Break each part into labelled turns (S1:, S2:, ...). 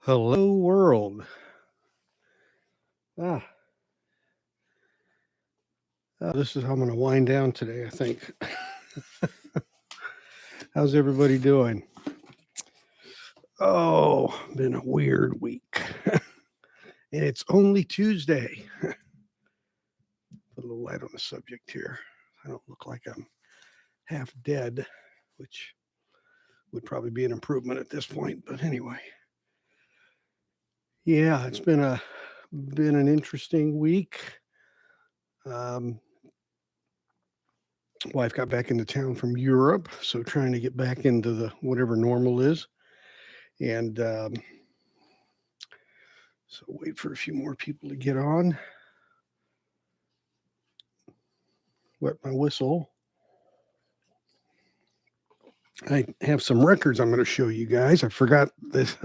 S1: Hello, world. Ah, this is how I'm going to wind down today, I think. How's everybody doing? Oh, been a weird week. And it's only Tuesday. Put a little light on the subject here. I don't look like I'm half dead, which would probably be an improvement at this point. But anyway, yeah, it's been an interesting week. Um, Wife got back into town from Europe, so trying to get back into the whatever normal is. And so wait for a few more people to get on. Wet my whistle. I have some records I'm going to show you guys. I forgot this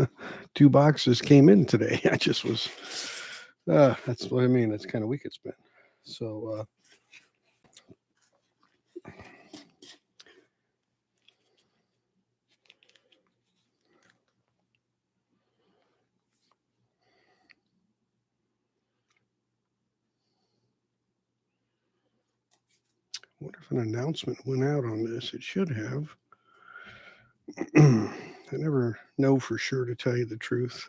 S1: 2 boxes came in today. I just was, that's what I mean. That's kind of week it's been. So, what if an announcement went out on this? It should have. I never know for sure, to tell you the truth.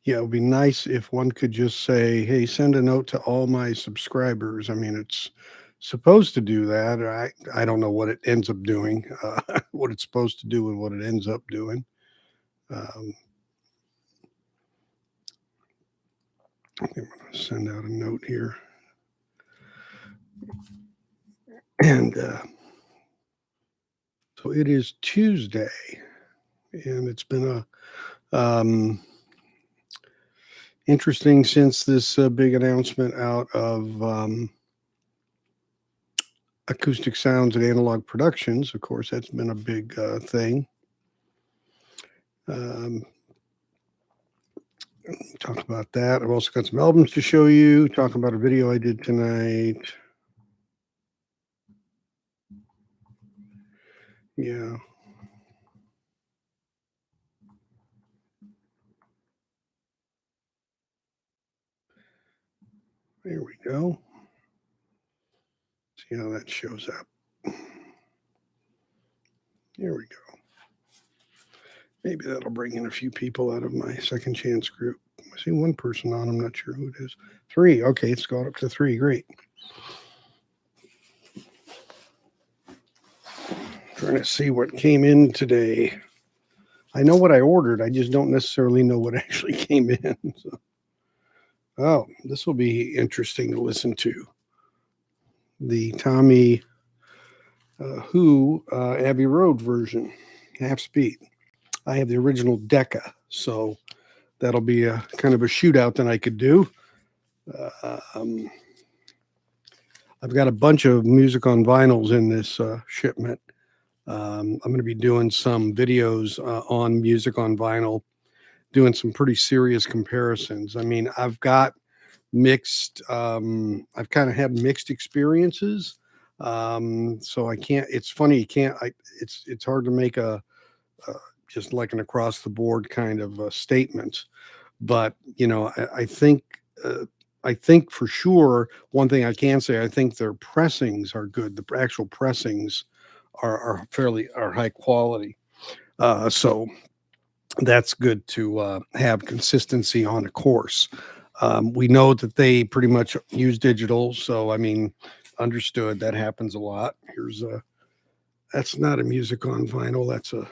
S1: Yeah, it would be nice if one could just say, hey, send a note to all my subscribers. I mean, it's supposed to do that. I don't know what it ends up doing, what it's supposed to do and what it ends up doing. I'm going to send out a note here. And so it is Tuesday, and it's been a interesting since this big announcement out of Acoustic Sounds and Analog Productions. Of course, that's been a big thing. Talk about that. I've also got some albums to show you. Talk about a video I did tonight. Yeah. There we go. See how that shows up. There we go. Maybe that'll bring in a few people out of my second chance group. I see one person on. I'm not sure who it is. 3. Okay, it's gone up to 3. Great. Trying to see what came in today. I know what I ordered. I just don't necessarily know what actually came in. So. Oh, this will be interesting to listen to. The Tommy Who Abbey Road version, half speed. I have the original Decca, so that'll be a kind of a shootout that I could do. I've got a bunch of music on vinyls in this shipment. I'm going to be doing some videos on music on vinyl, doing some pretty serious comparisons. I mean, I've got mixed, I've kind of had mixed experiences. So I can't, it's funny, it's hard to make a just like an across the board kind of statement. But, I think for sure, one thing I can say, I think their pressings are good. The actual pressings are high quality. So that's good to have consistency on a course. We know that they pretty much use digital. So, I mean, understood that happens a lot. That's not a music on vinyl. That's a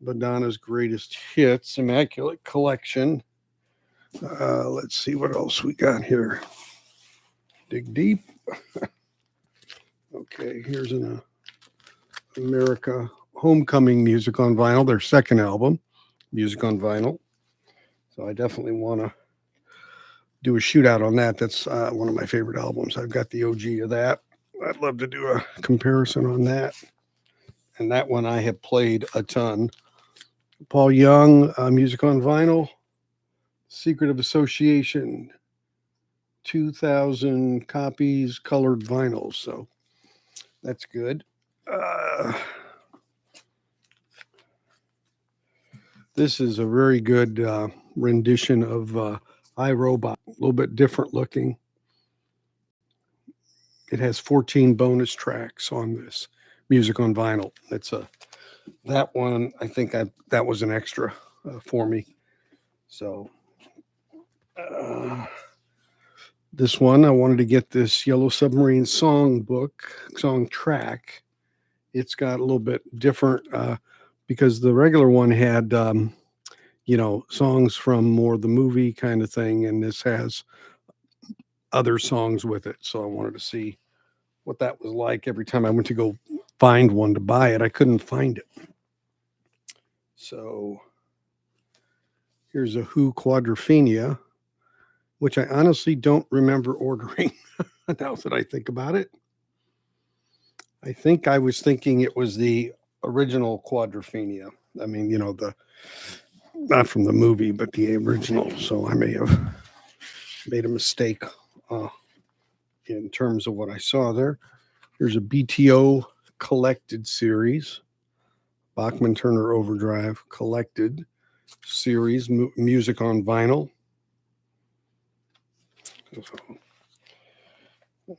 S1: Madonna's Greatest Hits Immaculate Collection. Let's see what else we got here. Dig deep. Okay, here's an America Homecoming Music on Vinyl, their second album, Music on Vinyl. So I definitely want to do a shootout on that. That's one of my favorite albums. I've got the OG of that. I'd love to do a comparison on that. And that one I have played a ton. Paul Young, Music on Vinyl, Secret of Association, 2,000 copies, colored vinyl. So that's good. This is a very good rendition of iRobot, a little bit different looking. It has 14 bonus tracks on this music on vinyl. That one. I think that was an extra for me. So this one, I wanted to get this Yellow Submarine song track. It's got a little bit different because the regular one had songs from more the movie kind of thing, and this has other songs with it. So I wanted to see what that was like. Every time I went to go find one to buy it, I couldn't find it. So here's a Who Quadrophenia, which I honestly don't remember ordering now that I think about it. I think I was thinking it was the original Quadrophenia. I mean, not from the movie, but the original. So I may have made a mistake in terms of what I saw there. Here's a BTO collected series, Bachman Turner Overdrive collected series, music on vinyl. So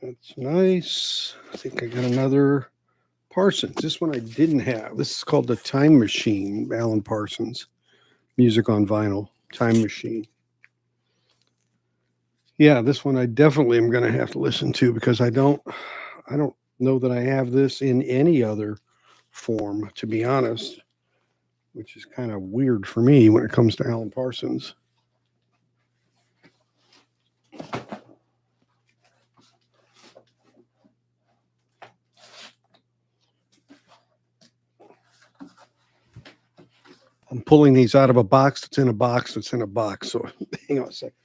S1: that's nice. I think I got another Parsons. This one I didn't have. This is called The Time Machine, Alan Parsons, music on vinyl, Time Machine. Yeah, this one I definitely am going to have to listen to because I don't know that I have this in any other form, to be honest, which is kind of weird for me when it comes to Alan Parsons. I'm pulling these out of a box that's in a box that's in a box. So hang on a second.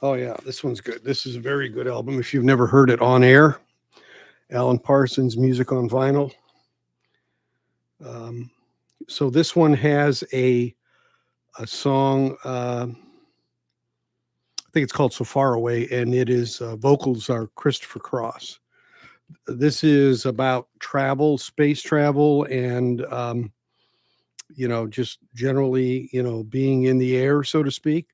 S1: Oh, yeah, this one's good. This is a very good album. If you've never heard it on air, Alan Parsons, music on vinyl. So this one has a song, I think it's called So Far Away, and it is vocals are Christopher Cross. This is about travel, space travel, and, just generally, being in the air, so to speak.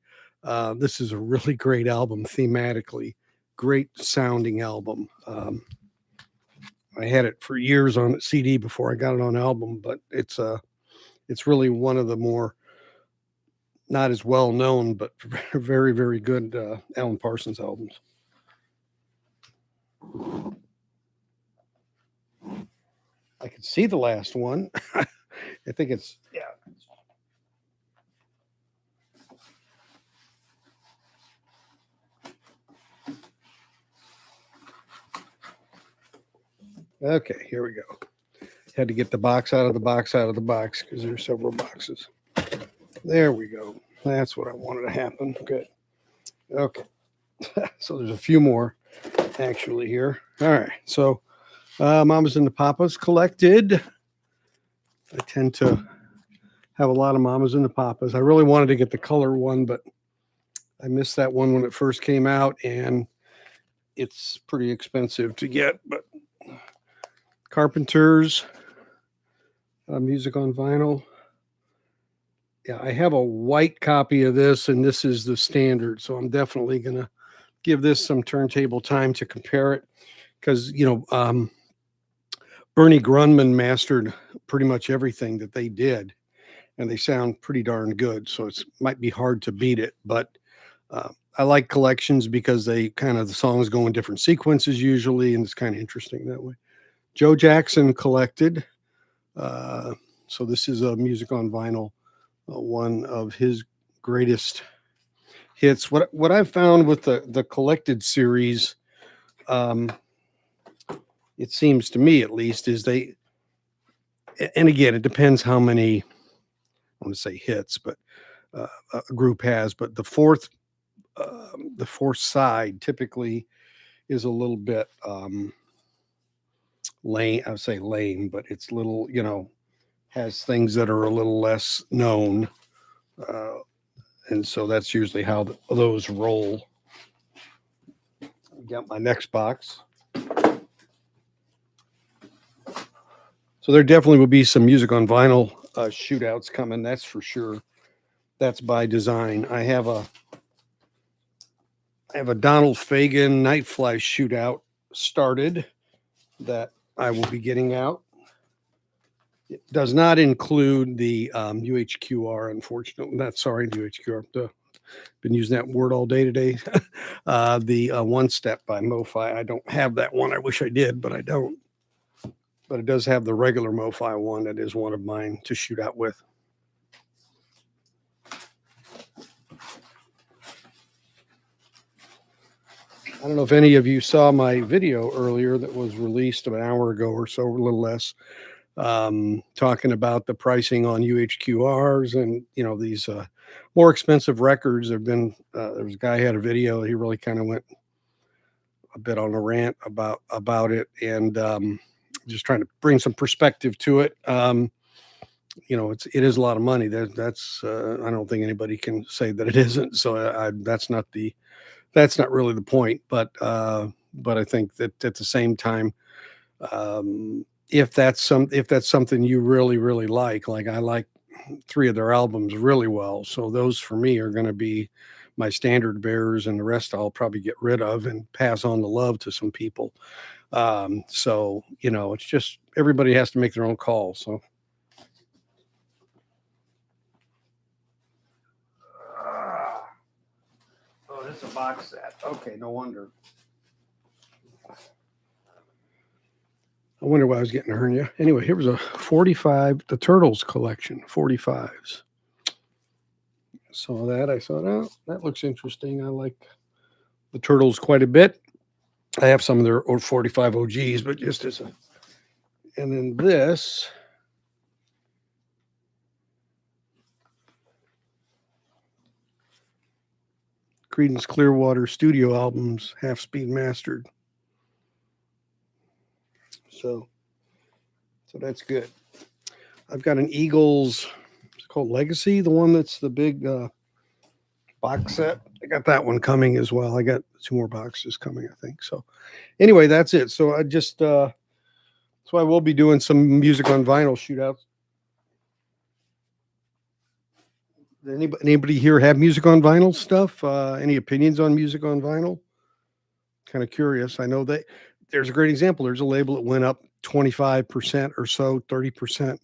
S1: This is a really great album thematically, great sounding album. I had it for years on CD before I got it on album, but it's really one of the more not as well known, but very, very good Alan Parsons albums. I can see the last one. I think it's, yeah. Okay, here we go. Had to get the box out of the box because there's several boxes. There we go. That's what I wanted to happen. Good. Okay. So there's a few more actually here. All right. So Mamas and the Papas collected. I tend to have a lot of Mamas and the Papas. I really wanted to get the color one, but I missed that one when it first came out, and it's pretty expensive to get. But Carpenters, music on vinyl. Yeah, I have a white copy of this, and this is the standard. So I'm definitely going to give this some turntable time to compare it because, Bernie Grunman mastered pretty much everything that they did, and they sound pretty darn good. So it might be hard to beat it, but I like collections because the songs go in different sequences usually, and it's kind of interesting that way. Joe Jackson collected. So this is a music on vinyl, one of his greatest hits. What I've found with the collected series, it seems to me at least, is and again, it depends how many, I want to say hits, but a group has, but the fourth side typically is a little bit lame. I would say lame, but it's has things that are a little less known. And so that's usually how those roll. Got my next box. So there definitely will be some music on vinyl shootouts coming. That's for sure. That's by design. I have a Donald Fagen Nightfly shootout started that I will be getting out. It does not include the UHQR, unfortunately. Not sorry, UHQR. Been using that word all day today. The One Step by MoFi. I don't have that one. I wish I did, but I don't. But it does have the regular MoFi one. That is one of mine to shoot out with. I don't know if any of you saw my video earlier that was released an hour ago or so, a little less, talking about the pricing on UHQRs and these more expensive records. Have been there was a guy who had a video. He really kind of went a bit on a rant about it, and just trying to bring some perspective to it. It is a lot of money. That's I don't think anybody can say that it isn't. So that's not really the point. But I think that at the same time, if that's something you really really like I like 3 of their albums really well. So those for me are going to be my standard bearers, and the rest I'll probably get rid of and pass on the love to some people. So it's just everybody has to make their own call. So. Oh, this is a box set. Okay, no wonder. I wonder why I was getting a hernia. Anyway, here was a 45, the Turtles collection, 45s. Saw that. I thought, oh, that looks interesting. I like the Turtles quite a bit. I have some of their 45 OGs, but just as a. And then this. Creedence Clearwater studio albums, half speed mastered. So that's good. I've got an Eagles, it's called Legacy, the one that's the big box set. I got that one coming as well. I got 2 more boxes coming, I think. So anyway, that's it. So I just, so I will be doing some music on vinyl shootouts. Anybody here have music on vinyl stuff? Any opinions on music on vinyl? Kind of curious. I know that there's a great example. There's a label that went up 25% or so, 30%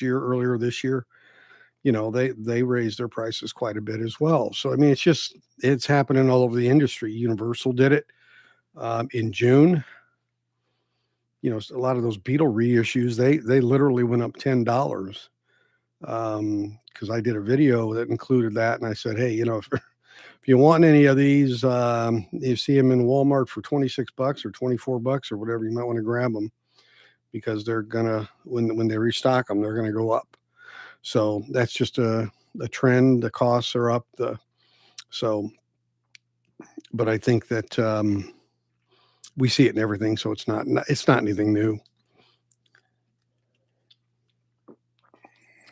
S1: earlier this year. They raised their prices quite a bit as well. So I mean, it's happening all over the industry. Universal did it in June. A lot of those Beatle reissues, they literally went up $10. Because I did a video that included that, and I said, hey, if you want any of these, you see them in Walmart for $26 or $24 or whatever, you might want to grab them, because they're gonna, when they restock them, they're gonna go up. So that's just a trend. The costs are up. But I think that we see it in everything. So it's not anything new.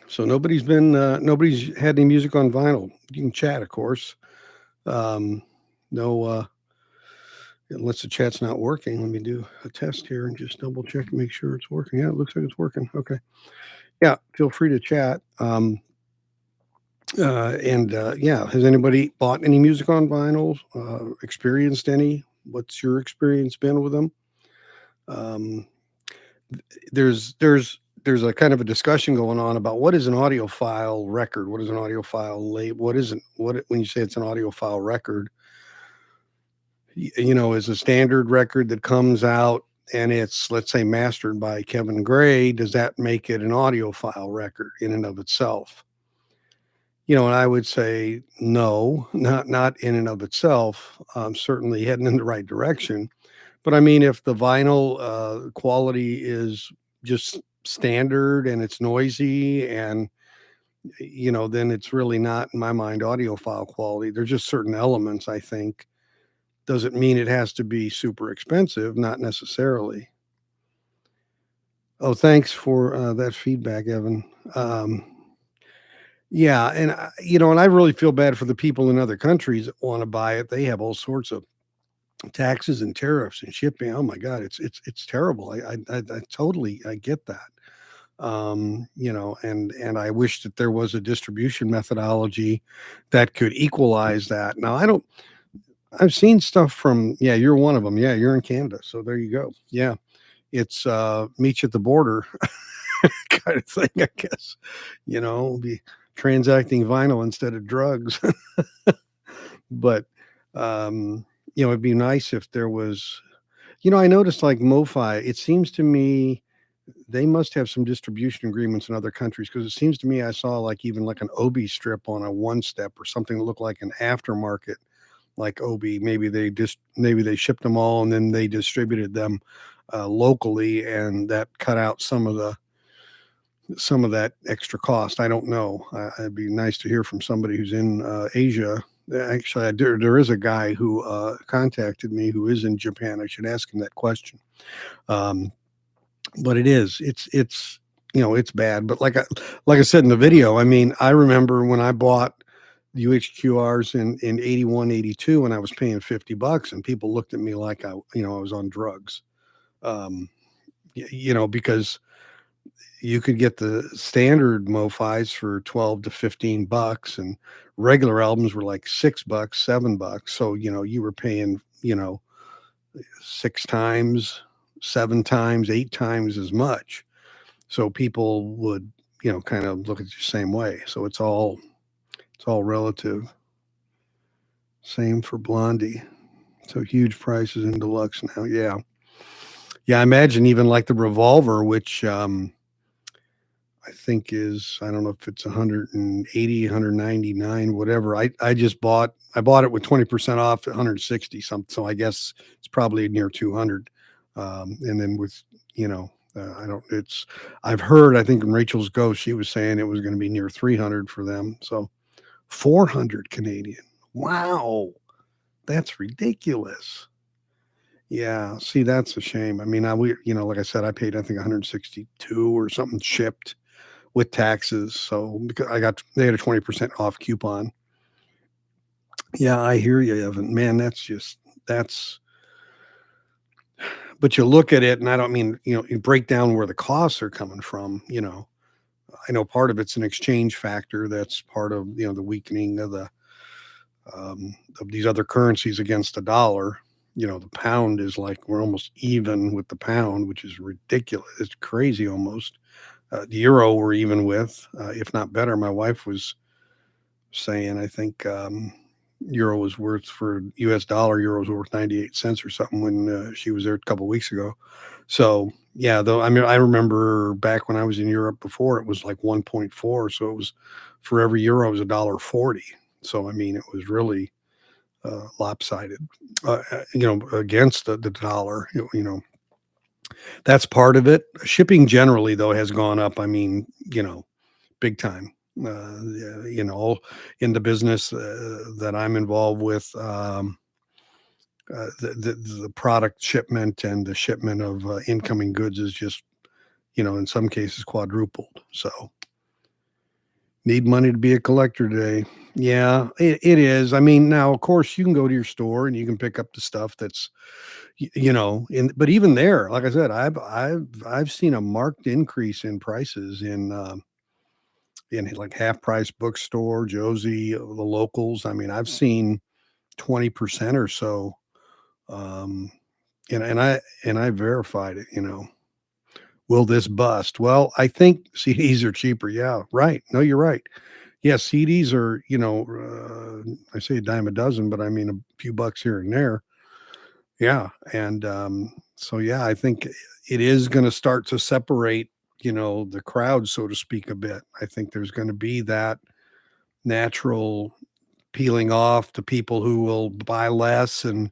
S1: So nobody's had any music on vinyl. You can chat, of course. No, unless the chat's not working. Let me do a test here and just double check and make sure it's working. Yeah, it looks like it's working. Okay. Yeah, feel free to chat. Yeah, has anybody bought any music on vinyl? Experienced any? What's your experience been with them? There's a kind of a discussion going on about what is an audiophile record? What is an audiophile label? When you say it's an audiophile record? Is a standard record that comes out and it's, let's say, mastered by Kevin Gray, does that make it an audiophile record in and of itself? And I would say no, not in and of itself. Certainly heading in the right direction. But I mean, if the vinyl quality is just standard and it's noisy and, then it's really not, in my mind, audiophile quality. There's just certain elements, I think. Doesn't mean it has to be super expensive, not necessarily. Oh, thanks for that feedback, Evan. Yeah, and and I really feel bad for the people in other countries that want to buy it. They have all sorts of taxes and tariffs and shipping. Oh my God, it's terrible. I totally I get that. And I wish that there was a distribution methodology that could equalize that. Now I don't. I've seen stuff from, yeah, you're one of them. Yeah, you're in Canada, so there you go. Yeah, it's meet you at the border kind of thing, I guess. Be transacting vinyl instead of drugs. But it'd be nice if there was. I noticed like MoFi. It seems to me they must have some distribution agreements in other countries because it seems to me I saw like even like an Obi strip on a one step or something that looked like an aftermarket like Obi. Maybe they shipped them all and then they distributed them locally, and that cut out some of that extra cost. I don't know. It'd be nice to hear from somebody who's in Asia. Actually, there is a guy who contacted me who is in Japan. I should ask him that question. Um, but it's bad. But like I said in the video, I mean, I remember when I bought UHQRs in 81, 82, and I was paying $50, and people looked at me like I was on drugs. Um, because you could get the standard MoFis for 12 to $15, and regular albums were like $6, $7. So, you were paying, 6 times, 7 times, 8 times as much. So people would, kind of look at you the same way. So it's all relative. Same for Blondie. So huge prices in deluxe now. Yeah. Yeah. I imagine even like the Revolver, which, I think I don't know if it's 180, 199, whatever. I bought it with 20% off at 160 something. So I guess it's probably near 200. And then with, I don't, I've heard, I think in Rachel's Ghost, she was saying it was going to be near 300 for them. So 400 Canadian. Wow. That's ridiculous. Yeah. See, that's a shame. I mean, like I said, I paid, I think 162 or something shipped with taxes. So because they had a 20% off coupon. Yeah, I hear you, Evan. Man, that's, but you look at it, and I don't mean, you break down where the costs are coming from. I know part of it's an exchange factor. That's part of, the weakening of these other currencies against the dollar. The pound is like we're almost even with the pound, which is ridiculous. It's crazy almost. The euro we're even with, if not better. My wife was saying, I think euro was worth for U.S. dollar, euro was worth 98 cents or something when she was there a couple of weeks ago. So yeah, though I mean I remember back when I was in Europe before it was like 1.4, so it was for every euro it was $1.40. So I mean it was really lopsided, against the dollar. That's part of it. Shipping generally though has gone up. I mean, big time. Yeah, in the business that I'm involved with, the product shipment and the shipment of incoming goods is just, in some cases quadrupled. So need money to be a collector today. Yeah, it is. I mean, now of course you can go to your store and you can pick up the stuff that's, but even there, like I said, I've seen a marked increase in prices in like half price bookstore, Josie, the locals. I mean, I've seen 20% or so. Um, and I verified it. Will this bust? Well, I think CDs are cheaper. Yeah, right. No, you're right. Yeah, CDs are, I say a dime a dozen, but I mean a few bucks here and there. Yeah. And so yeah, I think it is going to start to separate, the crowd, so to speak, a bit. I think there's going to be that natural peeling off to people who will buy less and,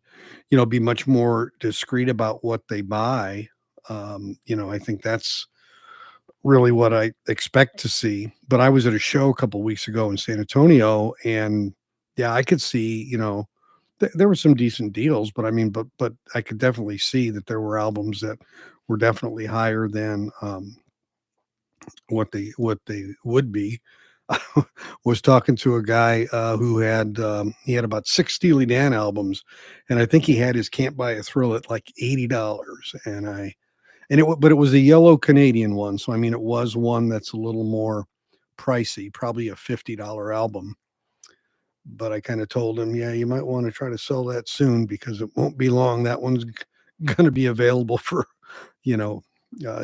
S1: be much more discreet about what they buy. I think that's really what I expect to see. But I was at a show a couple weeks ago in San Antonio, and yeah, I could see, there were some decent deals, but I mean, but I could definitely see that there were albums that were definitely higher than what they would be. was talking to a guy who had he had about six Steely Dan albums, and I think he had his "Can't Buy a Thrill" at like $80, but it was a yellow Canadian one, so I mean it was one that's a little more pricey, probably a $50 album. But I kind of told him, yeah, you might want to try to sell that soon because it won't be long. That one's going to be available for, you know,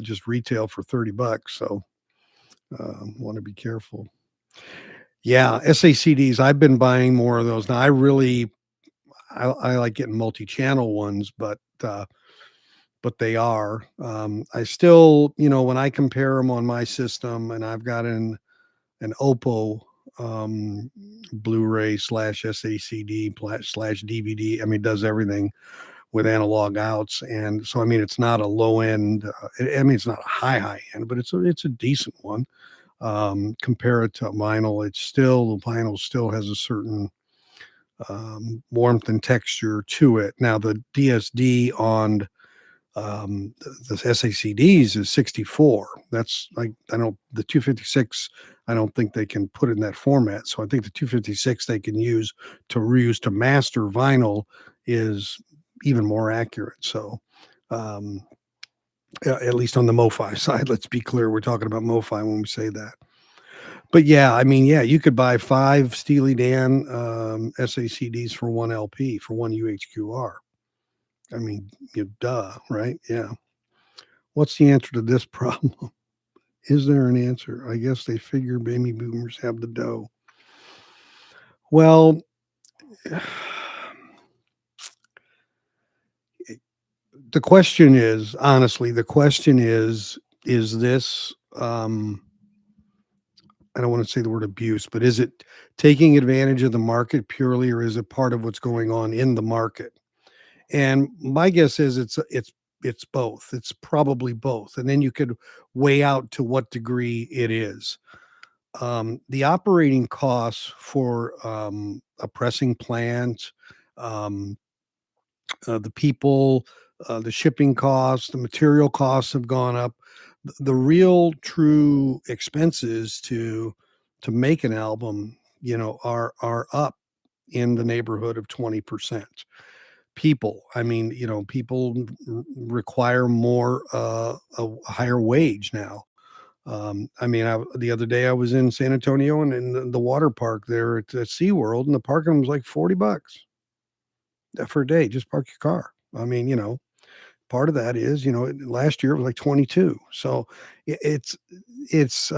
S1: just retail for $30. So want to be careful. Yeah, SACDs. I've been buying more of those now. I like getting multi-channel ones, but they are. I still, when I compare them on my system, and I've got an Oppo Blu-ray slash SACD slash DVD. I mean, it does everything with analog outs, and so I mean, it's not a low end. I mean, it's not a high end, but it's a decent one. Compare it to vinyl, vinyl still has a certain warmth and texture to it. Now the DSD on the SACDs is 64. That's like, I don't, the 256, I don't think they can put it in that format. So I think the 256 they can use to reuse to master vinyl is even more accurate. So, at least on the MoFi side, let's be clear, we're talking about MoFi when we say that. But yeah, I mean, yeah, you could buy 5 Steely Dan SACDs for one LP, for one UHQR. I mean, duh, right? Yeah. What's the answer to this problem? Is there an answer? I guess they figure baby boomers have the dough. Well, the question is, honestly, is this, I don't want to say the word abuse, but is it taking advantage of the market purely, or is it part of what's going on in the market? And my guess is it's both. It's probably both. And then you could weigh out to what degree it is. The operating costs for a pressing plant, um, the people, the shipping costs, the material costs have gone up. The real true expenses to make an album, are up in the neighborhood of 20%. People, I mean, people require more, a higher wage now. I mean, the other day I was in San Antonio and in the water park there at SeaWorld, and the parking was like $40 for a day. Just park your car. I mean, part of that is, last year it was like 22. So it's it's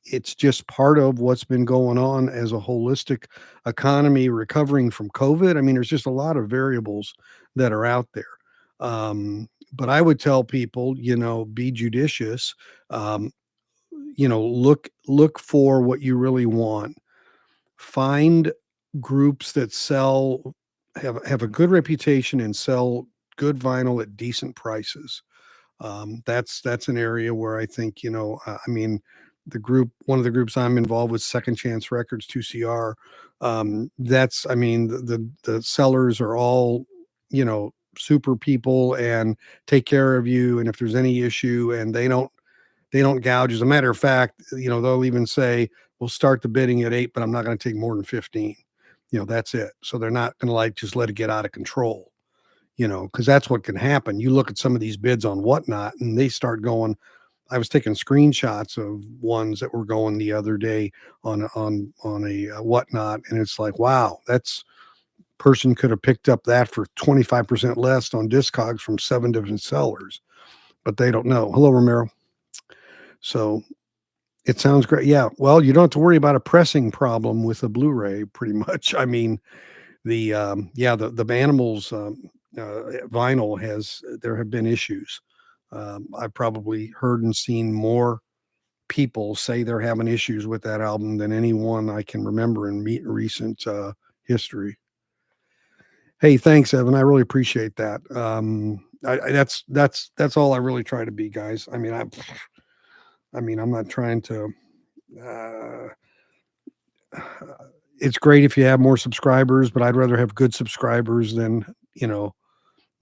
S1: it's just part of what's been going on as a holistic economy recovering from COVID. I mean, there's just a lot of variables that are out there. But I would tell people, be judicious. Um, look for what you really want. Find groups that have a good reputation and sell good vinyl at decent prices. That's an area where I think, I mean, one of the groups I'm involved with, Second Chance Records, 2CR. That's, I mean, the sellers are all, super people and take care of you. And if there's any issue, and they don't gouge. As a matter of fact, they'll even say, we'll start the bidding at 8, but I'm not going to take more than 15. That's it. So they're not going to like just let it get out of control, because that's what can happen. You look at some of these bids on Whatnot and they start going. I was taking screenshots of ones that were going the other day on a Whatnot, and it's like, wow, that's person could have picked up that for 25% less on Discogs from 7 different sellers, but they don't know. Hello, Romero. So it sounds great. Yeah. Well, you don't have to worry about a pressing problem with a Blu-ray, pretty much. I mean, the animals vinyl there have been issues. I've probably heard and seen more people say they're having issues with that album than anyone I can remember in recent history. Hey, thanks, Evan. I really appreciate that. That's all I really try to be, guys. I mean, I'm not trying to. Uh, it's great if you have more subscribers, but I'd rather have good subscribers than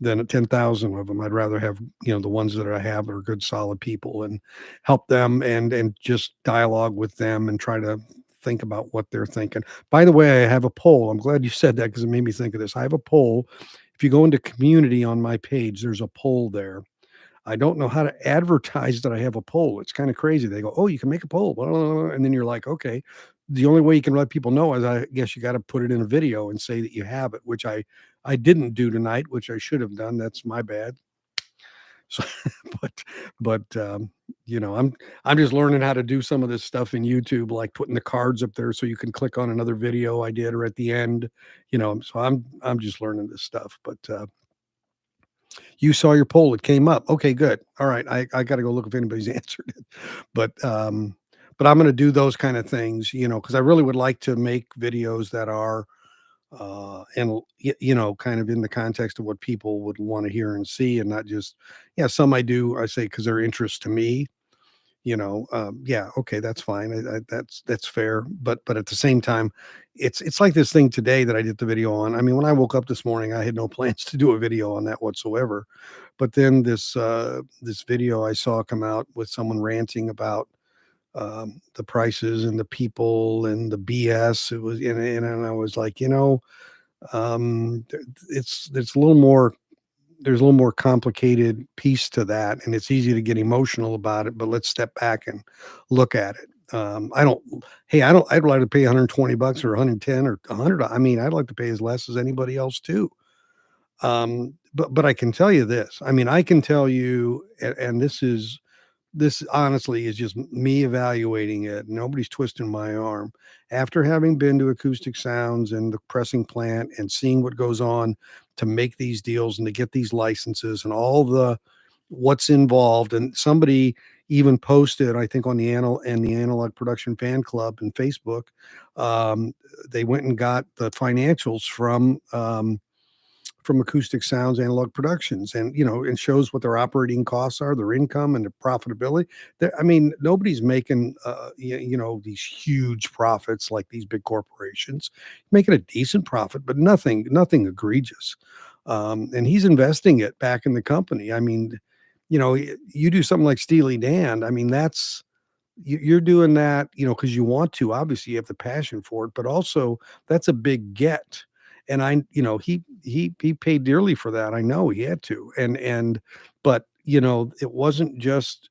S1: than 10,000 of them. I'd rather have, the ones that I have are good, solid people, and help them, and just dialogue with them and try to think about what they're thinking. By the way, I have a poll. I'm glad you said that because it made me think of this. I have a poll. If you go into community on my page, there's a poll there. I don't know how to advertise that I have a poll. It's kind of crazy. They go, "Oh, you can make a poll," blah, blah, blah, and then you're like, "Okay." The only way you can let people know is, I guess, you got to put it in a video and say that you have it, which I didn't do tonight, which I should have done. That's my bad. So, but I'm just learning how to do some of this stuff in YouTube, like putting the cards up there so you can click on another video I did, or at the end, So I'm just learning this stuff, but. You saw your poll, it came up. Okay, good. All right. I got to go look if anybody's answered it. But but I'm going to do those kind of things, because I really would like to make videos that are and kind of in the context of what people would want to hear and see, and not just, yeah, some I do, I say, because they're interest to me, yeah, okay, that's fine. That's fair. But at the same time, it's like this thing today that I did the video on. I mean, when I woke up this morning, I had no plans to do a video on that whatsoever. But then this video I saw come out with someone ranting about the prices and the people and the BS. It was, and I was like, it's a little more, there's a little more complicated piece to that, and it's easy to get emotional about it, but let's step back and look at it. I don't, hey, I'd like to pay 120 bucks or 110 or 100. I mean, I'd like to pay as less as anybody else too. But I can tell you this. I mean, I can tell you, and this honestly is just me evaluating it. Nobody's twisting my arm. After having been to Acoustic Sounds and the pressing plant and seeing what goes on to make these deals and to get these licenses and all the what's involved, and somebody even posted, I think, on the Analog Production Fan Club and Facebook, um, they went and got the financials from Acoustic Sounds Analog Productions, and and shows what their operating costs are, their income, and their profitability. I mean, nobody's making these huge profits like these big corporations. Making a decent profit, but nothing egregious. And he's investing it back in the company. I mean, you do something like Steely Dan. I mean, you're doing that, because you want to. Obviously, you have the passion for it, but also that's a big get. And he paid dearly for that. I know he had to. But it wasn't just.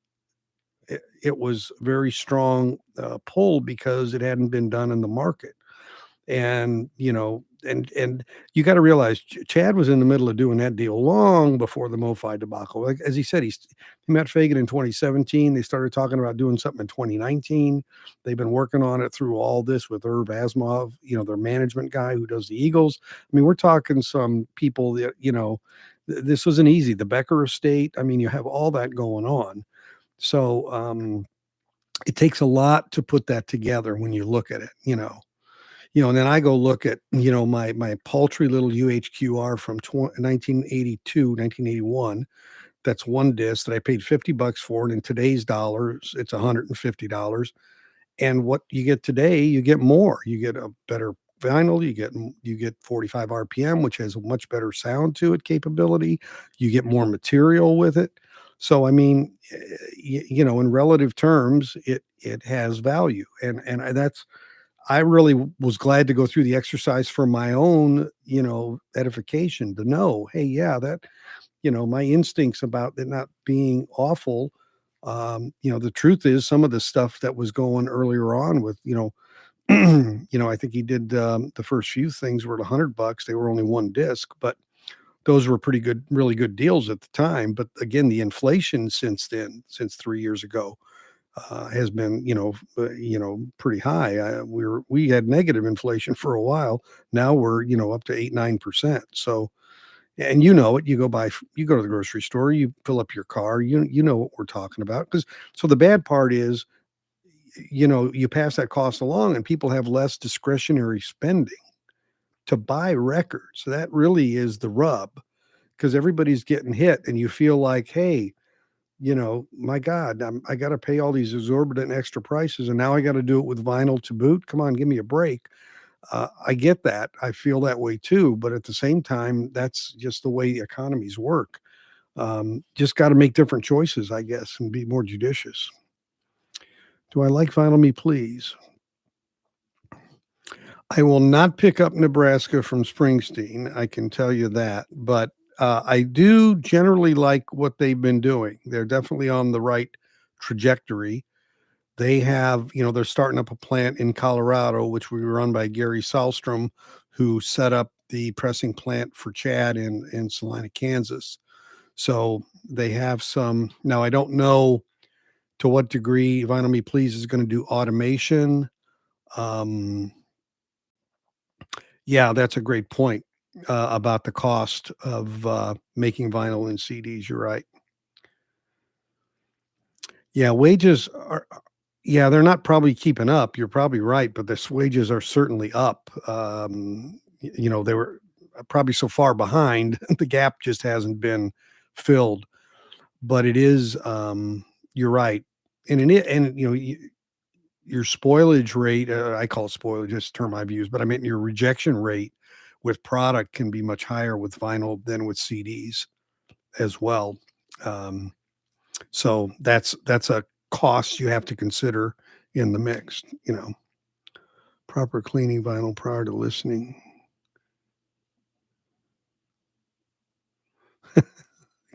S1: It was very strong pull because it hadn't been done in the market. And and you got to realize Chad was in the middle of doing that deal long before the MoFi debacle. Like, as he said, he met Fagan in 2017. They started talking about doing something in 2019. They've been working on it through all this with Irv Asimov, their management guy who does the Eagles. I mean, we're talking some people that this wasn't easy. The Becker estate. I mean, you have all that going on. So it takes a lot to put that together when you look at it. And then I go look at, my paltry little UHQR from 1982, 1981. That's one disc that I paid $50 for. And in today's dollars, it's $150. And what you get today, you get more. You get a better vinyl. You get 45 RPM, which has a much better sound to it, capability. You get more material with it. So, I mean, in relative terms, it has value. And that's, I really was glad to go through the exercise for my own, edification, to know, hey, yeah, that, my instincts about it not being awful. The truth is, some of the stuff that was going earlier on with, I think he did the first few things were at $100. They were only one disc, but those were pretty good, really good deals at the time. But again, the inflation since then, since 3 years ago, has been, pretty high. We had negative inflation for a while. Now we're, up to 8-9%. So, and you go to the grocery store, you fill up your car, you know what we're talking about. So the bad part is, you pass that cost along and people have less discretionary spending to buy records. So that really is the rub, because everybody's getting hit and you feel like, hey, my God, I got to pay all these exorbitant extra prices, and now I got to do it with vinyl to boot. Come on, give me a break. I get that. I feel that way too. But at the same time, that's just the way economies work. Just got to make different choices, I guess, and be more judicious. Do I like Vinyl Me Please? I will not pick up Nebraska from Springsteen. I can tell you that. But I do generally like what they've been doing. They're definitely on the right trajectory. They have, they're starting up a plant in Colorado, which we run by Gary Salstrom, who set up the pressing plant for Chad in Salina, Kansas. So they have some. Now, I don't know to what degree Vinyl Me Please is going to do automation. Um, yeah, that's a great point about the cost of making vinyl and CDs. You're right. Yeah, wages are. Yeah, they're not probably keeping up. You're probably right, but the wages are certainly up. They were probably so far behind. The gap just hasn't been filled. But it is. You're right, your spoilage rate. I call it spoilage, just a term I've used, but I mean your rejection rate with product can be much higher with vinyl than with CDs as well. Um, so that's a cost you have to consider in the mix. Proper cleaning vinyl prior to listening.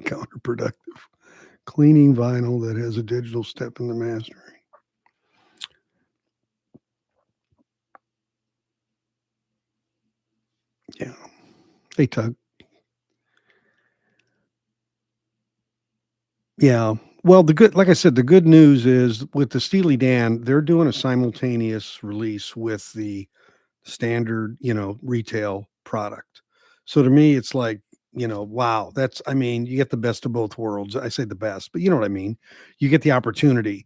S1: Counterproductive. Cleaning vinyl that has a digital step in the mastering. Yeah. Hey, Tug. Yeah. Well, like I said, the good news is with the Steely Dan, they're doing a simultaneous release with the standard, retail product. So to me, it's like, wow, I mean, you get the best of both worlds. I say the best, but you know what I mean? You get the opportunity.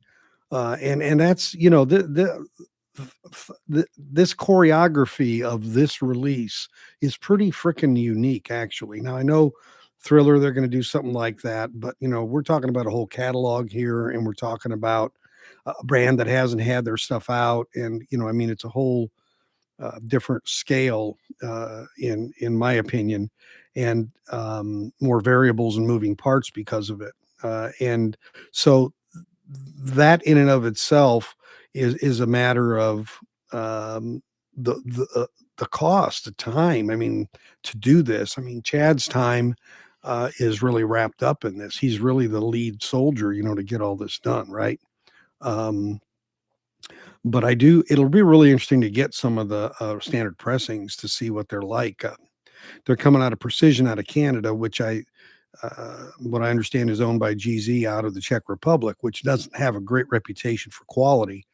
S1: And that's, this choreography of this release is pretty freaking unique, actually. Now I know Thriller, they're going to do something like that, but we're talking about a whole catalog here, and we're talking about a brand that hasn't had their stuff out, and I mean, it's a whole different scale, in my opinion, and more variables and moving parts because of it. And so that in and of itself is a matter of um, the cost, the time. I mean, to do this. I mean, Chad's time is really wrapped up in this. He's really the lead soldier, to get all this done, right? Um, but it'll be really interesting to get some of the standard pressings to see what they're like. They're coming out of Precision out of Canada, which what I understand is owned by GZ out of the Czech Republic, which doesn't have a great reputation for quality.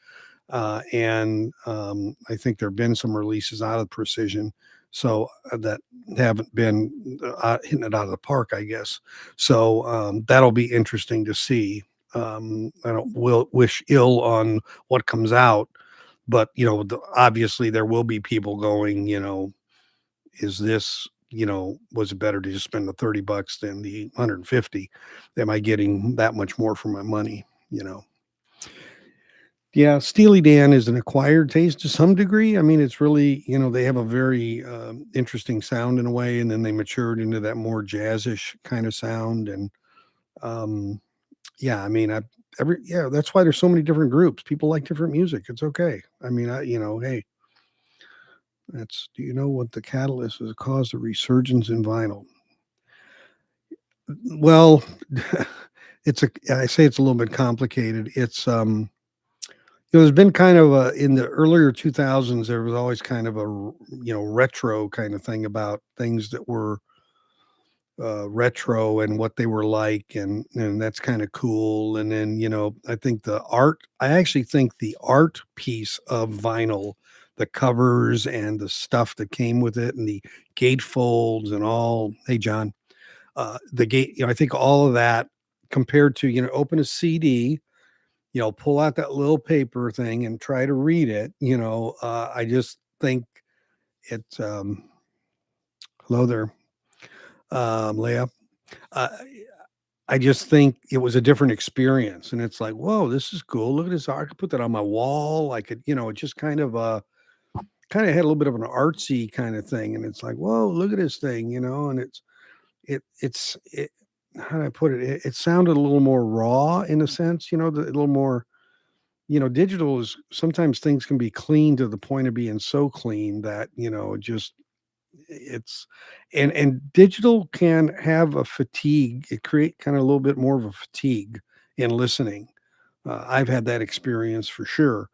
S1: And I think there have been some releases out of Precision, so that haven't been hitting it out of the park, I guess. So that'll be interesting to see. I don't will wish ill on what comes out, but obviously there will be people going, is this, was it better to just spend the $30 than the 150? Am I getting that much more for my money? Yeah, Steely Dan is an acquired taste to some degree. I mean, it's really, they have a very interesting sound in a way, and then they matured into that more jazzish kind of sound. And um, yeah, I mean, that's why there's so many different groups. People like different music. It's okay. I mean, hey, do you know what the catalyst has caused a resurgence in vinyl? Well, I say it's a little bit complicated. It's, there's been kind of in the earlier 2000s, there was always kind of a, retro kind of thing about things that were retro and what they were like. And that's kind of cool. And then, I actually think the art piece of vinyl, the covers and the stuff that came with it and the gatefolds and all, hey, John, the gate, I think all of that compared to, open a CD, pull out that little paper thing and try to read it. I just think it's, hello there, Leah. Uh, I just think it was a different experience, and it's like, whoa, this is cool. Look at this art. I could put that on my wall. I could, it just kind of kind of had a little bit of an artsy kind of thing, and it's like, whoa, look at this thing, and it's how do I put it? It sounded a little more raw in a sense, a little more. Digital is sometimes things can be clean to the point of being so clean that just it's and digital can have a fatigue. It create kind of a little bit more of a fatigue in listening. I've had that experience for sure.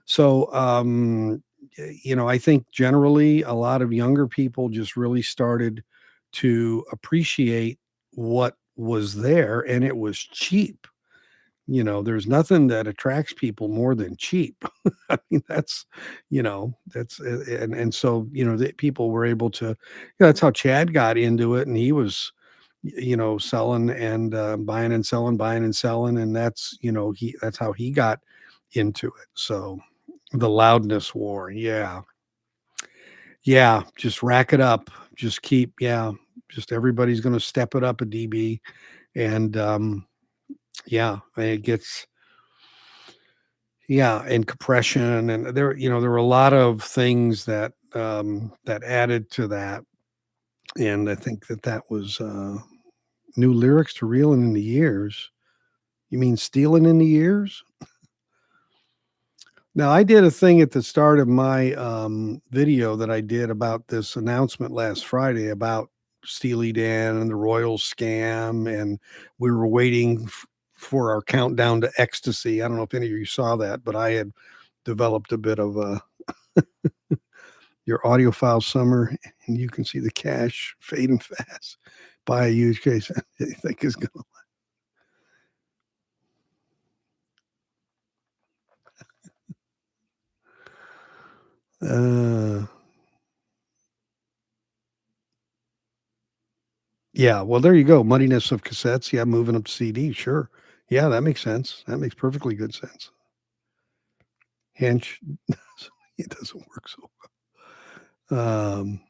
S1: So, I think generally a lot of younger people just really started to appreciate what was there, and it was cheap. There's nothing that attracts people more than cheap. I mean, and so, the people were able to, that's how Chad got into it. And he was, selling and buying and selling. And that's how he got into it. So the loudness war. Yeah. Yeah. Just rack it up. Just keep, yeah. Just everybody's going to step it up a dB. And, yeah, it gets, yeah, and compression, and there were a lot of things that added to that, and I think that was, new lyrics to Reelin' in the Years. You mean Stealin' in the Years? Now, I did a thing at the start of my, video that I did about this announcement last Friday about Steely Dan and the Royal scam, and we were waiting for our countdown to ecstasy. I don't know if any of you saw that, but I had developed a bit of a your audiophile summer, and you can see the cash fading fast. Buy a huge case. I think is going. Uh, yeah. Well, there you go. Muddiness of cassettes. Yeah, moving up to CD. Sure. Yeah, that makes sense. That makes perfectly good sense. Hinch. It doesn't work so well.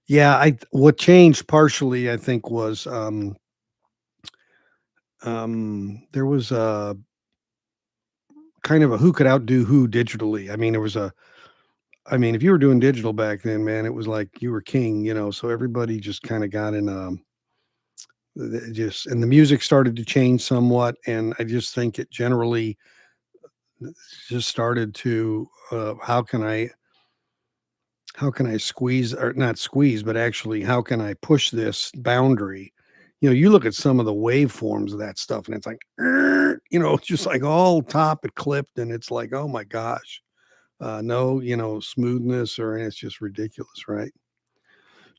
S1: Yeah, I what changed partially, I think, was there was a kind of a who could outdo who digitally. I mean, if you were doing digital back then, man, it was like you were king, so everybody just kind of got in just and the music started to change somewhat, and I just think it generally just started to how can I squeeze or not squeeze, but actually how can I push this boundary? You look at some of the waveforms of that stuff and it's like, it's just like all top it clipped and it's like, oh my gosh. No, smoothness or and it's just ridiculous, right?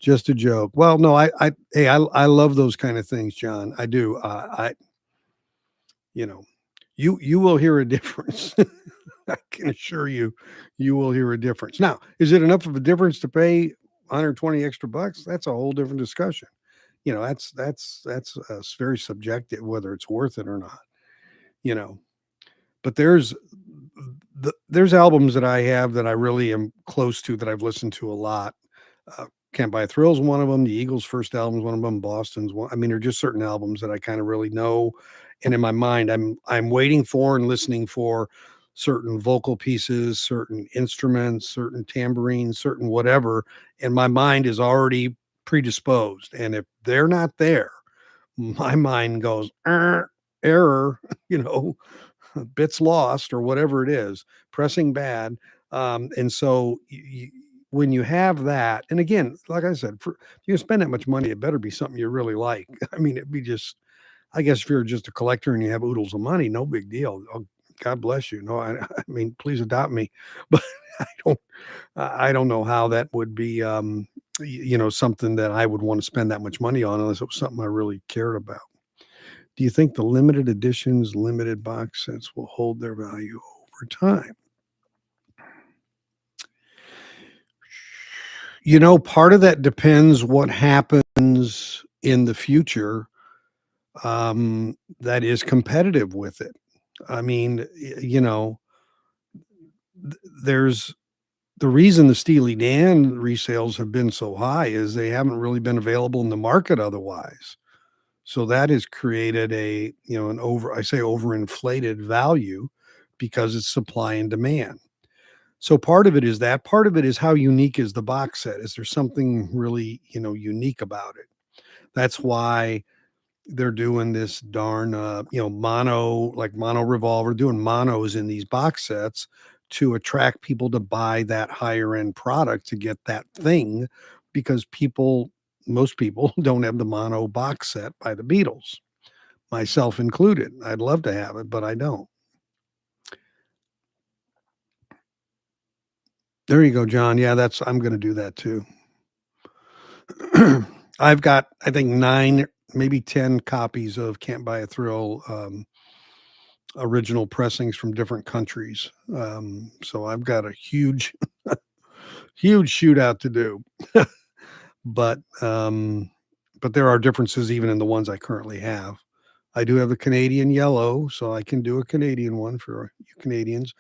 S1: Just a joke. Well, no, hey, I love those kind of things, John. I do. You know, you will hear a difference. I can assure you, you will hear a difference. Now, is it enough of a difference to pay 120 extra bucks? That's a whole different discussion. That's very subjective whether it's worth it or not. You know, but there's albums that I have that I really am close to that I've listened to a lot. Uh, Can't Buy a Thrill's one of them. The Eagles' first album's one of them. Boston's one. I mean, there are just certain albums that I kind of really know, and in my mind, I'm waiting for and listening for certain vocal pieces, certain instruments, certain tambourines, certain whatever, and my mind is already predisposed. And if they're not there, my mind goes error, you know, bits lost or whatever it is, pressing bad. And so when you have that, and again, like I said, if you spend that much money, it better be something you really like. I mean, it'd be just, I guess if you're just a collector and you have oodles of money, no big deal. Oh, God bless you. No, I mean, please adopt me. But I don't, I don't know how that would be, something that I would want to spend that much money on unless it was something I really cared about. Do you think the limited editions, limited box sets will hold their value over time? Part of that depends what happens in the future that is competitive with it. I mean, there's the reason the Steely Dan resales have been so high is they haven't really been available in the market otherwise. So that has created I say overinflated value because it's supply and demand. So part of it is that. Part of it is how unique is the box set? Is there something really, unique about it? That's why they're doing this darn, mono, like mono revolver, doing monos in these box sets to attract people to buy that higher end product to get that thing, because most people don't have the mono box set by the Beatles, myself included. I'd love to have it, but I don't. There you go, John. Yeah, I'm going to do that too. I've got, I think, 9, maybe 10 copies of Can't Buy a Thrill, original pressings from different countries. So I've got a huge, huge shootout to do. but but there are differences even in the ones I currently have. I do have the Canadian yellow, so I can do a Canadian one for you Canadians.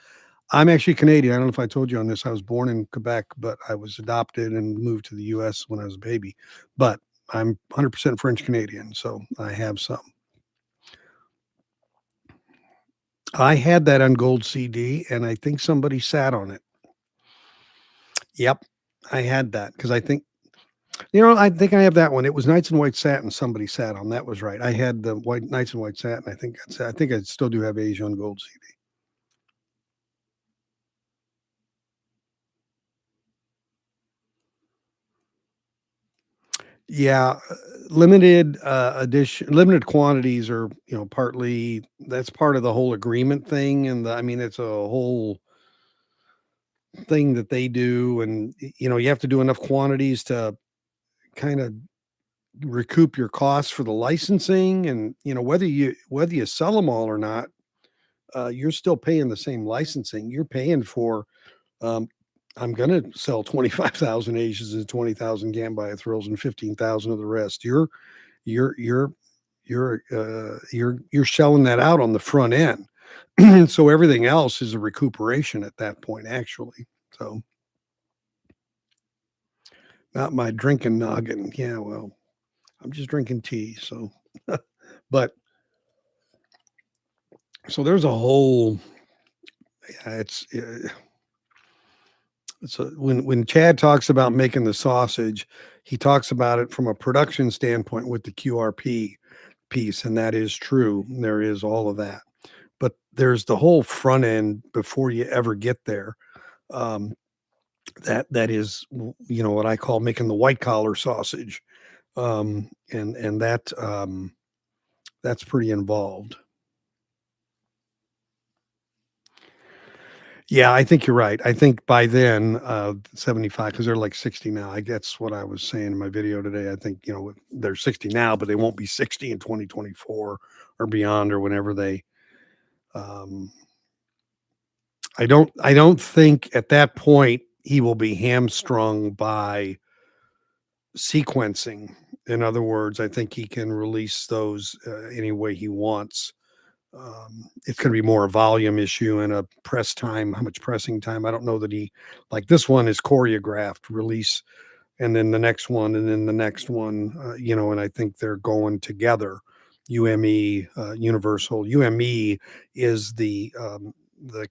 S1: I'm actually Canadian. I don't know if I told you on this. I was born in Quebec, but I was adopted and moved to the US when I was a baby. But I'm 100% French Canadian, so I have some. I had that on gold CD, and I think somebody sat on it. Yep, I had that because I think I have that one. It was Knights in White Satin somebody sat on. That was right. I had the white Knights in White Satin. I think I still do have Asia on gold CD. Yeah, limited quantities are, partly that's part of the whole agreement thing, and I mean, it's a whole thing that they do, and you have to do enough quantities to kind of recoup your costs for the licensing, and whether you sell them all or not, you're still paying the same licensing. You're paying for, um, I'm going to sell 25,000 Asians and 20,000 Gambia thrills and 15,000 of the rest. You're you're you're selling that out on the front end. So everything else is a recuperation at that point, actually. So not my drinking noggin. Yeah, well, I'm just drinking tea. So, but so there's a whole. Yeah, so when Chad talks about making the sausage, he talks about it from a production standpoint with the QRP piece, and that is true. There is all of that, but there's the whole front end before you ever get there. Um, that is, what I call making the white collar sausage, and that's pretty involved. Yeah, I think you're right. I think by then, 75, because they're like 60 now. I guess what I was saying in my video today. I think, they're 60 now, but they won't be 60 in 2024 or beyond or whenever they. Um, I don't think at that point he will be hamstrung by sequencing. In other words, I think he can release those any way he wants. It's going to be more a volume issue and a press time, how much pressing time. I don't know that like this one is choreographed release, and then the next one, and then the next one, and I think they're going together. Universal. UME is the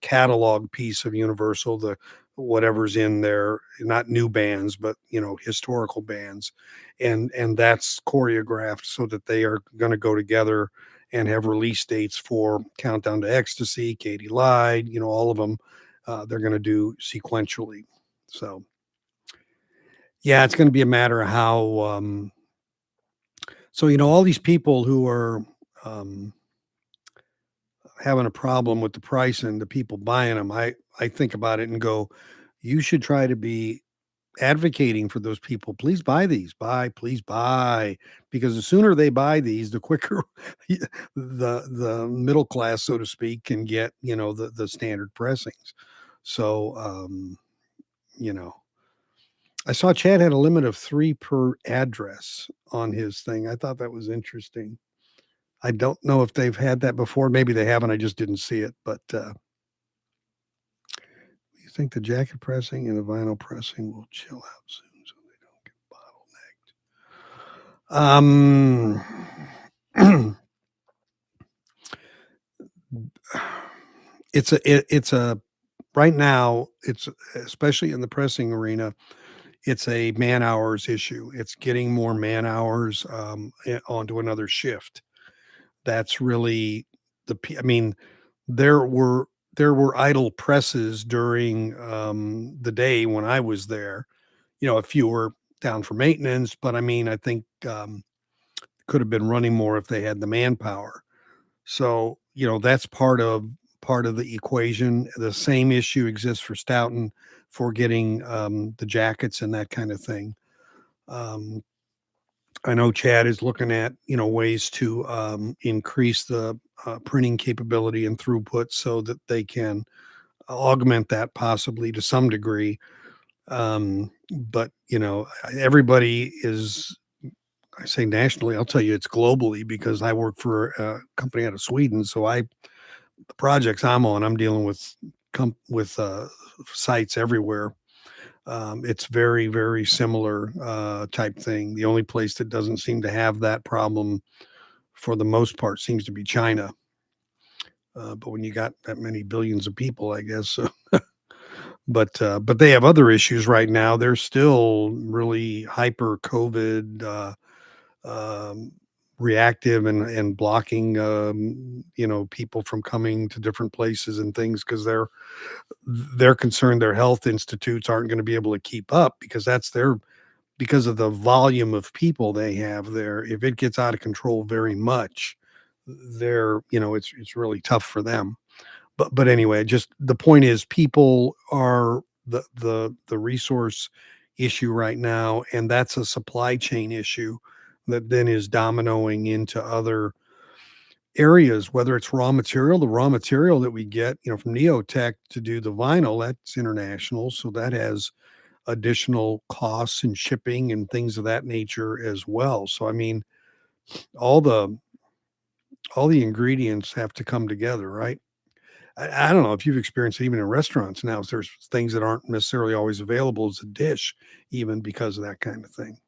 S1: catalog piece of Universal, the whatever's in there, not new bands, but historical bands, and that's choreographed so that they are going to go together and have release dates for Countdown to Ecstasy, Katie Lied, all of them. They're going to do sequentially. So yeah, it's going to be a matter of how. So all these people who are um, having a problem with the price and the people buying them, I think about it and go, you should try to be advocating for those people. Please buy these. Please buy, because the sooner they buy these, the quicker the middle class, so to speak, can get the standard pressings. So you know, I saw Chad had a limit of 3 per address on his thing. I thought that was interesting. I don't know if they've had that before. Maybe they haven't. I just didn't see it. But you think the jacket pressing and the vinyl pressing will chill out soon so they don't get bottlenecked? It's a right now, it's especially in the pressing arena, it's a man hours issue. It's getting more man hours onto another shift. That's really I mean, there were there were idle presses during the day when I was there. A few were down for maintenance, but I mean, I think could have been running more if they had the manpower. So, that's part of the equation. The same issue exists for Stoughton for getting the jackets and that kind of thing. Um, I know Chad is looking at ways to increase the printing capability and throughput so that they can augment that possibly to some degree. But everybody is, I say nationally, I'll tell you it's globally because I work for a company out of Sweden. So the projects I'm on, I'm dealing with sites everywhere. It's very, very similar type thing. The only place that doesn't seem to have that problem for the most part seems to be China. But when you got that many billions of people, I guess. But they have other issues right now. They're still really hyper COVID um, reactive and blocking people from coming to different places and things because they're concerned their health institutes aren't going to be able to keep up because of the volume of people they have there. If it gets out of control very much, it's really tough for them. But anyway, just the point is people are the resource issue right now, and that's a supply chain issue that then is dominoing into other areas, whether it's the raw material that we get, from Neotech to do the vinyl, that's international. So that has additional costs and shipping and things of that nature as well. So I mean, all the all the ingredients have to come together, right? I don't know if you've experienced it even in restaurants now. There's things that aren't necessarily always available as a dish, even because of that kind of thing.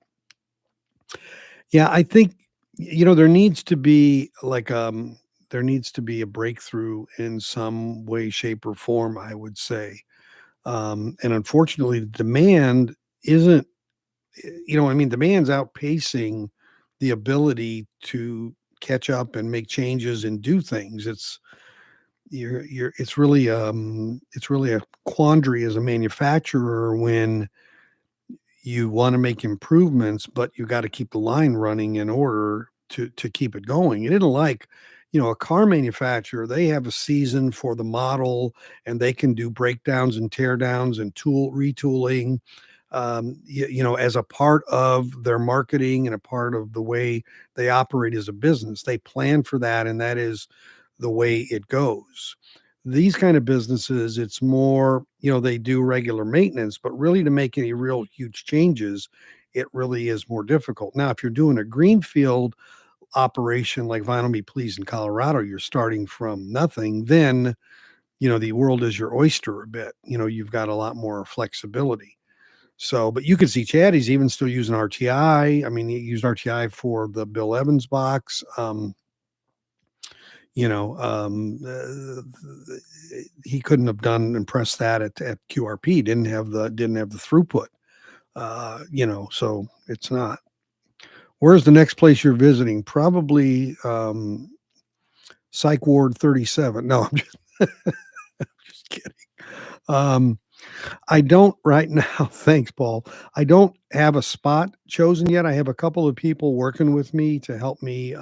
S1: Yeah, I think there needs to be there needs to be a breakthrough in some way, shape, or form. I would say, and unfortunately, the demand isn't. I mean, demand's outpacing the ability to catch up and make changes and do things. It's really a quandary as a manufacturer when you want to make improvements, but you got to keep the line running in order to keep it going. It isn't like, a car manufacturer, they have a season for the model and they can do breakdowns and teardowns and retooling, as a part of their marketing and a part of the way they operate as a business. They plan for that, and that is the way it goes. These kind of businesses, it's more, they do regular maintenance, but really to make any real huge changes, it really is more difficult. Now, if you're doing a greenfield operation like Vinyl Me Please in Colorado, you're starting from nothing, then, the world is your oyster a bit. You've got a lot more flexibility. So, but you can see Chad, he's even still using RTI. I mean, he used RTI for the Bill Evans box. He couldn't have done and pressed that at QRP. Didn't have the throughput. So it's not. Where's the next place you're visiting? Probably Psych Ward 37. No, I'm just kidding. Um, I don't right now. Thanks, Paul. I don't have a spot chosen yet. I have a couple of people working with me to help me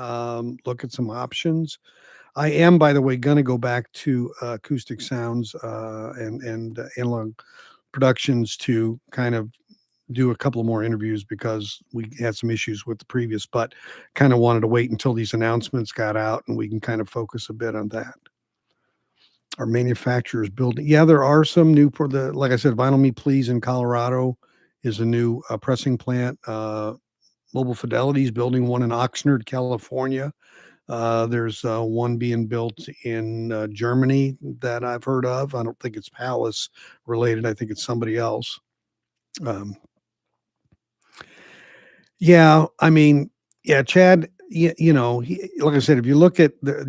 S1: look at some options. I am, by the way, going to go back to Acoustic Sounds and Analog Productions to kind of do a couple more interviews because we had some issues with the previous, but kind of wanted to wait until these announcements got out and we can kind of focus a bit on that. Our manufacturers building. Yeah, there are some new like I said, Vinyl Me Please in Colorado is a new pressing plant. Mobile Fidelity is building one in Oxnard, California. There's one being built in Germany that I've heard of. I don't think it's Palace related. I think it's somebody else. Um, yeah, I mean, yeah, Chad, like I said, if you look at the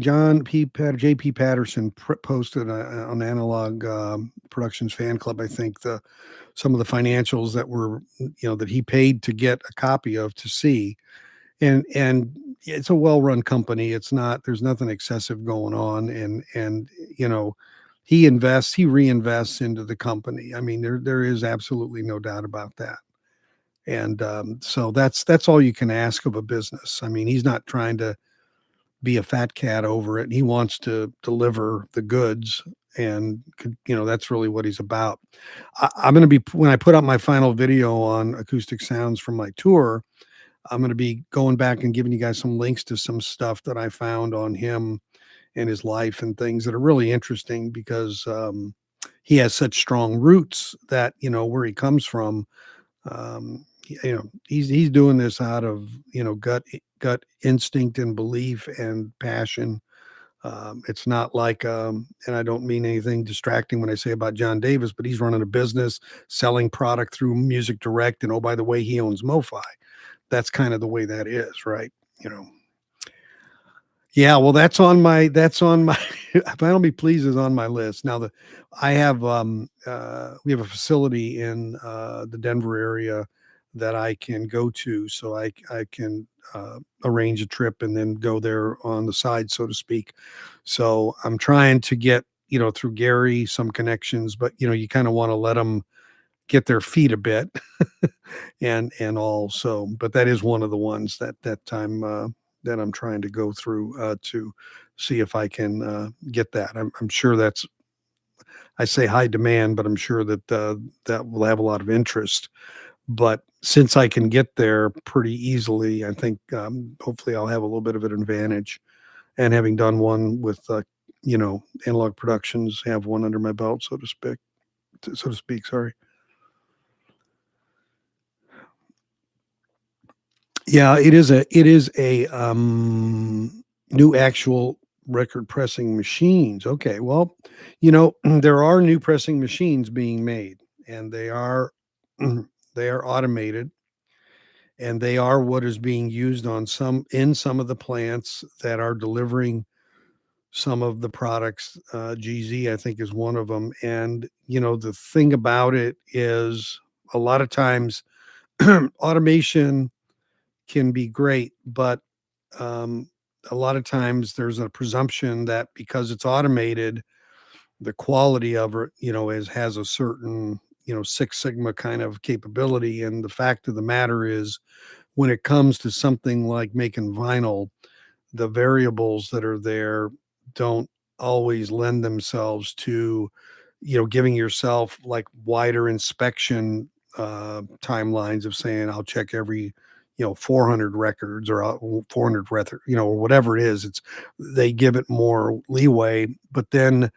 S1: J.P. Patterson posted on Analog Productions Fan Club, I think some of the financials that were, that he paid to get a copy of to see, and it's a well-run company. It's not, there's nothing excessive going on, and you know, he reinvests into the company. I mean, there is absolutely no doubt about that. And so that's all you can ask of a business. I mean, he's not trying to be a fat cat over it. He wants to deliver the goods, and that's really what he's about. I'm going to be, when I put out my final video on acoustic sounds from my tour, I'm going to be going back and giving you guys some links to some stuff that I found on him and his life and things that are really interesting, because he has such strong roots that, where he comes from. He's doing this out of, gut instinct and belief and passion. It's not like, and I don't mean anything distracting when I say about John Davis, but he's running a business selling product through Music Direct, and oh, by the way, he owns MoFi. That's kind of the way that is, right? You know. Yeah, well, that's on my Final Be Pleased is on my list. Now I have we have a facility in the Denver area that I can go to, so I can arrange a trip and then go there on the side, so to speak. So I'm trying to get, through Gary, some connections, but you kind of want to let them get their feet a bit and all. So, but that is one of the ones that time that I'm trying to go through to see if I can get that. I'm sure that's, I say high demand, but I'm sure that that will have a lot of interest. But since I can get there pretty easily, I think hopefully I'll have a little bit of an advantage. And having done one with Analog Productions, have one under my belt, so to speak. So to speak. Sorry. Yeah, it is a new actual record pressing machines. Okay, well, there are new pressing machines being made, and they are they are automated, and they are what is being used in some of the plants that are delivering some of the products. GZ, I think, is one of them. And the thing about it is, a lot of times automation can be great, but um, a lot of times there's a presumption that because it's automated, the quality of it, has a certain, Six Sigma kind of capability. And the fact of the matter is, when it comes to something like making vinyl, the variables that are there don't always lend themselves to, giving yourself like wider inspection timelines of saying, I'll check every, 400 records, or 400 record, or whatever it is. They give it more leeway, but then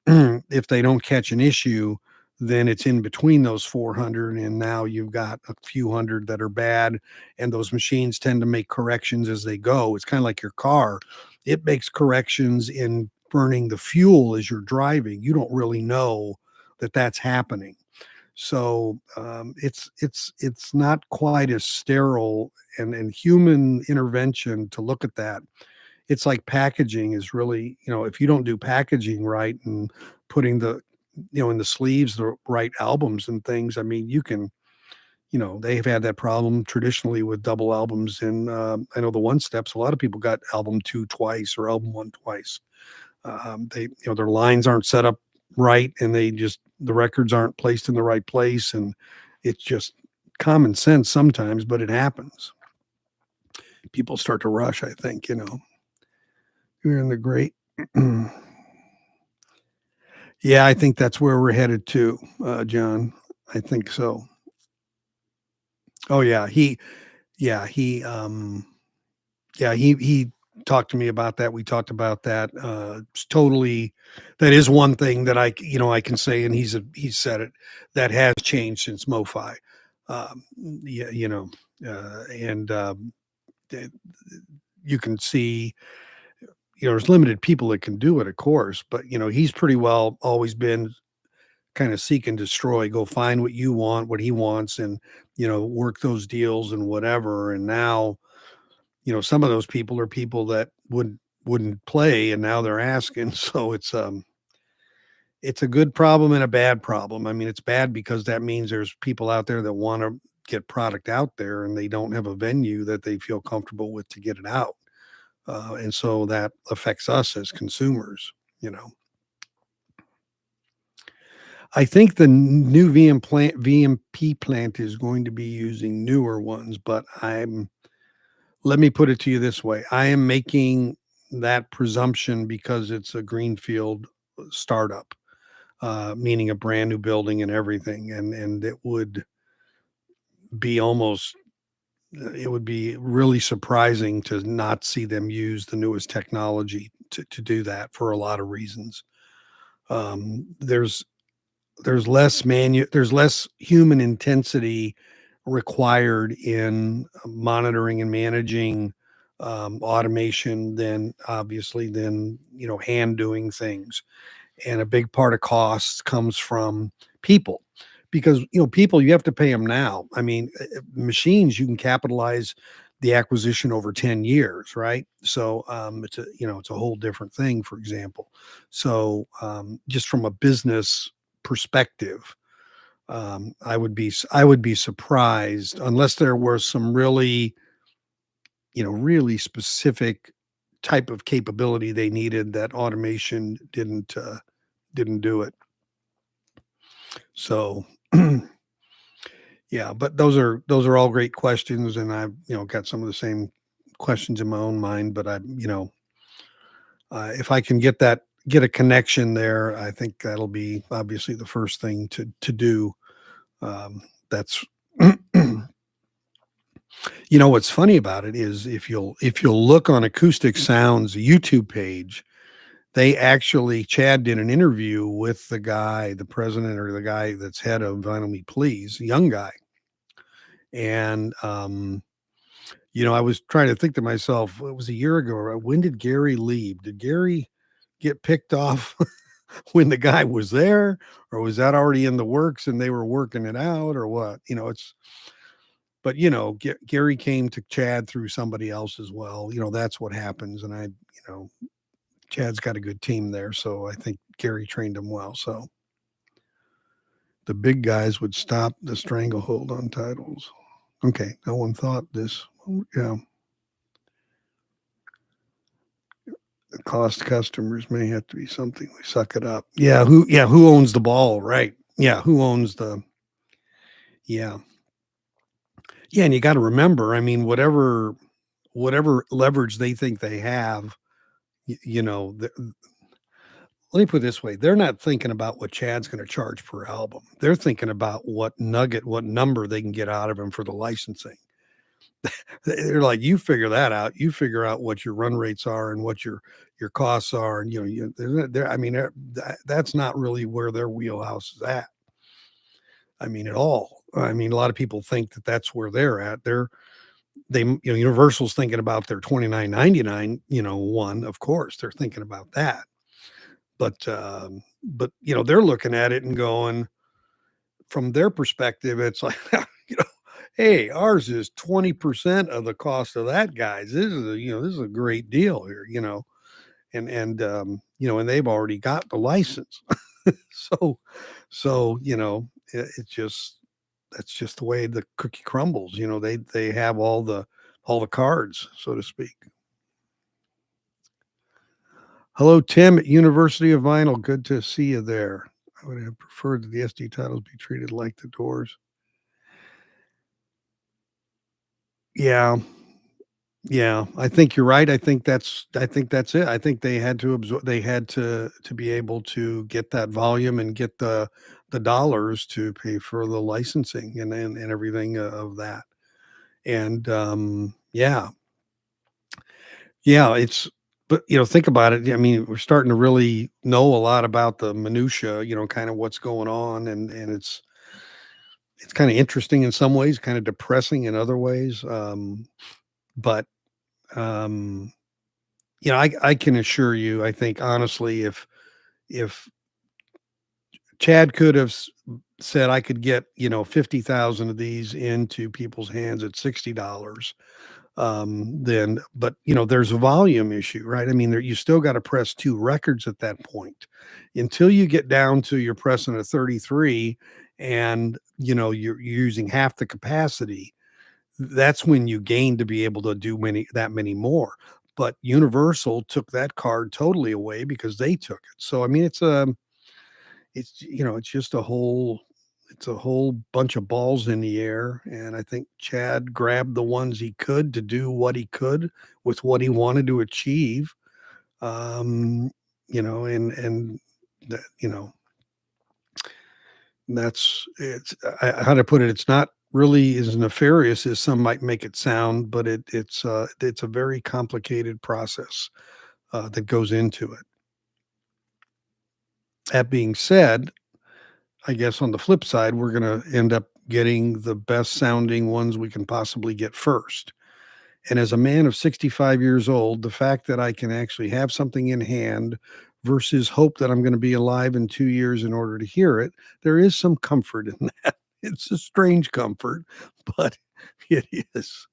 S1: if they don't catch an issue, then it's in between those 400, and now you've got a few hundred that are bad, and those machines tend to make corrections as they go. It's kind of like your car. It makes corrections in burning the fuel as you're driving. You don't really know that that's happening. So it's not quite as sterile, and human intervention to look at that. It's like packaging is really, if you don't do packaging right and putting the, in the sleeves, the right albums and things, I mean, you can, they've had that problem traditionally with double albums. And I know the One Steps, a lot of people got album two twice or album one twice. They, their lines aren't set up right, and the records aren't placed in the right place. And it's just common sense sometimes, but it happens. People start to rush, I think, you're in the great. Yeah, I think that's where we're headed to, John. I think so. Oh yeah, yeah, he, he talked to me about that. We talked about that. It's totally, that is one thing that I can say, and he said it, that has changed since MoFi. Yeah, and th- you can see, there's limited people that can do it, of course, but he's pretty well always been kind of seek and destroy, go find what you want, what he wants, and work those deals and whatever. And now, some of those people are people that wouldn't play, and now they're asking. So it's a good problem and a bad problem. I mean, it's bad because that means there's people out there that want to get product out there and they don't have a venue that they feel comfortable with to get it out. And so that affects us as consumers, you know. I think the new VMP plant is going to be using newer ones, but let me put it to you this way. I am making that presumption because it's a greenfield startup, meaning a brand new building and everything. And be almost, it would be really surprising to not see them use the newest technology to do that for a lot of reasons. There's there's less human intensity required in monitoring and managing automation than obviously than hand doing things. And a big part of costs comes from people, because people, you have to pay them now. I mean, machines, you can capitalize the acquisition over 10 years, right? So it's a whole different thing, for example. So just from a business perspective, I would be surprised unless there were some really, really specific type of capability they needed that automation didn't do it. So yeah, but those are all great questions, and I've got some of the same questions in my own mind. But if I can get a connection there, I think that'll be obviously the first thing to do. That's what's funny about it is if you'll look on Acoustic Sounds YouTube page, they actually Chad did an interview with the president, or the guy that's head of Vinyl Me Please, young guy. And I was trying to think to myself, it was a year ago. When did Gary leave? Did Gary get picked off when the guy was there, or was that already in the works and they were working it out, or what? But Gary came to Chad through somebody else as well. That's what happens. And Chad's got a good team there, so I think Gary trained him well. So the big guys would stop the stranglehold on titles. Okay, no one thought this. Yeah. The cost customers may have to be something we suck it up. Yeah, who owns the ball, right? Yeah, who owns the yeah. Yeah, and you got to remember, I mean, whatever leverage they think they have, let me put it this way. They're not thinking about what Chad's going to charge per album. They're thinking about what number they can get out of him for the licensing. They're like, you figure that out. You figure out what your run rates are and what your costs are. And, I mean, that's not really where their wheelhouse is at. I mean, at all. I mean, a lot of people think that that's where they're at. Universal's thinking about their $29.99, one, of course, they're thinking about that. But they're looking at it and going, from their perspective, it's like, hey, ours is 20% of the cost of that guy's. This is a great deal here, and they've already got the license. so it's just, that's just the way the cookie crumbles. They have all the cards, so to speak. Hello, Tim at University of Vinyl. Good to see you there. I would have preferred that the SD titles be treated like the Doors. Yeah. Yeah, I think you're right. I think that's it. I think they had to absorb, they had to be able to get that volume and get the dollars to pay for the licensing and everything of that. And yeah. Yeah, but think about it. I mean, we're starting to really know a lot about the minutia, kind of what's going on, and it's kind of interesting in some ways, kind of depressing in other ways. But um I can assure you, I think honestly, if Chad could have said I could get 50,000 of these into people's hands at $60, then, but there's a volume issue, right? I mean, you still got to press two records at that point until you get down to you're pressing a 33 and you're using half the capacity. That's when you gain to be able to do that many more. But Universal took that card totally away because they took it. So I mean, it's just a whole bunch of balls in the air, and I think Chad grabbed the ones he could to do what he could with what he wanted to achieve. Um, and that, that's how to put it. It's not really as nefarious as some might make it sound, but it's a very complicated process that goes into it. That being said, I guess on the flip side, we're going to end up getting the best sounding ones we can possibly get first. And as a man of 65 years old, the fact that I can actually have something in hand versus hope that I'm going to be alive in 2 years in order to hear it, there is some comfort in that. It's a strange comfort, but it is.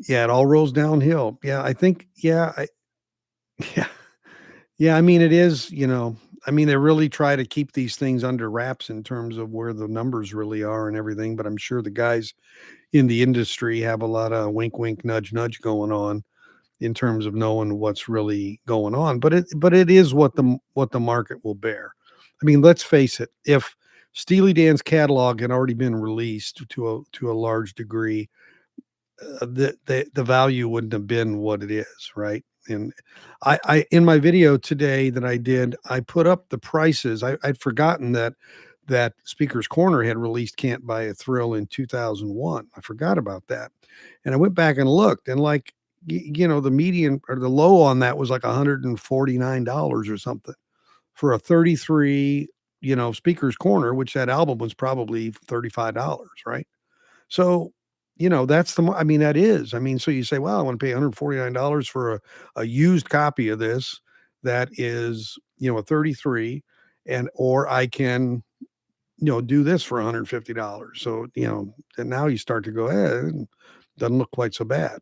S1: Yeah, it all rolls downhill. Yeah, I think, yeah, yeah. I mean, it is, I mean, they really try to keep these things under wraps in terms of where the numbers really are and everything, but I'm sure the guys in the industry have a lot of wink, wink, nudge, nudge going on in terms of knowing what's really going on. But it is what the market will bear. I mean, let's face it. If Steely Dan's catalog had already been released to a large degree, the value wouldn't have been what it is, right? And I in my video today that I did, I put up the prices. I'd forgotten that Speaker's Corner had released "Can't Buy a Thrill" in 2001. I forgot about that, and I went back and looked, and like the median or the low on that was like $149 or something for a 33. Speaker's Corner, which that album was probably $35, right? So, that's I mean, that is. I mean, so you say, well, I want to pay $149 for a used copy of this that is, a 33, or I can, do this for $150. So, and now you start to go, it doesn't look quite so bad.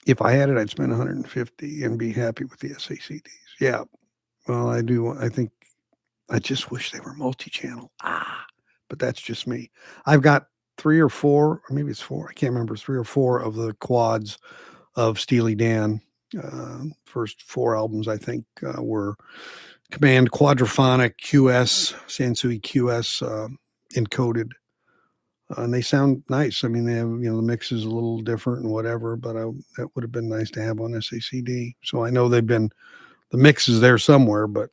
S1: If I had it, I'd spend 150 and be happy with the SACDs. Yeah. Well, I do. I think I just wish they were multi-channel. But that's just me. I've got 3 or 4, or maybe it's 4. I can't remember. 3 or 4 of the quads of Steely Dan. First 4 albums, I think, were Command Quadraphonic QS, Sansui QS encoded. And they sound nice. I mean, they have, the mix is a little different and whatever, but that would have been nice to have on SACD. So I know the mix is there somewhere, but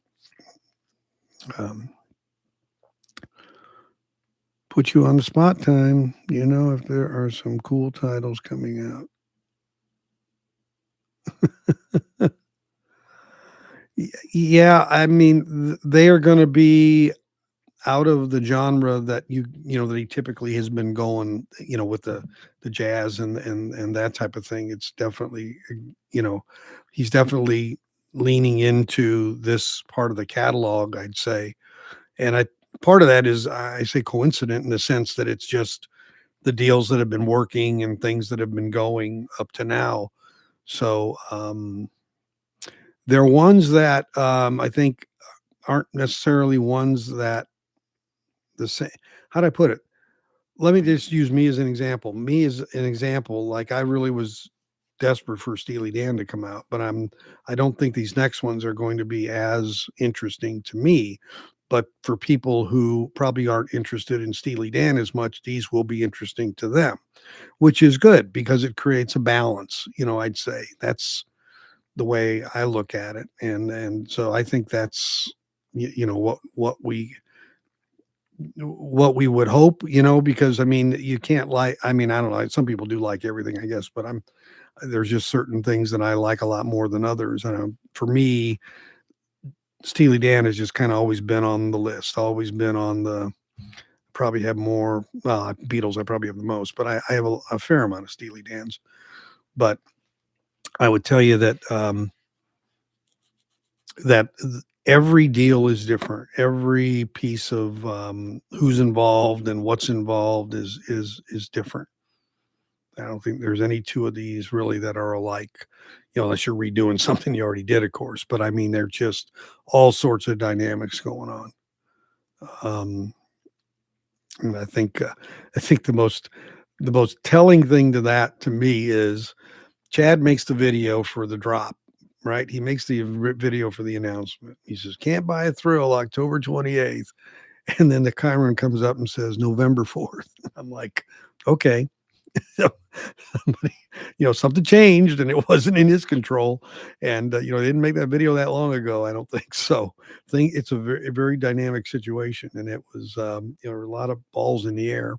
S1: put you on the spot time, if there are some cool titles coming out. Yeah, I mean, they are going to be out of the genre that that he typically has been going, with the jazz and that type of thing. It's definitely, he's definitely leaning into this part of the catalog, I'd say. And part of that is, I say, coincident in the sense that it's just the deals that have been working and things that have been going up to now. So they're ones that I think aren't necessarily ones that the same. How do I put it? Let me just use me as an example. Me as an example, like I really was desperate for Steely Dan to come out, but I don't think these next ones are going to be as interesting to me. But for people who probably aren't interested in Steely Dan as much, these will be interesting to them, which is good because it creates a balance. I'd say that's the way I look at it, and so I think that's what we would hope, because I mean, you can't like. I mean, I don't know. Some people do like everything, I guess, but there's just certain things that I like a lot more than others. For me, Steely Dan has just kind of always been on the list, always been on the. Probably have more. Well, Beatles, I probably have the most, but I have a fair amount of Steely Dans. But I would tell you that that Every deal is different. Every piece of, who's involved and what's involved is different. I don't think there's any 2 of these really that are alike, unless you're redoing something you already did, of course, but I mean, they're just all sorts of dynamics going on. Um, and I think the most telling thing to that to me is Chad makes the video for the drop, right? He makes the video for the announcement. He says, "Can't buy a thrill October 28th." And then the Chiron comes up and says November 4th. I'm like, okay. So somebody, something changed and it wasn't in his control. And, they didn't make that video that long ago. I don't think so. I think it's a very dynamic situation. And it was, a lot of balls in the air.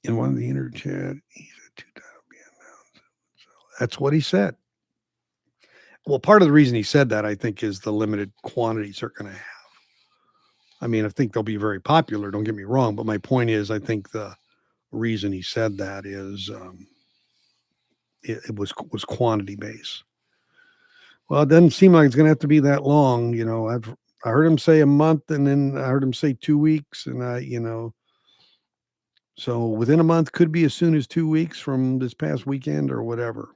S1: In one of the inner chat, he said, "Two title be announced." So that's what he said. Well, part of the reason he said that, I think, is the limited quantities they're going to have. I mean, I think they'll be very popular. Don't get me wrong. But my point is, I think the reason he said that is, it was quantity based. Well, it doesn't seem like it's going to have to be that long. I heard him say a month, and then I heard him say 2 weeks, and so within a month could be as soon as 2 weeks from this past weekend or whatever.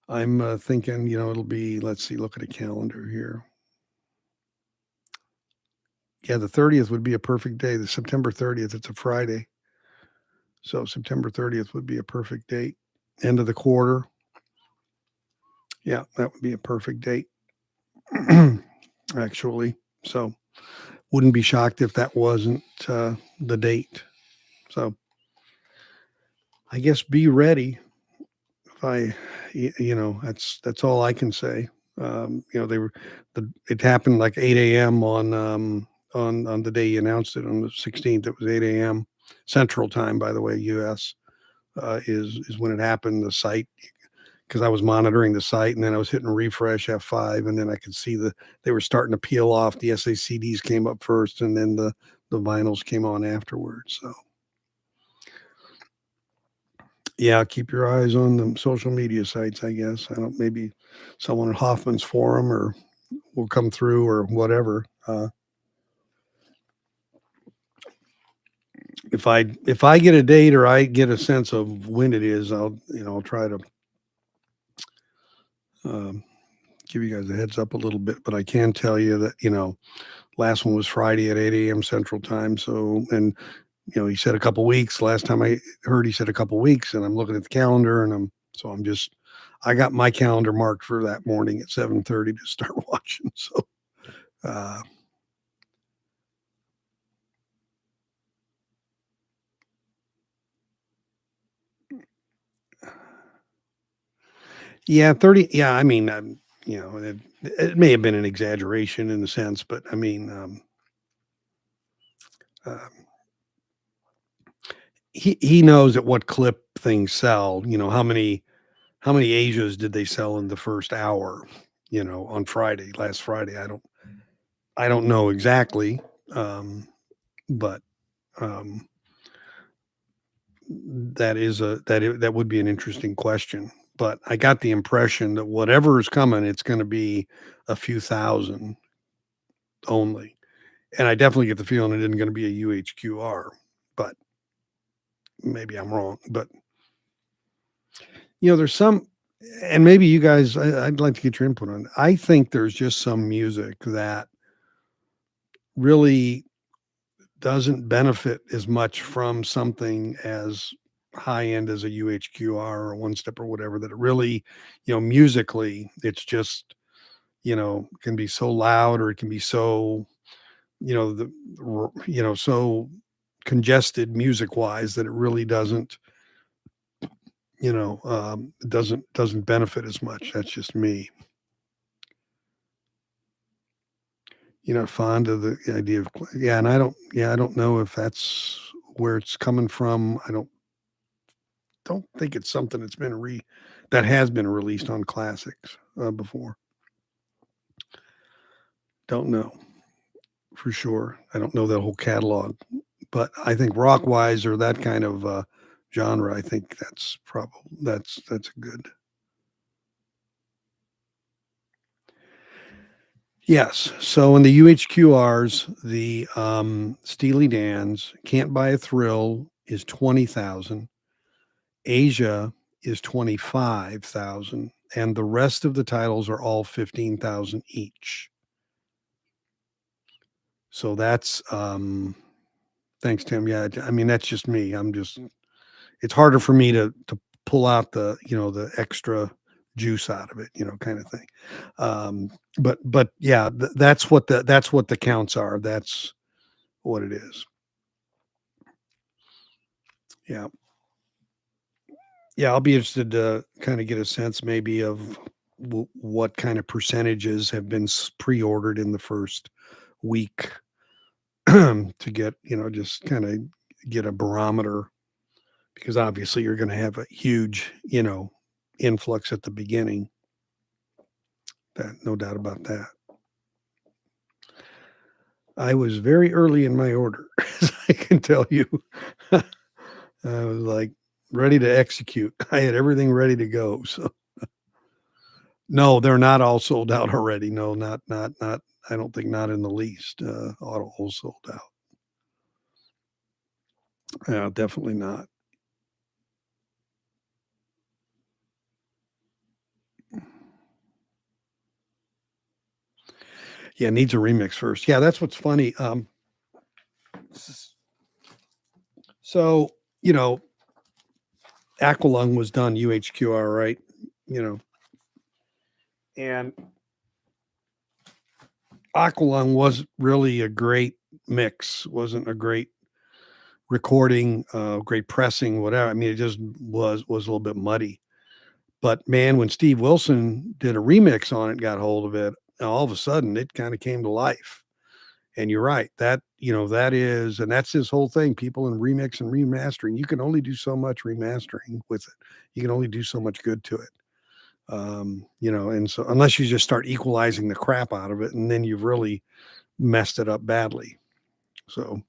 S1: I'm thinking, it'll be. Let's see. Look at a calendar here. Yeah, the 30th would be a perfect day. The September 30th. It's a Friday, so September 30th would be a perfect date. End of the quarter. Yeah, that would be a perfect date. Actually, so wouldn't be shocked if that wasn't the date. So I guess be ready. If that's all I can say. It happened like 8 a.m. On the day he announced it on the 16th. It was 8 a.m. Central Time, by the way. U.S. Is when it happened. The site, because I was monitoring the site, and then I was hitting refresh F5, and then I could see they were starting to peel off. The SACDs came up first, and then the vinyls came on afterwards. So yeah, keep your eyes on the social media sites, I guess. I don't, maybe someone at Hoffman's forum or will come through or whatever. If I get a date or I get a sense of when it is, I'll try to give you guys a heads up a little bit. But I can tell you that last one was Friday at 8 a.m. Central Time. So, and he said a couple weeks. Last time I heard, he said a couple weeks, and I'm looking at the calendar, and I got my calendar marked for that morning at 7:30 to start watching. So, yeah, 30. Yeah, I mean, it may have been an exaggeration in a sense, but I mean, uh, he knows at what clip things sell. How many Asias did they sell in the first hour? On last Friday. I don't know exactly, but um, that would be an interesting question. But I got the impression that whatever is coming, it's going to be a few thousand only, and I definitely get the feeling it isn't going to be a UHQR. But maybe I'm wrong. But there's some, and maybe you guys, I'd like to get your input on it. I think there's just some music that really doesn't benefit as much from something as high end as a UHQR or one step or whatever, that it really, musically, it's just, can be so loud, or it can be so, so congested music wise that it really doesn't, doesn't benefit as much. That's just me. Fond of the idea of, yeah, and I don't know if that's where it's coming from. I don't think it's something that has been released on classics before. Don't know for sure. I don't know that whole catalog, but I think rock wise, or that kind of genre, I think that's a good. Yes. So in the UHQRs, the Steely Dan's Can't Buy a Thrill is 20,000. Asia is 25,000, and the rest of the titles are all 15,000 each. So that's thanks, Tim. Yeah, I mean that's just me. It's harder for me to pull out the, the extra juice out of it, kind of thing. But yeah, that's what the counts are. That's what it is. Yeah. Yeah, I'll be interested to kind of get a sense maybe of what kind of percentages have been pre-ordered in the first week to get, just kind of get a barometer, because obviously you're going to have a huge, influx at the beginning. That no doubt about that. I was very early in my order, as I can tell you. I was like ready to execute. I had everything ready to go. So no, they're not all sold out already. No, not. I don't think not in the least. All sold out. Yeah, definitely not. Yeah, needs a remix first. Yeah, that's what's funny. So you know, Aqualung was done UHQR, right? You know, and Aqualung was really a great mix. Wasn't a great recording, great pressing, whatever. I mean, it just was a little bit muddy. But man, when Steve Wilson did a remix on it, got hold of it, all of a sudden it kind of came to life. And you're right, that that is, and that's his whole thing. People in remix and remastering, you can only do so much remastering with it. You can only do so much good to it. And so unless you just start equalizing the crap out of it, and then you've really messed it up badly. So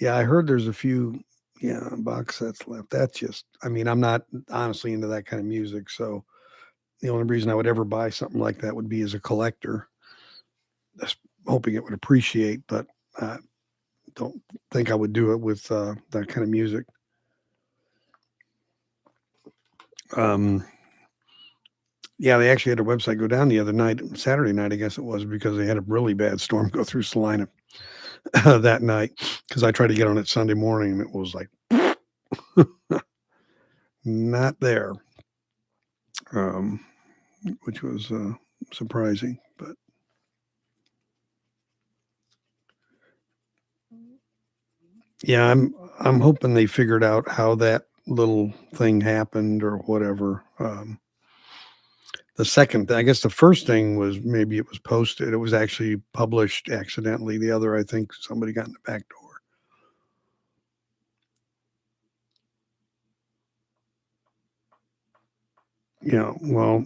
S1: yeah, I heard there's a few, yeah, box sets left. That's just, I mean, I'm not honestly into that kind of music. So the only reason I would ever buy something like that would be as a collector, just hoping it would appreciate, but I don't think I would do it with that kind of music. Um, yeah, they actually had their website go down the other night, Saturday night, I guess it was, because they had a really bad storm go through Salina that night. Because I tried to get on it Sunday morning, and it was like not there, um, which was surprising. But yeah, I'm hoping they figured out how that little thing happened or whatever. The second, I guess the first thing was maybe it was posted. It was actually published accidentally. The other, I think somebody got in the back door. Yeah, well,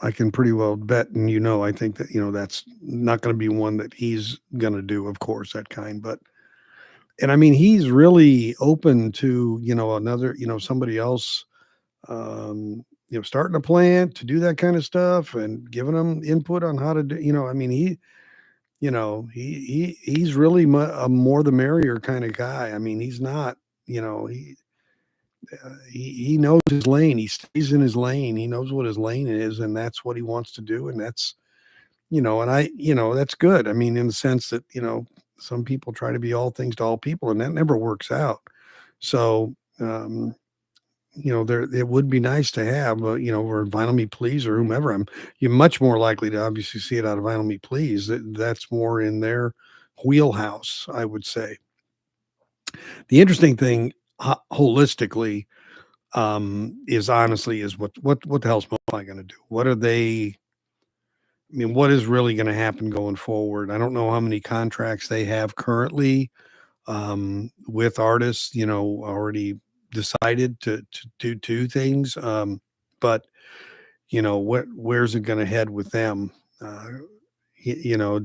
S1: I can pretty well bet, and I think that, that's not going to be one that he's going to do, of course, that kind. But, and I mean, he's really open to, another, somebody else, starting a plant to do that kind of stuff and giving them input on how to do, I mean, he's really a more the merrier kind of guy. I mean, he's not, you know, he knows his lane. He stays in his lane. He knows what his lane is, and that's what he wants to do. And that's, and that's good. I mean, in the sense that, some people try to be all things to all people, and that never works out. So, there it would be nice to have, or Vinyl Me Please or whomever. You're much more likely to obviously see it out of Vinyl Me Please. That's more in their wheelhouse, I would say. The interesting thing, holistically, is honestly is what the hell's Mofi going to do? What are they? I mean, what is really going to happen going forward? I don't know how many contracts they have currently with artists, already decided to do two things. But where's it going to head with them? Uh, you know,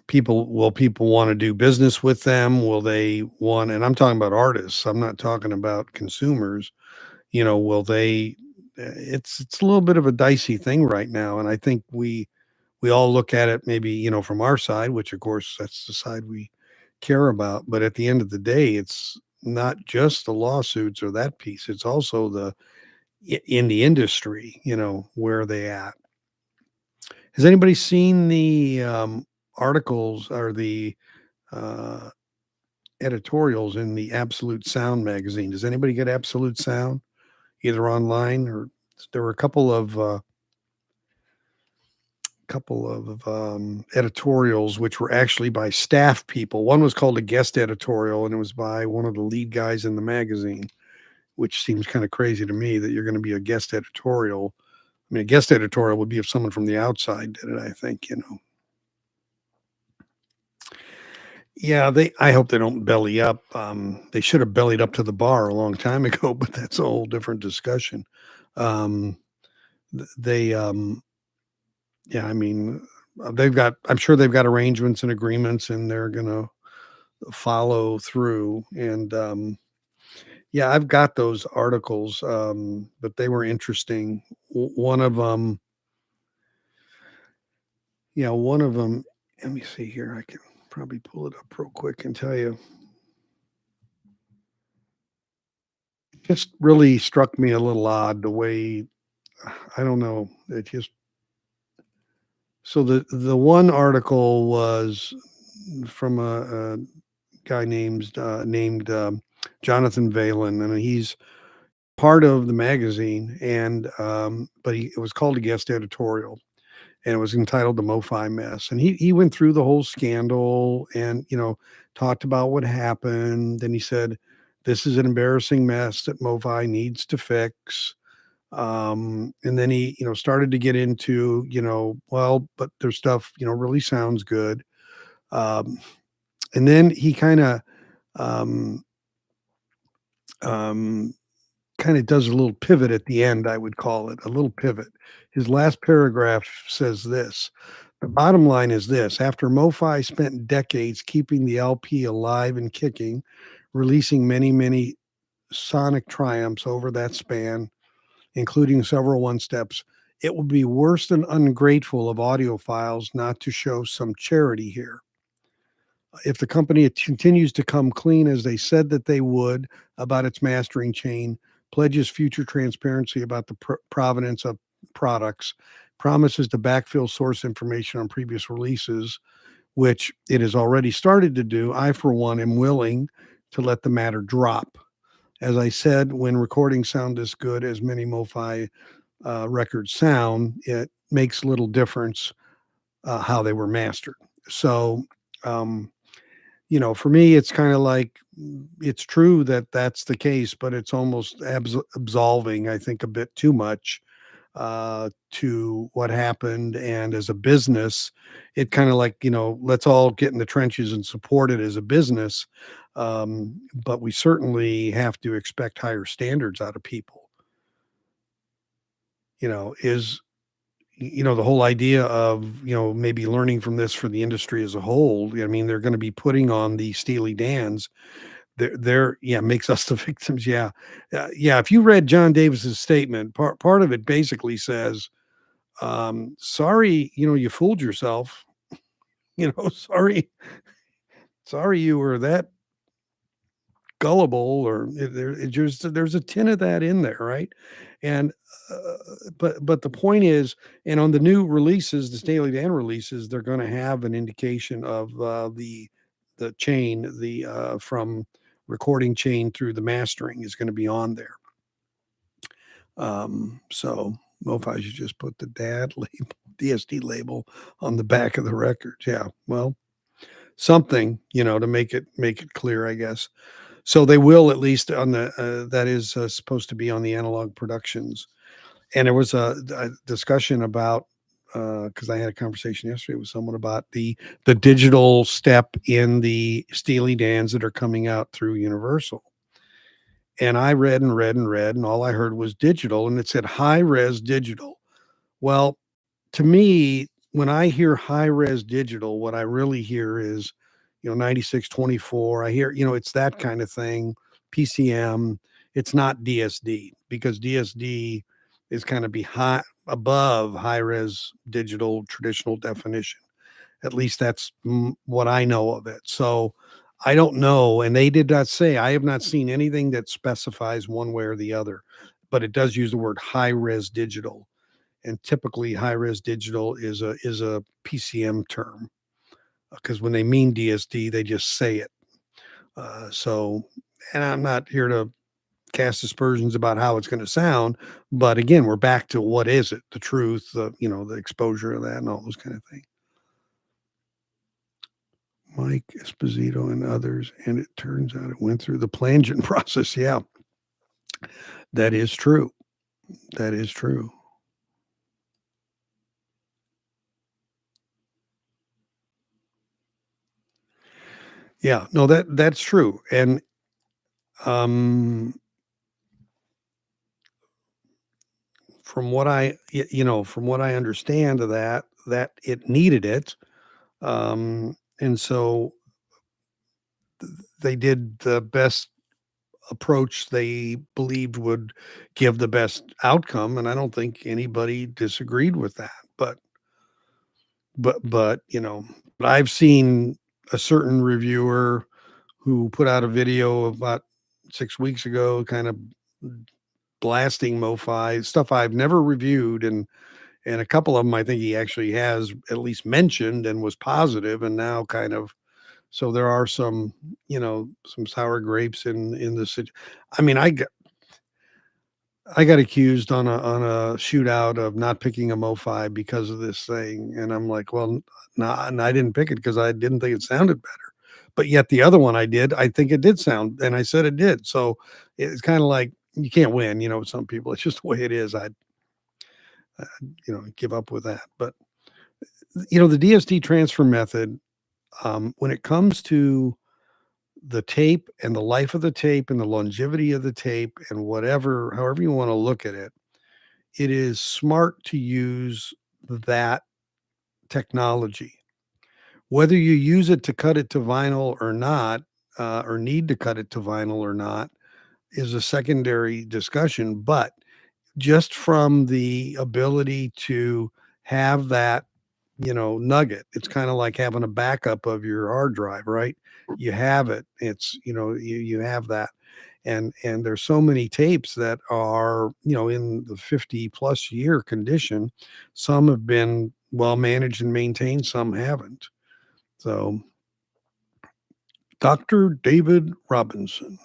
S1: People want to do business with them? Will they want, and I'm talking about artists, I'm not talking about consumers, will they it's a little bit of a dicey thing right now, and I think we all look at it maybe, from our side, which of course that's the side we care about. But at the end of the day, it's not just the lawsuits or that piece. It's also in the industry, where they at. Has anybody seen the articles or the uh, editorials in the Absolute Sound magazine? Does anybody get Absolute Sound either online or there were a couple of editorials which were actually by staff people. One was called a guest editorial, and it was by one of the lead guys in the magazine, which seems kind of crazy to me that you're going to be a guest editorial. I mean, a guest editorial would be if someone from the outside did it, I think. Yeah, I hope they don't belly up. They should have bellied up to the bar a long time ago, but that's a whole different discussion. Um, they Yeah, I mean, I'm sure they've got arrangements and agreements, and they're gonna follow through, and, yeah, I've got those articles, but they were interesting. One of them, yeah, one of them. Let me see here, I can probably pull it up real quick and tell you. Just really struck me a little odd the way I don't know, it just so the one article was from a guy named Jonathan Valen, and he's part of the magazine, and but it was called a guest editorial, and it was entitled "The MoFi Mess," and he went through the whole scandal and talked about what happened. Then he said, "This is an embarrassing mess that MoFi needs to fix." And then he started to get into well, but their stuff really sounds good. Um, and then he um, um, kind of does a little pivot at the end, I would call it a little pivot. His last paragraph says this: the bottom line is this: after MoFi spent decades keeping the LP alive and kicking, releasing many, many sonic triumphs over that span, including several one steps, it would be worse than ungrateful of audiophiles not to show some charity here. If the company continues to come clean as they said that they would about its mastering chain, pledges future transparency about the provenance of products, promises to backfill source information on previous releases, which it has already started to do, I, for one, am willing to let the matter drop. As I said, when recordings sound as good as many MoFi records sound, it makes little difference how they were mastered. So, um, for me, it's kind of like it's true that that's the case, but it's almost absolving, I think, a bit too much to what happened. And as a business, it kind of like, let's all get in the trenches and support it as a business. But we certainly have to expect higher standards out of people. Is the whole idea of maybe learning from this for the industry as a whole. I mean, they're going to be putting on the Steely Dans. They're yeah, makes us the victims. Yeah, yeah. If you read John Davis's statement, part of it basically says, "Sorry, you fooled yourself. Sorry, you were that gullible," or there's a tin of that in there, right? And but the point is, and on the new releases, the Steely Dan releases, they're going to have an indication of the chain, the from recording chain through the mastering is going to be on there. So MoFi should just put the dad label, DSD label on the back of the record. Yeah, well, something to make it clear, I guess. So they will, at least on the that is supposed to be on the Analog Productions. And there was a discussion about because I had a conversation yesterday with someone about the digital step in the Steely Dans that are coming out through Universal. And I read and read and read, and all I heard was digital, and it said high res digital. Well, to me, when I hear high res digital, what I really hear is, 9624. I hear, it's that kind of thing, PCM. It's not DSD, because DSD is kind of behind, above high res digital traditional definition. At least that's what I know of it. So I don't know. And they did not say, I have not seen anything that specifies one way or the other, but it does use the word high res digital. And typically high res digital is a PCM term, because when they mean DSD, they just say it. So, and I'm not here to cast aspersions about how it's going to sound, but again, we're back to what is it? The truth, the exposure of that, and all those kind of things. Mike Esposito and others, and it turns out it went through the plangent process. Yeah, that is true. That is true. Yeah, no, that's true. And um from what from what I understand of that it needed it. And so they did the best approach they believed would give the best outcome, and I don't think anybody disagreed with that. But but I've seen a certain reviewer who put out a video about 6 weeks ago, kind of blasting MoFi stuff I've never reviewed, and a couple of them I think he actually has at least mentioned and was positive, and now kind of, so there are some, some sour grapes in the I mean, I got accused on a shootout of not picking a MoFi because of this thing, and I'm like, well, no, and I didn't pick it because I didn't think it sounded better. But yet the other one I did, I think it did sound, and I said it did. So it's kind of like you can't win, with some people. It's just the way it is. Give up with that. But the DSD transfer method, when it comes to the tape and the life of the tape and the longevity of the tape and whatever, however you want to look at it, it is smart to use that technology. Whether you use it to cut it to vinyl or not, or need to cut it to vinyl or not, is a secondary discussion. But just from the ability to have that, nugget, it's kind of like having a backup of your hard drive, right? You have it. It's, you have that. And there's so many tapes that are, in the 50 plus year condition. Some have been well managed and maintained, some haven't. So Dr. David Robinson.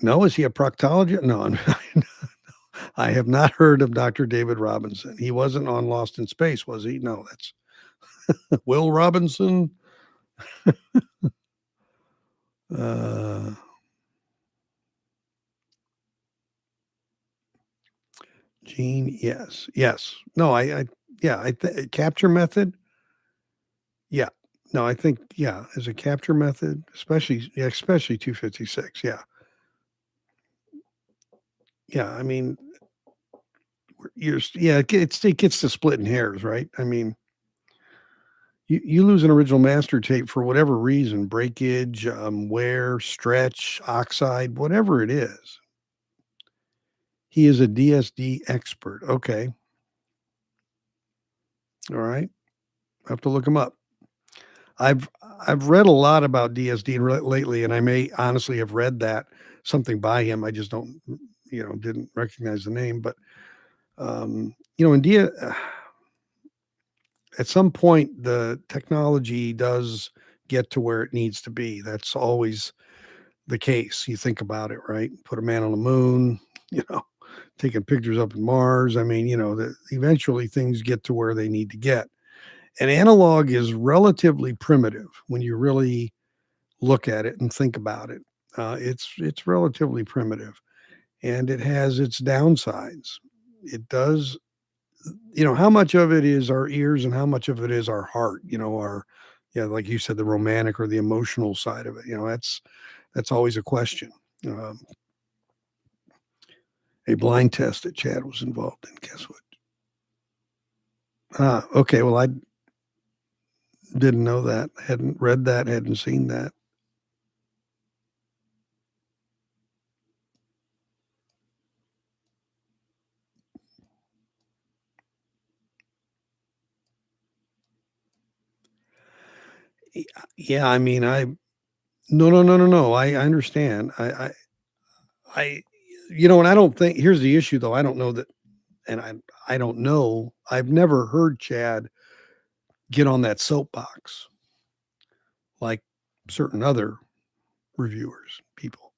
S1: No, is he a proctologist? No, I have not heard of Dr. David Robinson. He wasn't on Lost in Space, was he? No, that's Will Robinson. Uh, Gene, yes, yes. No, yeah, capture method. Yeah, no, I think, yeah, as a capture method, especially, yeah, especially 256. Yeah, yeah. I mean, yeah, it gets to splitting hairs, right? I mean, you lose an original master tape for whatever reason, breakage, wear, stretch, oxide, whatever it is. He is a DSD expert. Okay. All right. I have to look him up. I've I've read a lot about DSD lately, and I may honestly have read that something by him. I just don't, didn't recognize the name. But in at some point, the technology does get to where it needs to be. That's always the case. You think about it, right? Put a man on the moon, you know, taking pictures up in Mars. I mean, eventually things get to where they need to get. And analog is relatively primitive when you really look at it and think about it. It's relatively primitive, and it has its downsides. It does, how much of it is our ears and how much of it is our heart. Our, yeah, like you said, the romantic or the emotional side of it. That's always a question. Um, a blind test that Chad was involved in. Guess what? Okay, well, I didn't know that, hadn't read that, hadn't seen that. Y Yeah, I mean, no, no, no, no, no, I understand. I and I don't think here's the issue, though, I don't know that and I don't know, I've never heard Chad get on that soapbox like certain other reviewers, people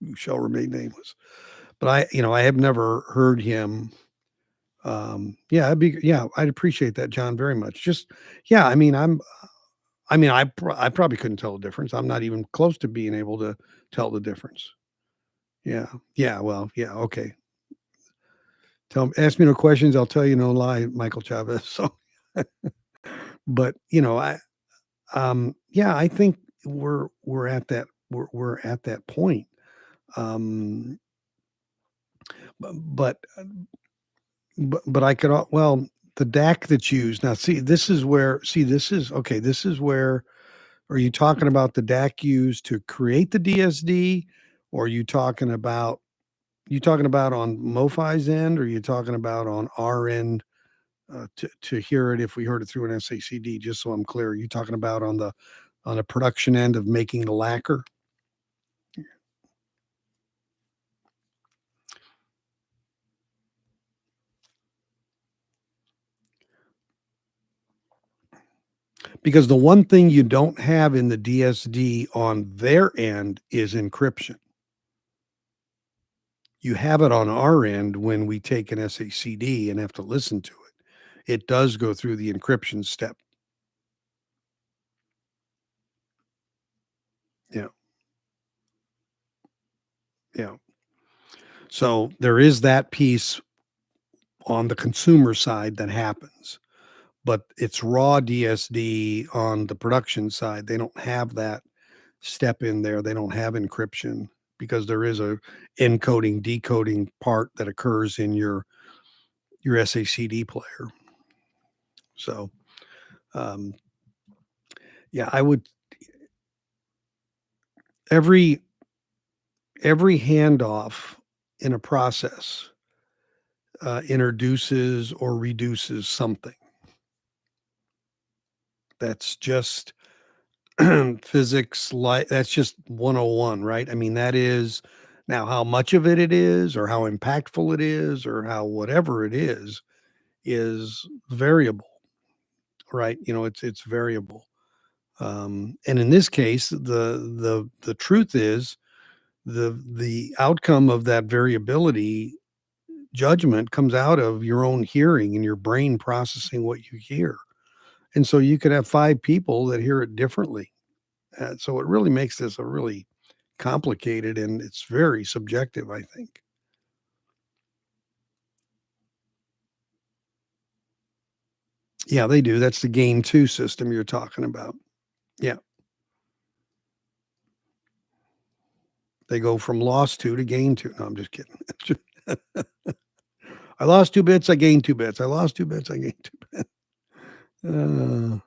S1: who shall remain nameless. But I have never heard him. Yeah, I'd appreciate that, John, very much. Just, yeah, I probably couldn't tell the difference. I'm not even close to being able to tell the difference. Yeah, yeah, well, yeah, okay. Ask me no questions. I'll tell you no lie, Michael Chavez. So, but yeah, I think we're at that point. Um, but but I could well the DAC that's used now. This is okay. This is where are you talking about the DAC used to create the DSD, or are you talking about on MoFi's end, or are you talking about on our end to hear it if we heard it through an SACD? Just so I'm clear, are you talking about on the production end of making the lacquer? Because the one thing you don't have in the DSD on their end is encryption. You have it on our end when we take an SACD and have to listen to it. It does go through the encryption step. Yeah. Yeah. So there is that piece on the consumer side that happens, but it's raw DSD on the production side. They don't have that step in there. They don't have encryption because there is a encoding decoding part that occurs in your SACD player. So um, yeah, I would every every handoff in a process introduces or reduces something. That's just physics, like that's just 101, right? I mean, that is now how much of it is, or how impactful it is, or how whatever it is variable, right? It's variable. And in this case, the truth is the outcome of that variability judgment comes out of your own hearing and your brain processing what you hear. And so you could have five people that hear it differently. So it really makes this a really complicated and it's very subjective, I think. Yeah, they do. That's the gain two system you're talking about. Yeah. They go from lost two to gain two. No, I'm just kidding. I lost 2 bits, I gained 2 bits. I lost 2 bits, I gained 2 bits. Uh,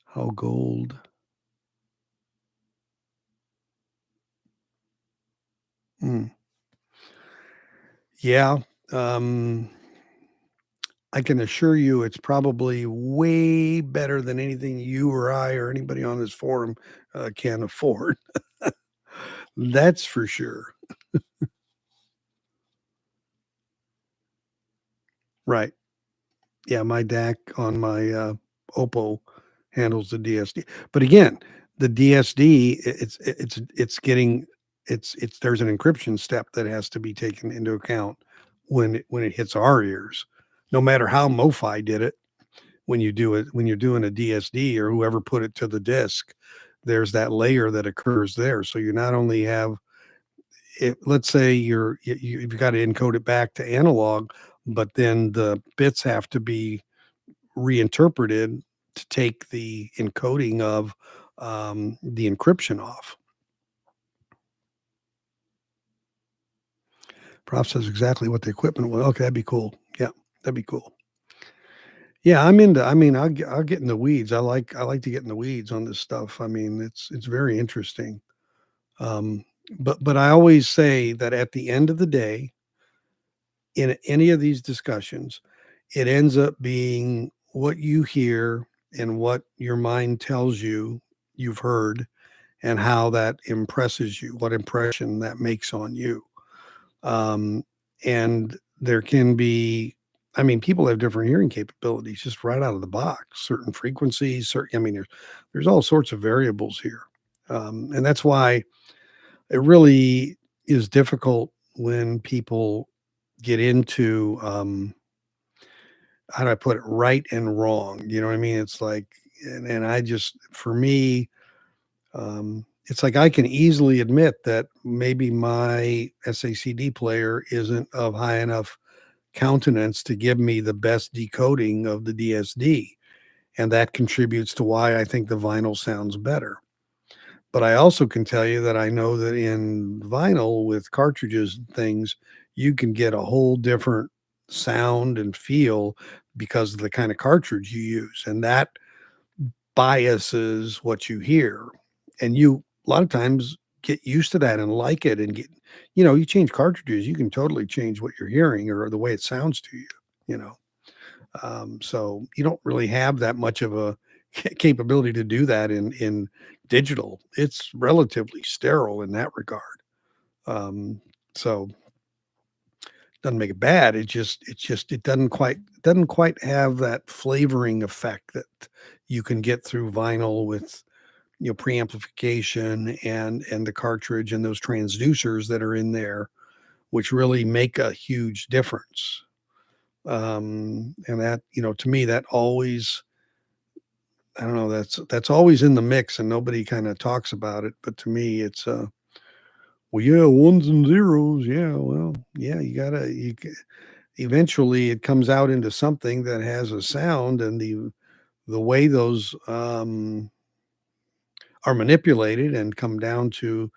S1: how gold. Hmm. Yeah. Um, I can assure you it's probably way better than anything you or I or anybody on this forum can afford. That's for sure. Right. Yeah, my DAC on my Oppo handles the DSD. But again, the DSD, it's getting it's there's an encryption step that has to be taken into account when it hits our ears. No matter how MoFi did it, when you're doing a DSD or whoever put it to the disk, there's that layer that occurs there. So you not only have it, let's say you've got to encode it back to analog, but then the bits have to be reinterpreted to take the encoding of the encryption off. Prof says exactly what the equipment was. Okay, that'd be cool. Yeah. That'd be cool. Yeah, I'm into I mean, I'll get in the weeds. I like to get in the weeds on this stuff. I mean, it's very interesting. Um, but I always say that at the end of the day, in any of these discussions, it ends up being what you hear and what your mind tells you you've heard and how that impresses you, what impression that makes on you. And there can be, I mean, people have different hearing capabilities just right out of the box, certain frequencies, certain, I mean, there's all sorts of variables here. And that's why it really is difficult when people get into, how do I put it, right and wrong. You know what I mean? It's like, and I just, for me, it's like I can easily admit that maybe my SACD player isn't of high enough countenance to give me the best decoding of the DSD. And that contributes to why I think the vinyl sounds better. But I also can tell you that I know that in vinyl with cartridges and things, you can get a whole different sound and feel because of the kind of cartridge you use. And that biases what you hear. And you a lot of times get used to that and like it and get, you change cartridges, you can totally change what you're hearing or the way it sounds to you, you know. So you don't really have that much of a capability to do that in digital. It's relatively sterile in that regard. Um, so doesn't make it bad. It doesn't quite have that flavoring effect that you can get through vinyl with preamplification and the cartridge and those transducers that are in there, which really make a huge difference. And that, to me, that always, I don't know, that's always in the mix and nobody kind of talks about it. But to me, it's well, yeah, ones and zeros. Yeah, well, yeah, eventually it comes out into something that has a sound, and the way those are manipulated and come down to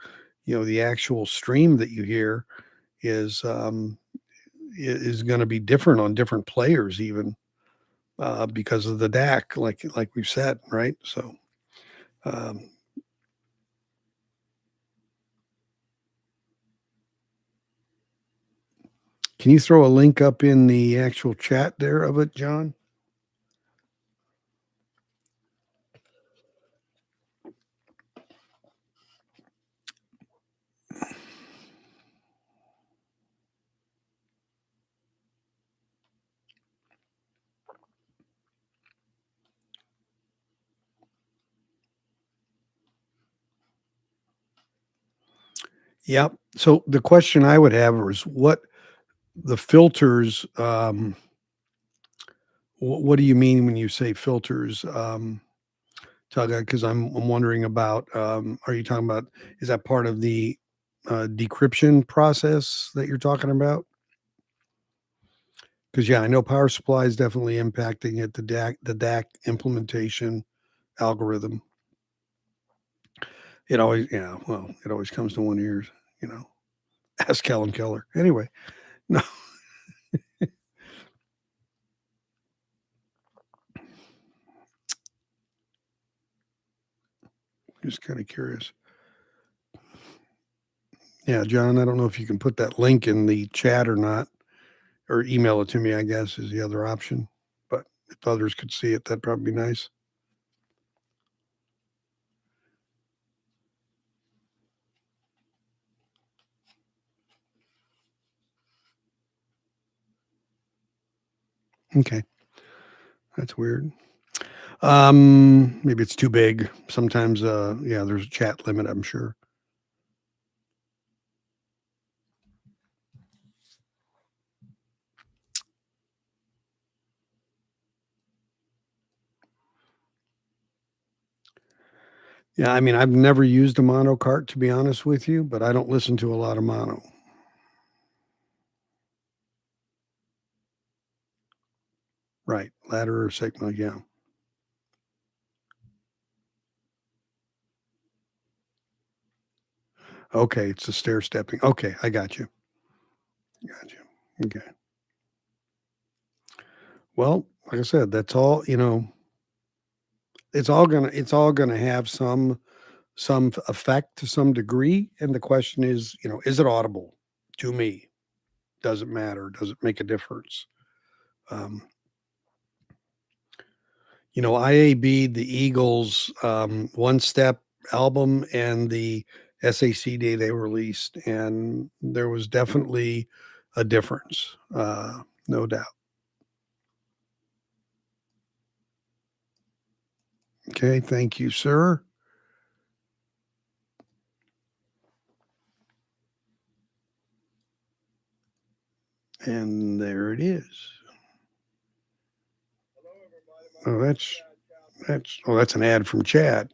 S1: the actual stream that you hear is is going to be different on different players even because of the DAC, like we've said, right? So um, can you throw a link up in the actual chat there of it, John? Yep. So the question I would have is what the filters, what do you mean when you say filters? Because I'm wondering about, are you talking about, is that part of the decryption process that you're talking about? Because yeah, I know power supply is definitely impacting it. The DAC implementation algorithm. It always, yeah, well, it always comes to one ears, you know. Ask Kellen Keller. Anyway, no, just kind of curious. Yeah, John, I don't know if you can put that link in the chat or not, or email it to me, I guess, is the other option. But if others could see it, that'd probably be nice. Okay, that's weird. Maybe it's too big. Sometimes, yeah, there's a chat limit, I'm sure. Yeah, I mean, I've never used a mono cart to be honest with you, but I don't listen to a lot of mono. Right, ladder or Sigma, yeah. Okay, it's the stair stepping. Okay, I got you. Got you. Okay. Well, like I said, that's all, it's all gonna have some effect to some degree, and the question is, is it audible to me? Does it matter? Does it make a difference? Um, IAB the Eagles, One Step album and the SACD they released, and there was definitely a difference, no doubt. Okay, thank you, sir. And there it is. Oh, that's an ad from Chad.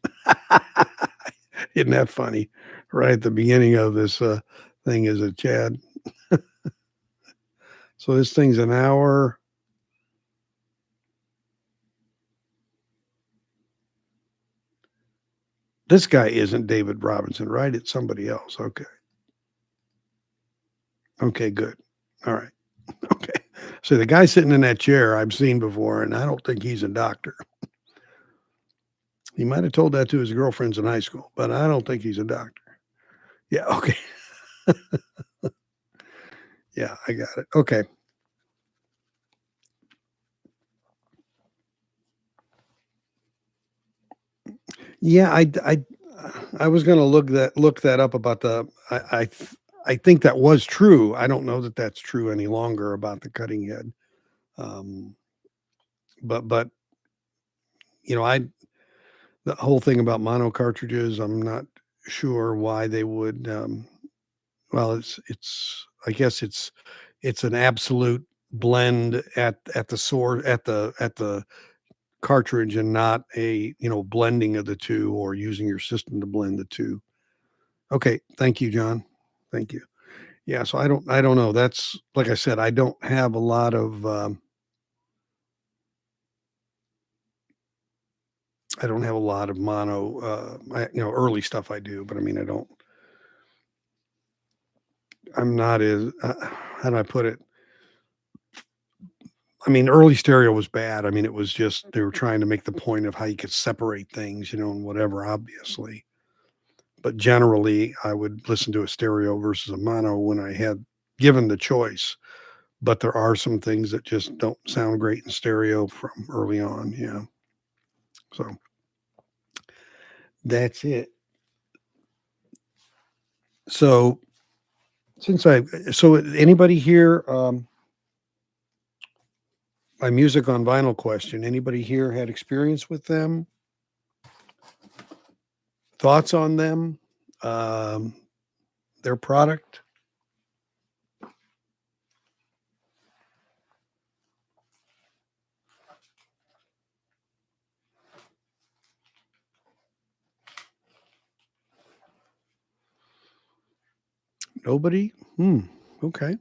S1: Isn't that funny? Right at the beginning of this thing is a Chad. So this thing's an hour. This guy isn't David Robinson, right? It's somebody else. Okay. Okay, good. All right. Okay. So the guy sitting in that chair I've seen before, and I don't think he's a doctor. He might have told that to his girlfriends in high school, but I don't think he's a doctor. Yeah. Okay. Yeah, I got it. Okay. Yeah, I was gonna look that up about the I think that was true. I don't know that that's true any longer about the cutting head. Um, but I the whole thing about mono cartridges, I'm not sure why they would. Well, it's I guess it's an absolute blend at the source at the cartridge and not a blending of the two or using your system to blend the two. Okay, thank you, John. Thank you. Yeah, so I don't know. That's like I said, I don't have a lot of I don't have a lot of mono early stuff I do, but I mean I'm not as how do I put it? I mean, early stereo was bad. I mean, it was just they were trying to make the point of how you could separate things, and whatever, obviously. But generally, I would listen to a stereo versus a mono when I had given the choice. But there are some things that just don't sound great in stereo from early on. Yeah. So that's it. So so anybody here, my music on vinyl question, anybody here had experience with them? Thoughts on them? Um, their product? Nobody? Okay.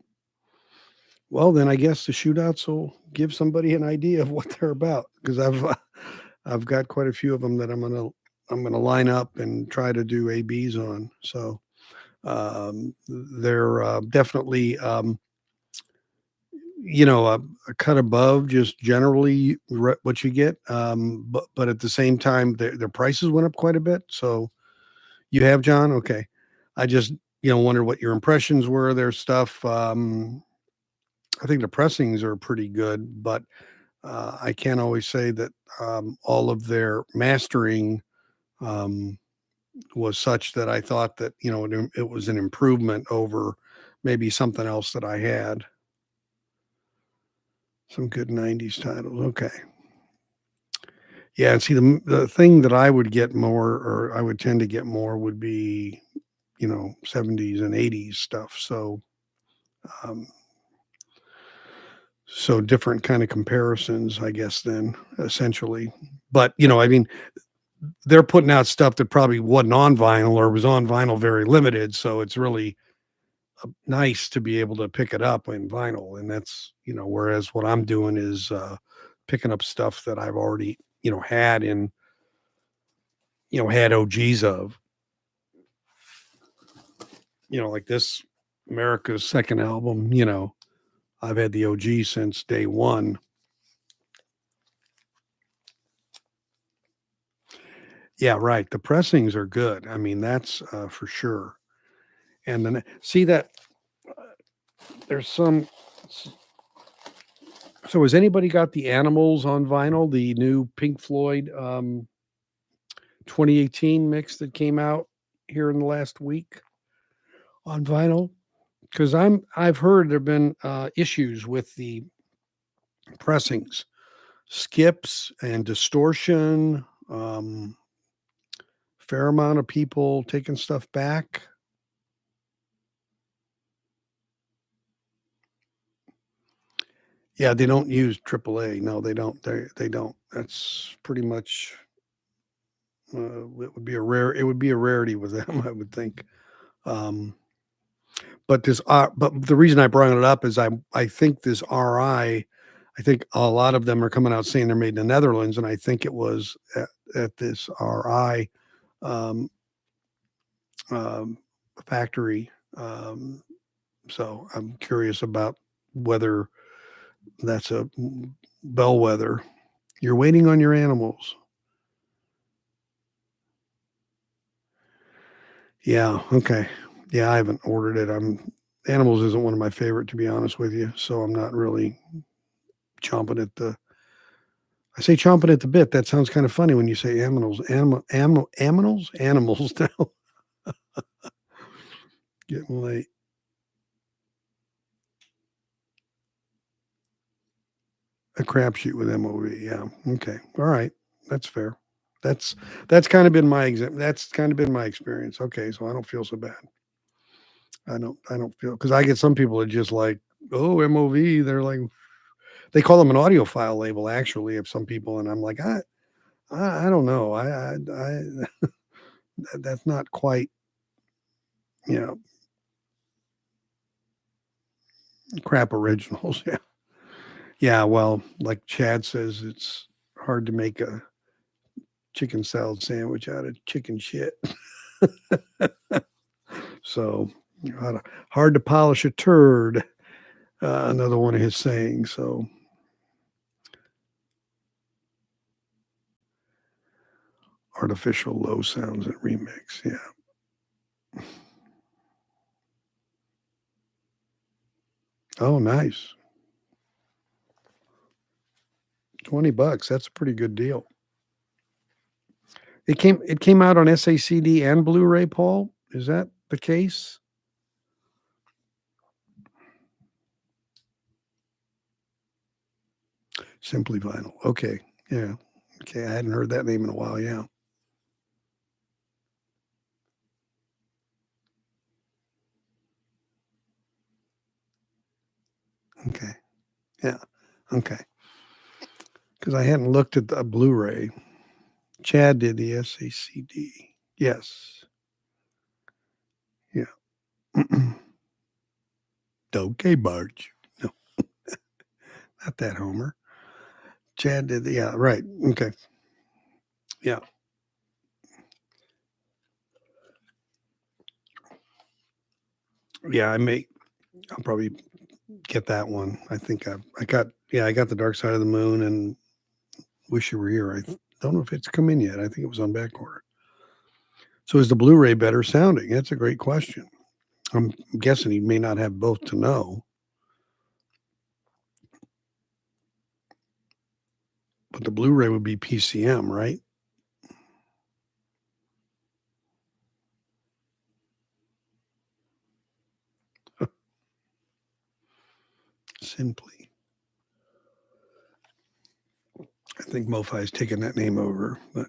S1: Well, then I guess the shootouts will give somebody an idea of what they're about because I've got quite a few of them that I'm gonna line up and try to do ABs on. So they're definitely a cut above just generally what you get. But at the same time, their prices went up quite a bit. So you have John, okay. I just wonder what your impressions were of their stuff. I think the pressings are pretty good, but I can't always say that all of their mastering um, was such that I thought that it was an improvement over maybe something else that I had. Some good '90s titles. Okay, yeah, and see the thing that I would get more, or I would tend to get more, would be '70s and '80s stuff. Um, so different kind of comparisons, I guess. Then essentially, but I mean, they're putting out stuff that probably wasn't on vinyl or was on vinyl very limited. So it's really nice to be able to pick it up in vinyl. And that's, whereas what I'm doing is picking up stuff that I've already, had OGs of, like this America's second album, I've had the OG since day one. Yeah, right. The pressings are good. I mean, that's for sure. And then see that there's some. So has anybody got the Animals on vinyl? The new Pink Floyd 2018 mix that came out here in the last week on vinyl? Because I've heard there've been issues with the pressings, skips and distortion. Fair amount of people taking stuff back. Yeah, they don't use AAA. No, they don't. They don't. That's pretty much. It would be a rare. It would be a rarity with them, I would think. Um, but the reason I brought it up is I think this RI, I think a lot of them are coming out saying they're made in the Netherlands, and I think it was at this RI um, um, factory. So I'm curious about whether that's a bellwether. You're waiting on your animals. Yeah. Okay. Yeah, I haven't ordered it. Animals isn't one of my favorite, to be honest with you. So I'm not really chomping at the. I say chomping at the bit. That sounds kind of funny when you say aminals. Animals now. Getting late. A crapshoot with MOV. Yeah. Okay. All right. That's fair. That's that's kind of been my That's kind of been my experience. Okay, so I don't feel so bad. I don't feel because I get some people that just like, oh, MOV. They're like they call them an audiophile label actually of some people, and I'm like, I don't know. That's not quite you know crap originals. Yeah. Yeah. Well, like Chad says, it's hard to make a chicken salad sandwich out of chicken shit. So hard to polish a turd. Another one of his sayings. So artificial low sounds and remix. Yeah. Oh, nice. $20. That's a pretty good deal. It came out on SACD and Blu-ray, Paul. Is that the case? Simply Vinyl. Okay. Yeah. Okay. I hadn't heard that name in a while. Yeah. Okay. Yeah. Okay. Because I hadn't looked at the Blu-ray. Chad did the SACD. Yes. Yeah. Okay, Barge. No, not that Homer. Chad did the, yeah, right. Okay. Yeah. Yeah. I'll probably get that one. I got the Dark Side of the Moon and Wish You Were Here. I don't know if it's come in yet. I think it was on back order. So is the Blu-ray better sounding? That's a great question. I'm guessing he may not have both to know, but the Blu-ray would be PCM, right? Simply. I think MoFi has taken that name over, but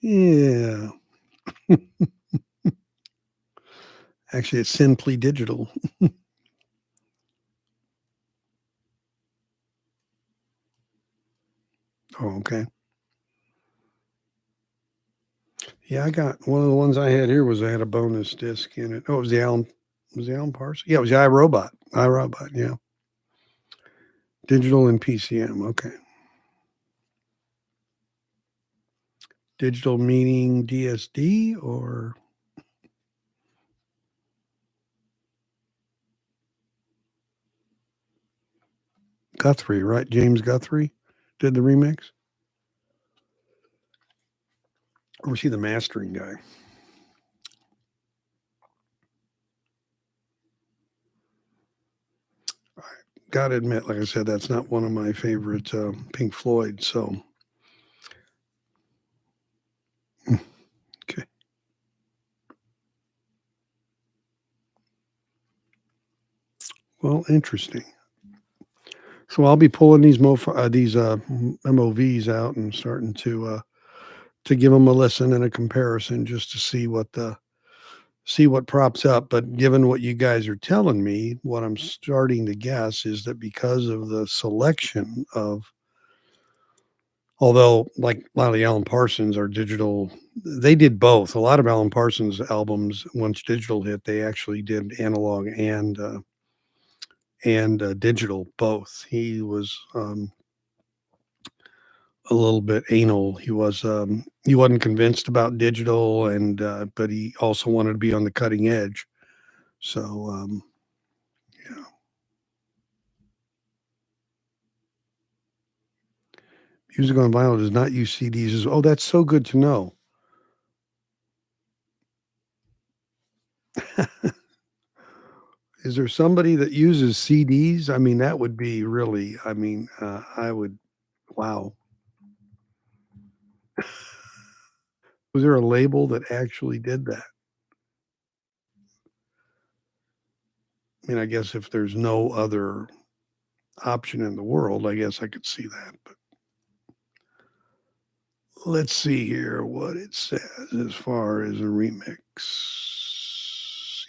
S1: yeah. Actually, it's Simply Digital. Oh, okay. Yeah, I got one of the ones I had here was I had a bonus disc in it. Oh, it was the Alan. Was the Alan Parsons? Yeah, it was the iRobot. iRobot. Yeah, digital and PCM. Okay, digital meaning DSD or Guthrie, right? James Guthrie did the remix. Or was he the mastering guy? Gotta admit, like I said, that's not one of my favorite Pink Floyd. So, okay. Well, interesting. So I'll be pulling these MOVs out and starting to give them a listen and a comparison just to see what props up. But given what you guys are telling me, what I'm starting to guess is that because of the selection of, although like a lot of the Alan Parsons are digital, they did both. A lot of Alan Parsons albums, once digital hit, they actually did analog and digital both. He was a little bit anal. He wasn't convinced about digital, and but he also wanted to be on the cutting edge. So yeah, music on vinyl does not use CDs. Oh, that's so good to know. Is there somebody that uses CDs? I mean, that would be really. I mean, I would. Wow. Was there a label that actually did that? I mean, I guess if there's no other option in the world, I guess I could see that. But let's see here what it says as far as a remix.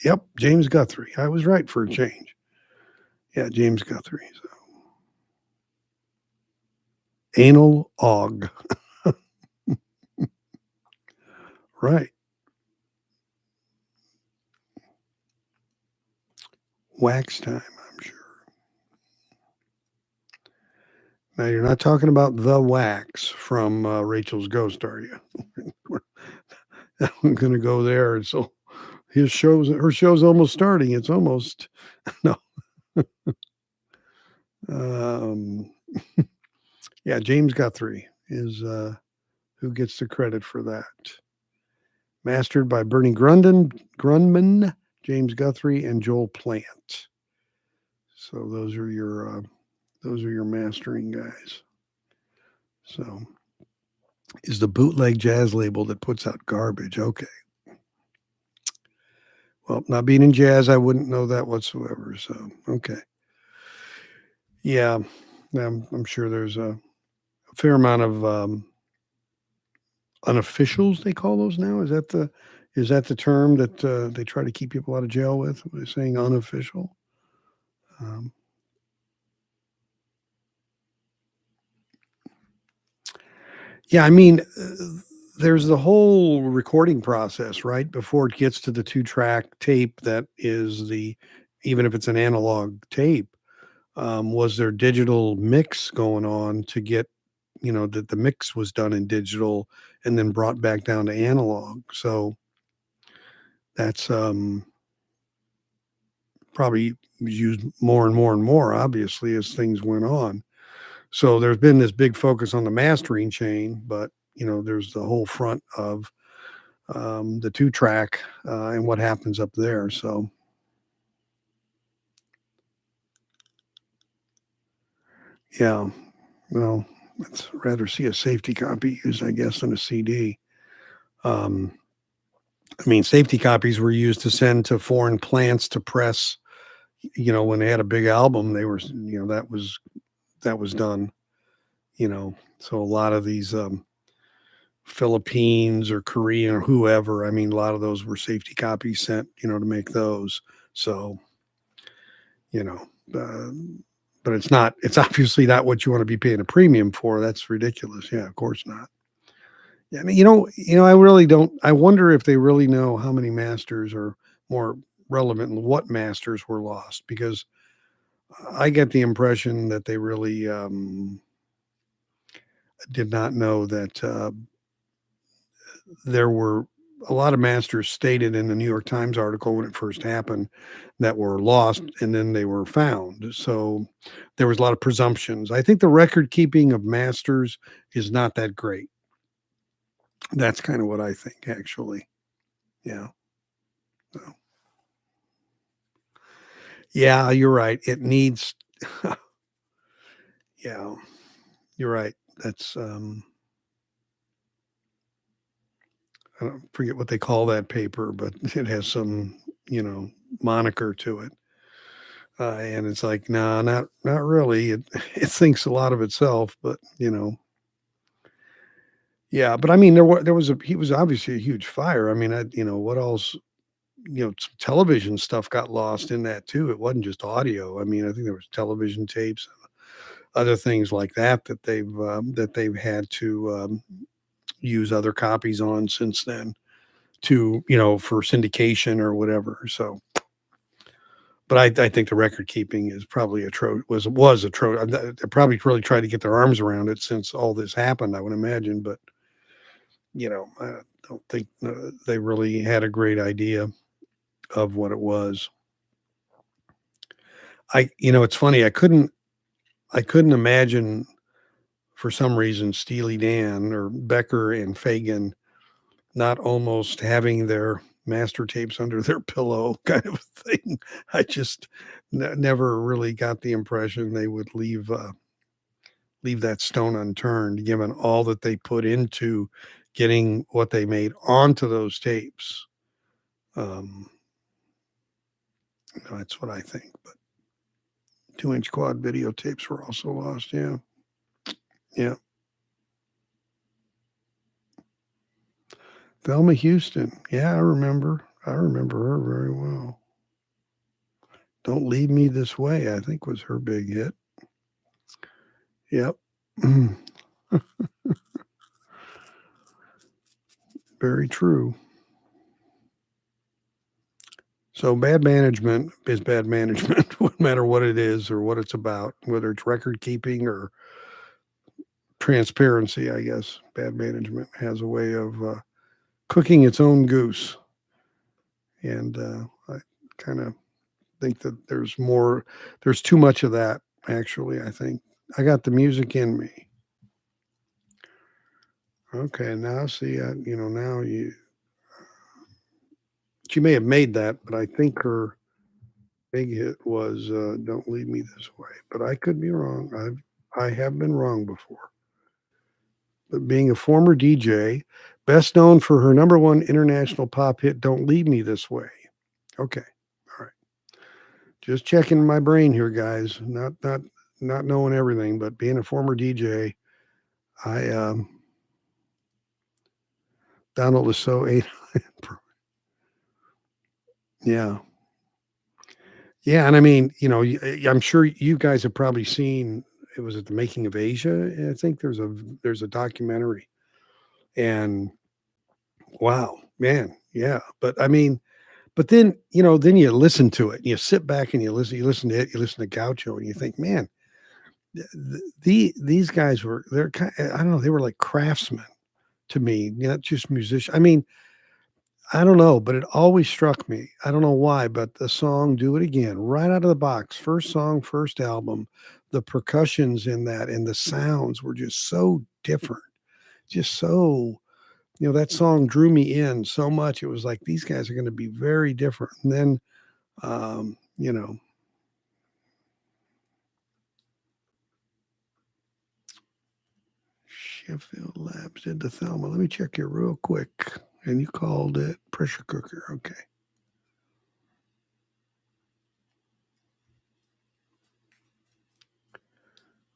S1: Yep, James Guthrie. I was right for a change. Yeah, James Guthrie. So. Anal Og. Right. Wax time, I'm sure. Now, you're not talking about the wax from Rachel's Ghost, are you? I'm going to go there. And so her show's almost starting. It's almost, no. Um, yeah, James Guthrie is who gets the credit for that. Mastered by Bernie Grundman, James Guthrie, and Joel Plant. So those are your mastering guys. So is the bootleg jazz label that puts out garbage. Okay. Well, not being in jazz, I wouldn't know that whatsoever. So okay. Yeah. I'm sure there's a fair amount of unofficials, they call those now. Is that the term that they try to keep people out of jail with? By saying unofficial. Um, yeah, I mean, there's the whole recording process, right? Before it gets to the 2-track tape that is even if it's an analog tape, was there digital mix going on to get, that the mix was done in digital and then brought back down to analog. So that's probably used more and more and more, obviously, as things went on. So there's been this big focus on the mastering chain, but there's the whole front of the 2-track and what happens up there. So yeah, well, I'd rather see a safety copy used, I guess, than a CD. Um, I mean, safety copies were used to send to foreign plants to press. When they had a big album, they were, that was done. So a lot of these Philippines or Korean or whoever. I mean, a lot of those were safety copies sent, to make those. So, you know, uh, but it's not. It's obviously not what you want to be paying a premium for. That's ridiculous. Yeah, of course not. Yeah, I mean, I really don't. I wonder if they really know how many masters are more relevant and what masters were lost because I get the impression that they really did not know that there were a lot of masters stated in the New York Times article when it first happened that were lost and then they were found. So there was a lot of presumptions. I think the record keeping of masters is not that great. That's kind of what I think, actually. Yeah. So, yeah, you're right. It needs, yeah, you're right. That's, I don't forget what they call that paper, but it has some, you know, moniker to it. And it's like, no, not really. It it thinks a lot of itself, but yeah. But I mean, there was a he was obviously a huge fire. I mean, what else? Some television stuff got lost in that too. It wasn't just audio. I mean, I think there was television tapes, other things like that that they've had to use other copies on since then to for syndication or whatever. So, but I think the record keeping is probably was they probably really tried to get their arms around it since all this happened. I would imagine, but I don't think they really had a great idea of what it was. It's funny. I couldn't imagine for some reason Steely Dan or Becker and Fagan not almost having their master tapes under their pillow kind of thing. I just never really got the impression they would leave that stone unturned, given all that they put into getting what they made onto those tapes. Um, that's what I think. But 2-inch quad videotapes were also lost. Yeah, yeah. Thelma Houston. Yeah, I remember. I remember her very well. Don't Leave Me This Way, I think was her big hit. Yep. Very true. So bad management is bad management, no matter what it is or what it's about, whether it's record keeping or transparency, I guess. Bad management has a way of cooking its own goose. And I kind of think that there's too much of that, actually, I think. I got the music in me. Okay, now see, now she may have made that, but I think her big hit was "Don't Leave Me This Way," but I could be wrong. I have been wrong before. But being a former DJ, best known for her number one international pop hit "Don't Leave Me This Way." Okay, all right. Just checking my brain here, guys. Not knowing everything, but being a former DJ, I Donald is so eight. Yeah, yeah, and I mean, I'm sure you guys have probably seen. It was at the Making of Asia. I think there's a documentary, and wow, man, yeah. But I mean, but then you listen to it, and you sit back and you listen to it, you listen to Gaucho, and you think, man, these guys I don't know, they were like craftsmen to me, not just musicians. I mean, I don't know, but it always struck me. I don't know why, but the song "Do It Again," right out of the box, first song, first album, the percussions in that and the sounds were just so different. Just so, that song drew me in so much. It was like these guys are going to be very different. And then, um, you know, Sheffield Labs did the Thelma. Let me check here real quick. And you called it pressure cooker. Okay.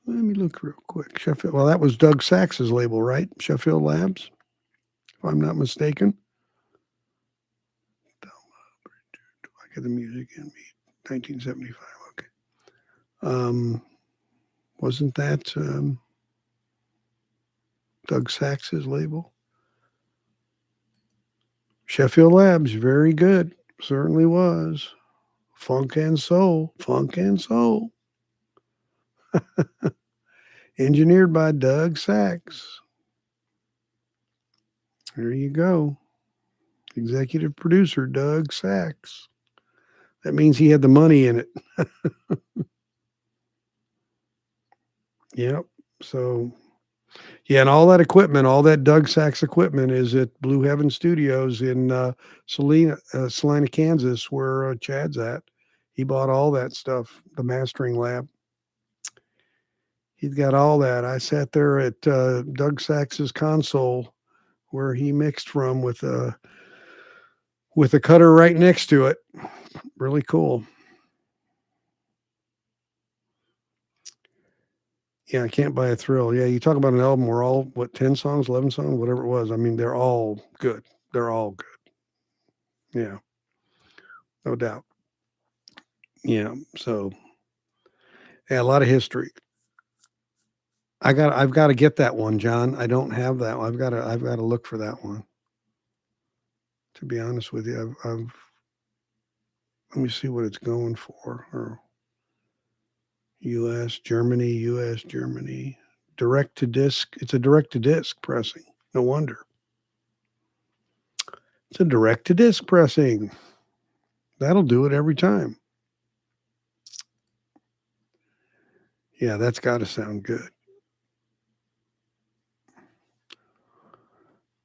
S1: Let me look real quick. Sheffield. Well, that was Doug Sax's label, right? Sheffield Labs, if I'm not mistaken. I get the music in me. 1975. Okay. Um, wasn't that Doug Sax's label? Sheffield Labs, very good. Certainly was. Funk and soul. Funk and soul. Engineered by Doug Sax. There you go. Executive producer Doug Sax. That means he had the money in it. Yep. So, Yeah, and all that equipment, all that Doug Sachs equipment is at Blue Heaven Studios in, Salina, Kansas, where, Chad's at. He bought all that stuff, the mastering lab. He's got all that. I sat there at, Doug Sachs's console where he mixed from with a cutter right next to it. Really cool. Yeah, I Can't Buy a Thrill. Yeah, you talk about an album where all, what, 10 songs, 11 songs, whatever it was. I mean, they're all good. They're all good. Yeah, no doubt. Yeah, so yeah, a lot of history. I've got to get that one, John. I don't have that one. I've got to look for that one. To be honest with you, I've let me see what it's going for. Or U.S. Germany, direct to disc. It's a direct to disc pressing. No wonder. It's a direct to disc pressing. That'll do it every time. Yeah, that's got to sound good.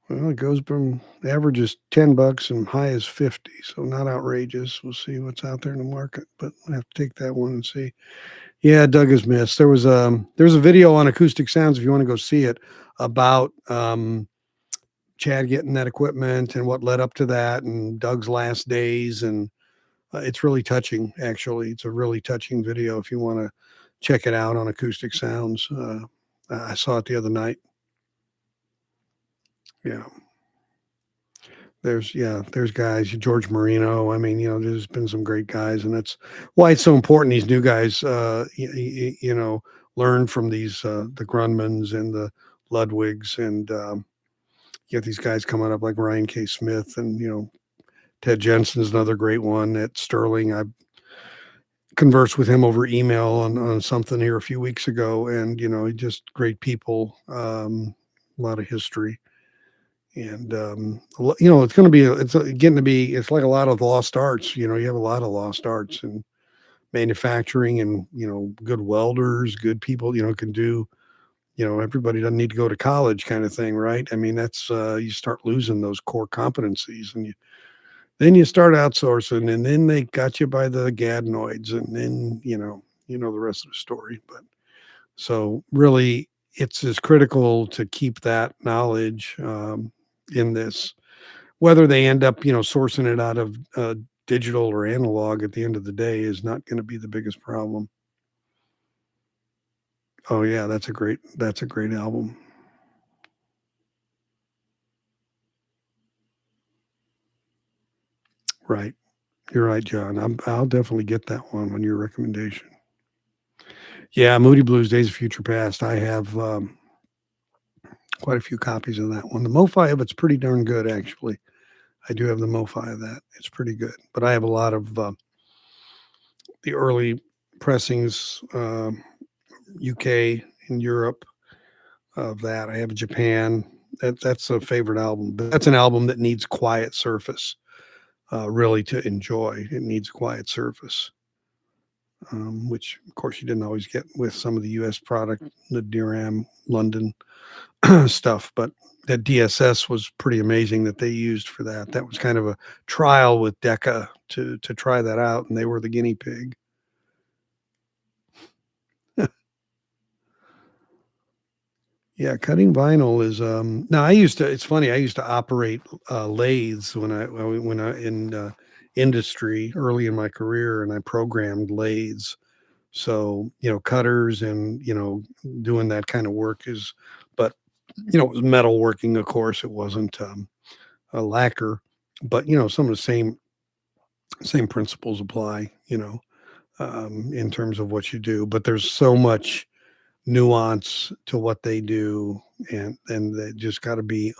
S1: Well, it goes from averages $10 and high as 50, so not outrageous. We'll see what's out there in the market, but I have to take that one and see. Yeah, Doug is missed. There's a video on Acoustic Sounds if you want to go see it about Chad getting that equipment and what led up to that, and Doug's last days, and it's really touching. Actually, it's a really touching video if you want to check it out on Acoustic Sounds. I saw it the other night. Yeah. There's guys, George Marino. I mean, there's been some great guys, and that's why it's so important. These new guys, learn from these the Grunmans and the Ludwigs, and you get these guys coming up like Ryan K. Smith, and Ted Jensen's another great one. At Sterling, I conversed with him over email on something here a few weeks ago, and just great people. A lot of history. And it's going to be getting to be, it's like a lot of lost arts. You have a lot of lost arts in manufacturing, and good welders, good people, can do, everybody doesn't need to go to college, kind of thing, right? I mean, that's you start losing those core competencies, and then you start outsourcing, and then they got you by the gadnoids, and then the rest of the story. But so really, it's as critical to keep that knowledge in this, whether they end up, sourcing it out of digital or analog. At the end of the day, is not going to be the biggest problem. Oh yeah, that's a great album. Right, you're right, John. I'll definitely get that one on your recommendation. Yeah, Moody Blues, Days of Future Past. I have quite a few copies of that one. The MoFi of it's pretty darn good, actually. I do have the MoFi of that. It's pretty good. But I have a lot of the early pressings, UK and Europe, of that. I have Japan. That's a favorite album. But that's an album that needs quiet surface, really, to enjoy. It needs quiet surface, which of course you didn't always get with some of the U.S. product, the DRAM London stuff. But that DSS was pretty amazing that they used for that. That was kind of a trial with Decca to try that out, and they were the guinea pig. Yeah, cutting vinyl is now I used to, it's funny, I used to operate lathes when I in industry early in my career, and I programmed lathes. So, cutters and, doing that kind of work is, but it was metalworking, of course. It wasn't a lacquer, but some of the same principles apply, in terms of what you do. But there's so much nuance to what they do, and they just got to be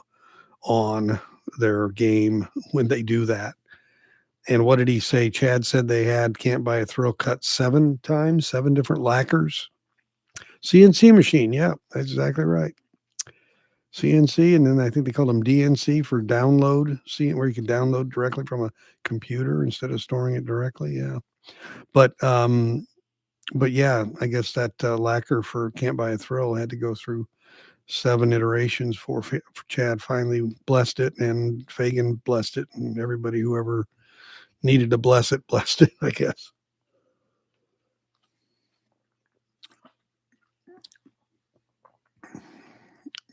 S1: on their game when they do that. And what did he say? Chad said they had Can't Buy a Thrill cut 7 times, 7 different lacquers. CNC machine, yeah, that's exactly right. CNC, and then I think they called them DNC for download, see, where you can download directly from a computer instead of storing it directly. Yeah, but yeah, I guess that lacquer for Can't Buy a Thrill had to go through 7 iterations for Chad finally blessed it, and Fagan blessed it, and everybody whoever needed to bless it blessed it, I guess.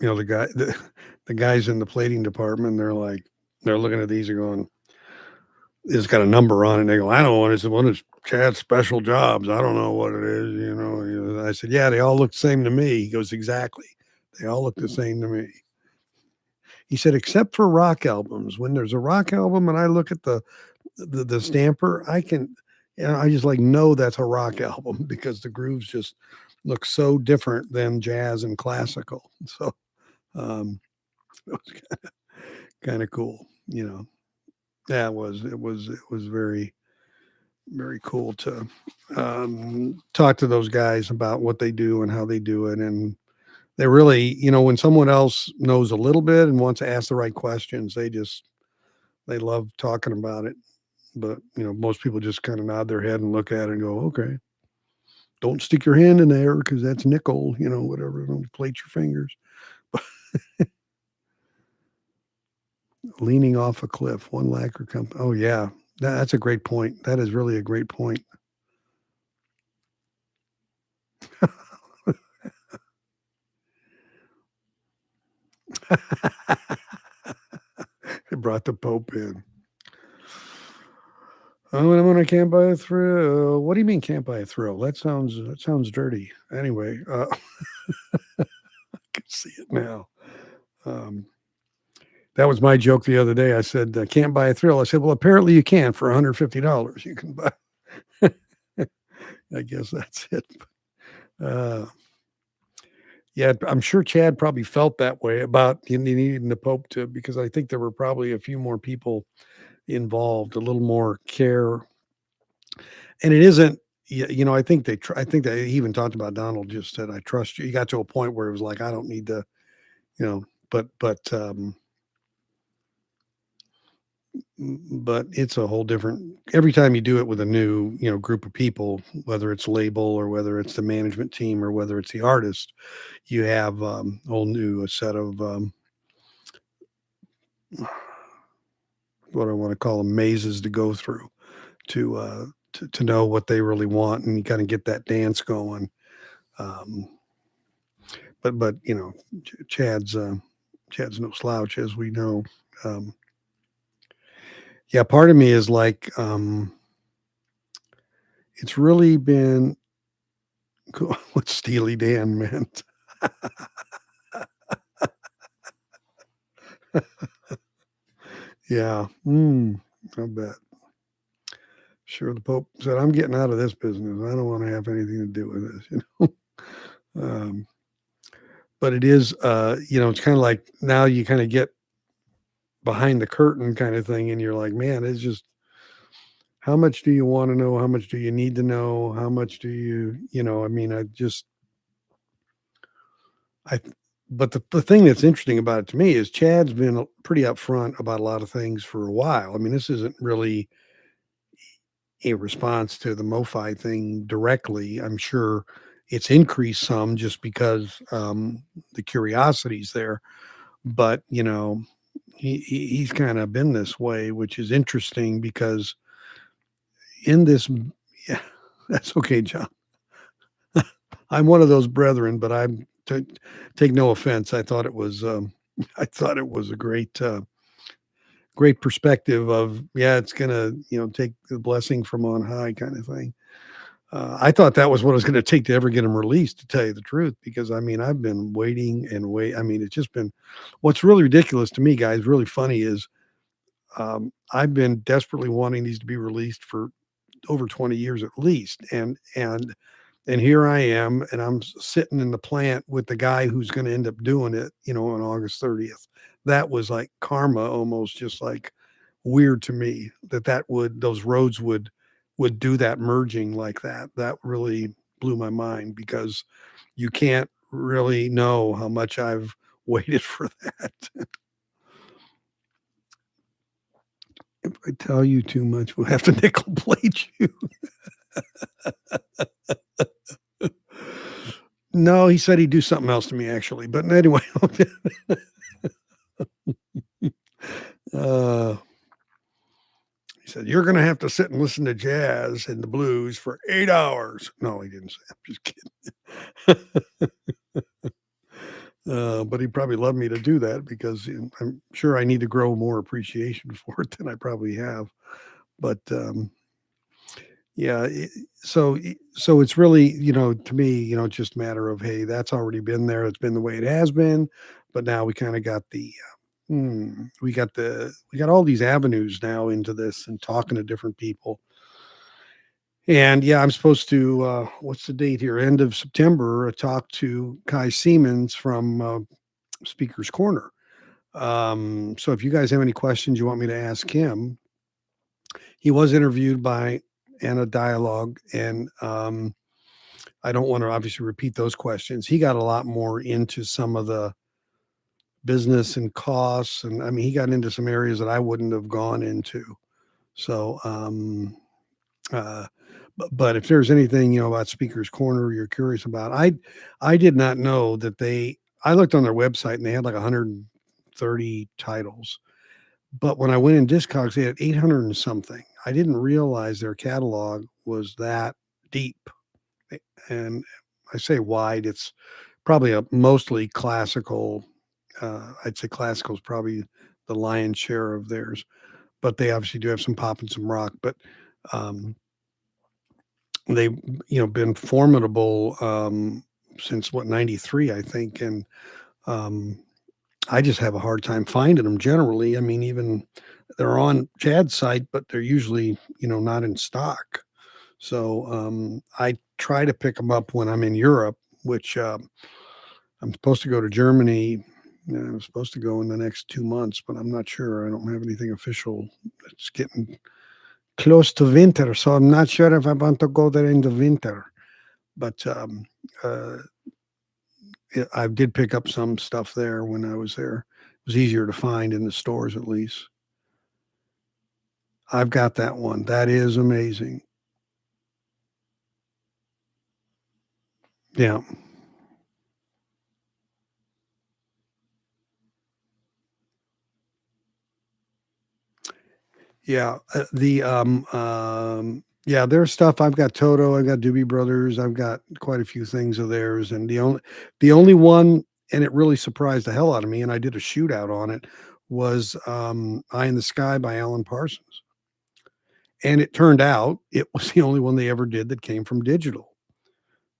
S1: The guys in the plating department, they're looking at these and going, it's got a number on it. And they go, I don't know what it's one of Chad's special jobs. I don't know what it is. I said, yeah, they all look the same to me. He goes, exactly. They all look the same to me. He said, except for rock albums. When there's a rock album and I look at the stamper, I just like know that's a rock album because the grooves just look so different than jazz and classical. So it was kind of cool. Yeah, it was very, very cool to talk to those guys about what they do and how they do it. And they really, when someone else knows a little bit and wants to ask the right questions, they love talking about it. But, most people just kind of nod their head and look at it and go, okay, don't stick your hand in there because that's nickel, whatever. Don't plate your fingers. Leaning off a cliff, one lacquer company. Oh, yeah. That's a great point. That is really a great point. They brought the Pope in. Oh, and when I can't buy a thrill. What do you mean can't buy a thrill? That sounds dirty. Anyway, I can see it now. That was my joke the other day. I said, can't buy a thrill. I said, well, apparently you can for $150. You can buy. I guess that's it. Yeah, I'm sure Chad probably felt that way about needing the Pope to, because I think there were probably a few more people involved, a little more care. And it isn't, I think I think they even talked about Donald just said, I trust you. He got to a point where it was like, I don't need to, but it's a whole different, every time you do it with a new, group of people, whether it's label or whether it's the management team or whether it's the artist, you have a whole new set of, what I want to call them mazes to go through to know what they really want, and you kind of get that dance going. But Chad's no slouch, as we know. Yeah, part of me is like, it's really been cool what Steely Dan meant. Yeah, I bet. Sure, the Pope said, "I'm getting out of this business. I don't want to have anything to do with this." Um, but it is, it's kind of like now you kind of get behind the curtain kind of thing, and you're like, man, it's just how much do you want to know? How much do you need to know? How much do I mean, I, but the thing that's interesting about it to me is Chad's been pretty upfront about a lot of things for a while. I mean, this isn't really a response to the MoFi thing directly. I'm sure it's increased some just because the curiosity's there, but he's kind of been this way, which is interesting because in this, yeah, that's okay, John. I'm one of those brethren, but take no offense. I thought it was a great perspective of, yeah, it's gonna take the blessing from on high kind of thing. I thought that was what it was going to take to ever get him released, to tell you the truth, because I mean I've been waiting and wait. I mean it's just been, what's really ridiculous to me, guys, really funny is I've been desperately wanting these to be released for over 20 years at least, and here I am, and I'm sitting in the plant with the guy who's going to end up doing it, on August 30th. That was like karma, almost, just like weird to me those roads would do that merging like that. That really blew my mind because you can't really know how much I've waited for that. If I tell you too much, we'll have to nickel plate you. No, he said he'd do something else to me actually, but anyway, uh, he said, "You're gonna have to sit and listen to jazz and the blues for 8 hours." No, he didn't say. I'm just kidding. But he probably loved me to do that because I'm sure I need to grow more appreciation for it than I probably have. But yeah, so it's really, to me, it's just a matter of, hey, that's already been there. It's been the way it has been, but now we kind of got we got all these avenues now into this and talking to different people. And yeah, I'm supposed to, what's the date here? End of September, talk to Kai Siemens from Speaker's Corner. So if you guys have any questions you want me to ask him, he was interviewed by Anna Dialogue, and I don't want to obviously repeat those questions. He got a lot more into some of the business and costs, and I mean, he got into some areas that I wouldn't have gone into. So, uh, but if there's anything about Speaker's Corner you're curious about, I did not know that they. I looked on their website and they had like 130 titles, but when I went in Discogs, they had 800 and something. I didn't realize their catalog was that deep. And I say wide, it's probably a mostly classical. I'd say classical is probably the lion's share of theirs, but they obviously do have some pop and some rock. But um, they've been formidable since what, 93, I think, and um, I just have a hard time finding them generally. I mean, even they're on Chad's site, but they're usually not in stock. So I try to pick them up when I'm in Europe, which I'm supposed to go to Germany. I'm supposed to go in the next 2 months, but I'm not sure. I don't have anything official. It's getting close to winter, so I'm not sure if I want to go there in the winter. But uh, I did pick up some stuff there when I was there. It was easier to find in the stores, at least. I've got that one. That is amazing. Yeah. Yeah, yeah, there's stuff. I've got Toto, I've got Doobie Brothers, I've got quite a few things of theirs, and the only one, and it really surprised the hell out of me, and I did a shootout on it, was "Eye in the Sky" by Alan Parsons, and it turned out it was the only one they ever did that came from digital.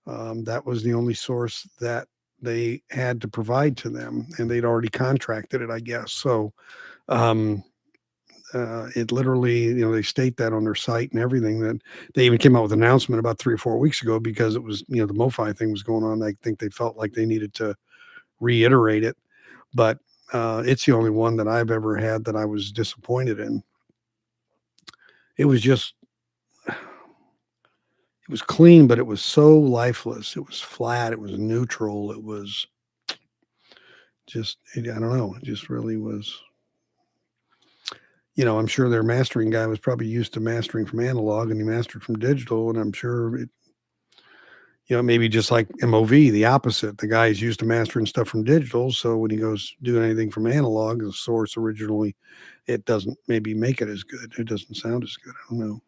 S1: That was the only source that they had to provide to them, and they'd already contracted it, I guess. So um, it literally, they state that on their site and everything. That they even came out with an announcement about 3 or 4 weeks ago because it was, the MoFi thing was going on. I think they felt like they needed to reiterate it, but it's the only one that I've ever had that I was disappointed in. It was just, it was clean, but it was so lifeless. It was flat. It was neutral. It was just, I don't know. It just really was. I'm sure their mastering guy was probably used to mastering from analog and he mastered from digital. And I'm sure maybe just like MOV, the opposite. The guy is used to mastering stuff from digital. So when he goes doing anything from analog, the source originally, it doesn't maybe make it as good. It doesn't sound as good. I don't know.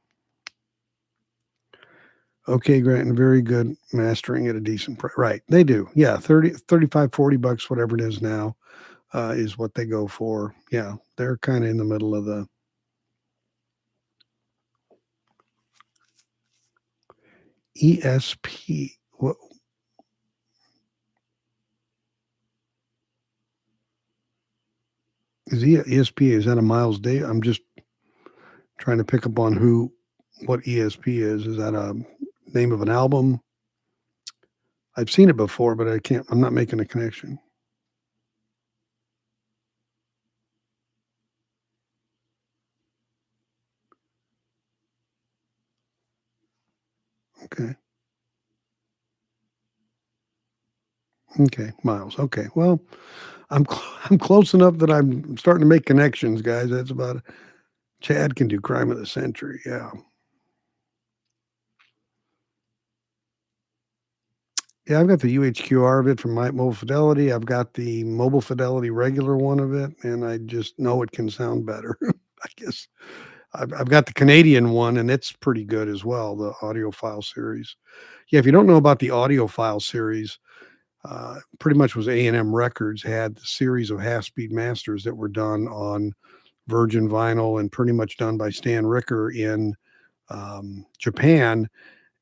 S1: Okay, Grant, and very good mastering at a decent price. Right. They do. Yeah. 30, 35, $40, whatever it is now, is what they go for. Yeah. They're kind of in the middle of the ESP. What is ESP? Is that a Miles Day? I'm just trying to pick up on what ESP is. Is that a name of an album? I've seen it before, but I'm not making a connection. Okay. Okay. Miles. Okay. Well, I'm close enough that I'm starting to make connections, guys. That's about it. Chad can do crime of the century. Yeah. Yeah, I've got the UHQR of it from my Mobile Fidelity. I've got the Mobile Fidelity regular one of it, and I just know it can sound better. I guess I've got the Canadian one, and it's pretty good as well, the Audiophile series. Yeah, if you don't know about the Audiophile series, pretty much was A&M Records had the series of half-speed masters that were done on virgin vinyl and pretty much done by Stan Ricker in Japan.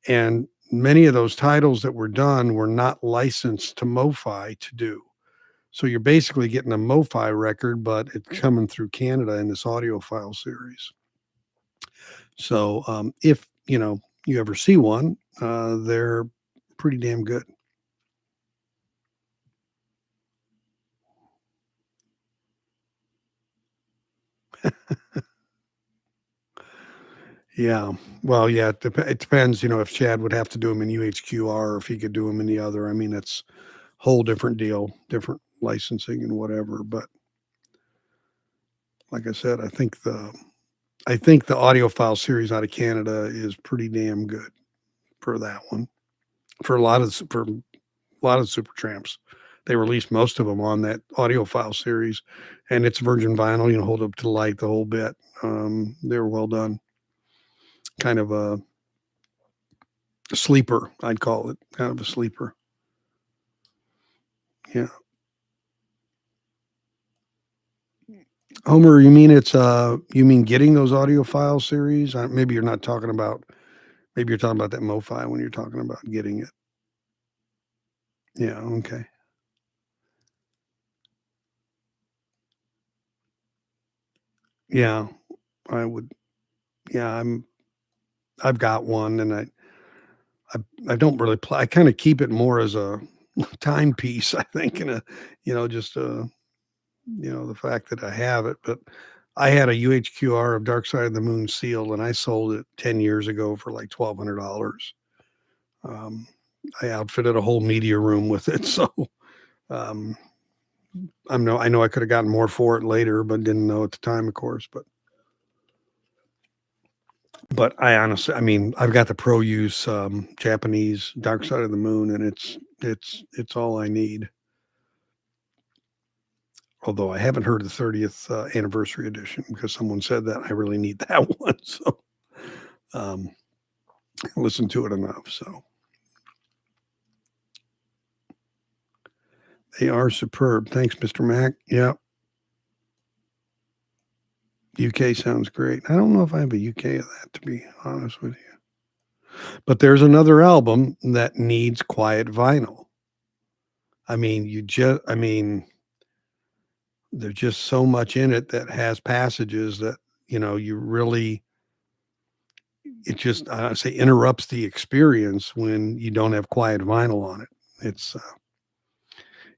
S1: And many of those titles that were done were not licensed to MoFi to do. So you're basically getting a MoFi record, but it's coming through Canada in this audiophile series. So if you ever see one, they're pretty damn good. Yeah. Well, yeah, it depends, if Chad would have to do them in UHQR or if he could do them in the other. I mean, it's a whole different deal, different licensing and whatever. But like I said, I think the audiophile series out of Canada is pretty damn good for that one. For a lot of Super Tramps. They released most of them on that audiophile series, and it's virgin vinyl, hold up to the light the whole bit. They were well done. Kind of a sleeper, I'd call it. Kind of a sleeper. Yeah. Homer, you mean getting those audiophile series? Maybe you're talking about that MoFi when you're talking about getting it. Yeah, okay. Yeah, I would. Yeah, I've got one, and I don't really play. I kind of keep it more as a timepiece, I think, and just the fact that I have it. But I had a UHQR of Dark Side of the Moon sealed, and I sold it 10 years ago for like $1,200. Um, I outfitted a whole media room with it, so um, I know I could have gotten more for it later, but didn't know at the time, of course. But I honestly, I mean, I've got the pro use Japanese Dark Side of the Moon, and it's all I need. Although I haven't heard the 30th anniversary edition because someone said that I really need that one. So um, I listened to it enough. So they are superb. Thanks, Mr. Mac. Yeah, UK sounds great. I don't know if I have a UK of that, to be honest with you. But there's another album that needs quiet vinyl. I mean, there's just so much in it that has passages that, you really, it just, I say, interrupts the experience when you don't have quiet vinyl on it. It's,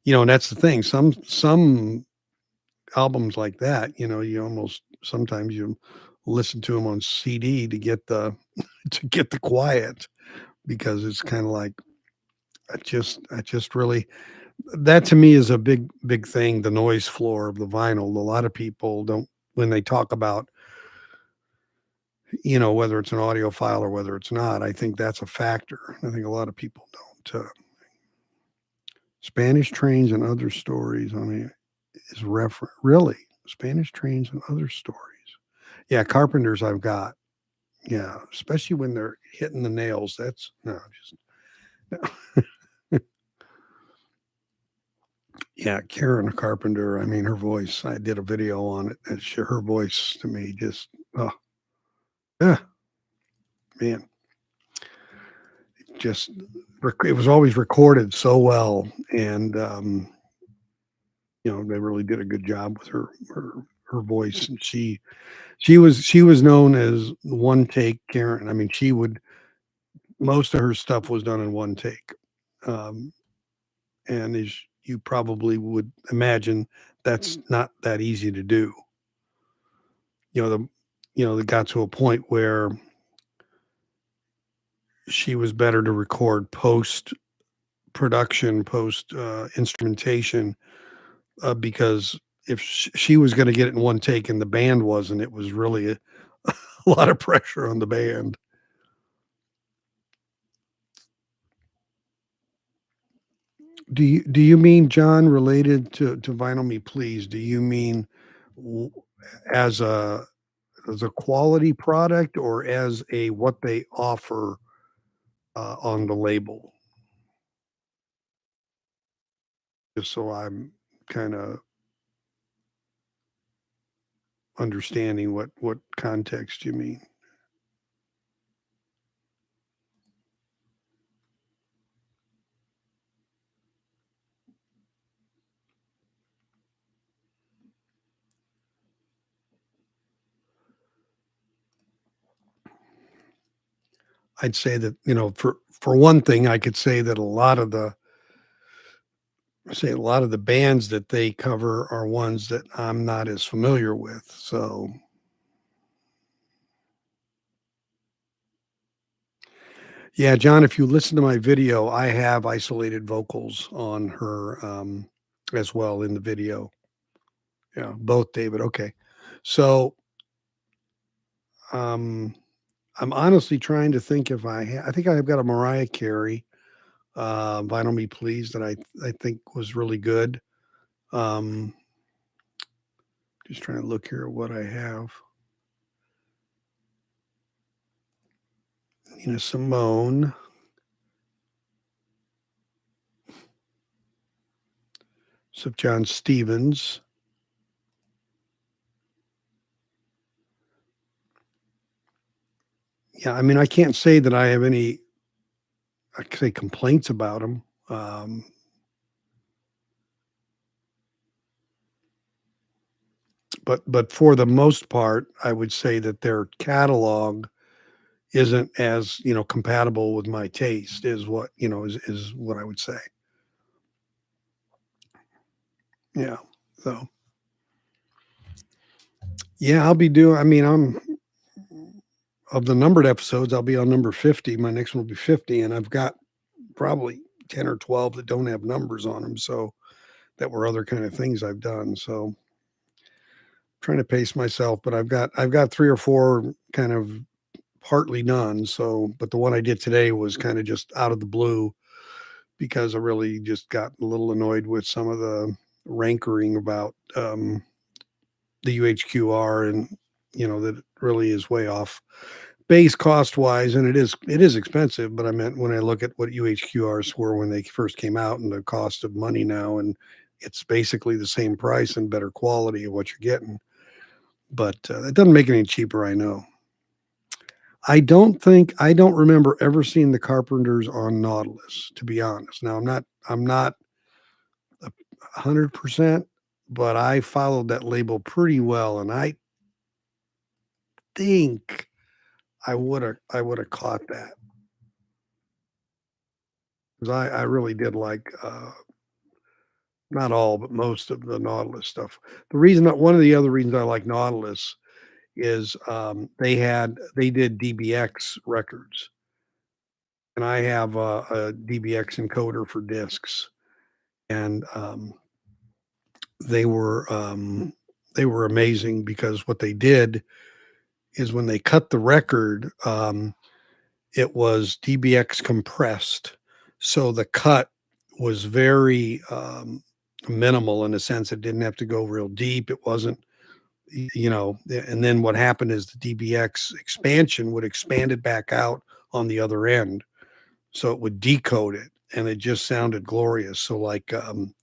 S1: and that's the thing. Some albums like that, you almost sometimes you listen to them on CD to get the to get the quiet because it's kind of like I just really that to me is a big thing. The noise floor of the vinyl. A lot of people don't when they talk about whether it's an audiophile or whether it's not. I think that's a factor. I think a lot of people don't. Spanish trains and other stories. I mean, is referent really Spanish trains and other stories. Yeah, Carpenters I've got. Yeah, especially when they're hitting the nails. That's no, just no. Yeah, Karen Carpenter. I mean, her voice. I did a video on it. Her voice to me just, oh, yeah, man, just it was always recorded so well, and they really did a good job with her voice. And she was known as one take Karen. I mean, she would most of her stuff was done in one take. Um, and as you probably would imagine, that's not that easy to do. You know, the they got to a point where she was better to record post production, post instrumentation, because if she was going to get it in one take and the band wasn't, it was really a lot of pressure on the band. Do you mean, John, related to Vinyl Me Please? Do you mean w- as a quality product, or as a what they offer on the label? Just so I'm kind of understanding what context you mean. I'd say that, for one thing, I could say that a lot of the bands that they cover are ones that I'm not as familiar with. So, yeah, John, if you listen to my video, I have isolated vocals on her as well in the video. Yeah, both David. Okay. So, um I'm honestly trying to think if I think I've got a Mariah Carey Vinyl Me Please that I think was really good. Um just trying to look here at what I have. Nina Simone, some John Stevens. Yeah, I mean, I can't say that I have any, I could say, complaints about them. But for the most part, I would say that their catalog isn't as, compatible with my taste is what, is what I would say. Yeah. So, yeah, I mean, of the numbered episodes, I'll be on number 50. My next one will be 50. And I've got probably 10 or 12 that don't have numbers on them. So that were other kind of things I've done. So trying to pace myself, but I've got three or four kind of partly done. So, but the one I did today was kind of just out of the blue because I really just got a little annoyed with some of the rankering about the UHQR, and that it really is way off base cost wise, and it is expensive. But I meant when I look at what UHQRs were when they first came out and the cost of money now, and it's basically the same price and better quality of what you're getting. But it doesn't make it any cheaper. I know. I don't remember ever seeing the Carpenters on Nautilus. To be honest, now I'm not 100%, but I followed that label pretty well, and I think I would have caught that because I really did like not all, but most of the Nautilus stuff. One of the other reasons I like Nautilus is they did DBX records, and I have a DBX encoder for discs, and they were um, they were amazing because what they did is when they cut the record, it was DBX compressed, so the cut was very minimal in a sense. It didn't have to go real deep. It wasn't, and then what happened is the DBX expansion would expand it back out on the other end, so it would decode it, and it just sounded glorious. So like, um,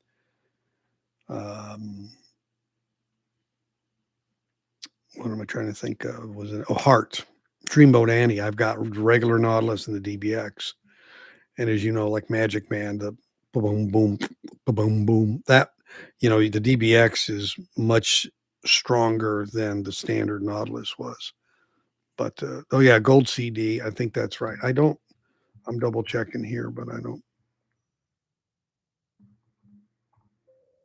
S1: what am I trying to think of? Was it Heart, Dreamboat Annie? I've got regular Nautilus and the DBX, and as you know, like Magic Man, the boom boom boom boom, that the DBX is much stronger than the standard Nautilus was. But oh yeah, Gold CD. I think that's right. I don't. I'm double checking here, but I don't.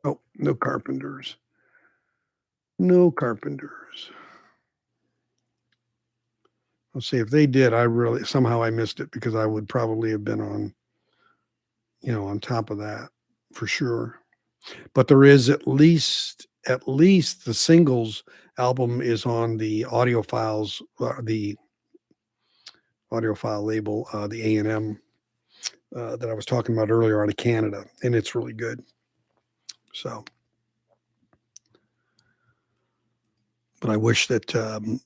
S1: Oh, no Carpenters. No Carpenters. Let's see if they did. I really somehow I missed it because I would probably have been on top of that for sure. But there is at least the singles album is on the the audiophile label, the A&M that I was talking about earlier out of Canada, and it's really good. So, but I wish that,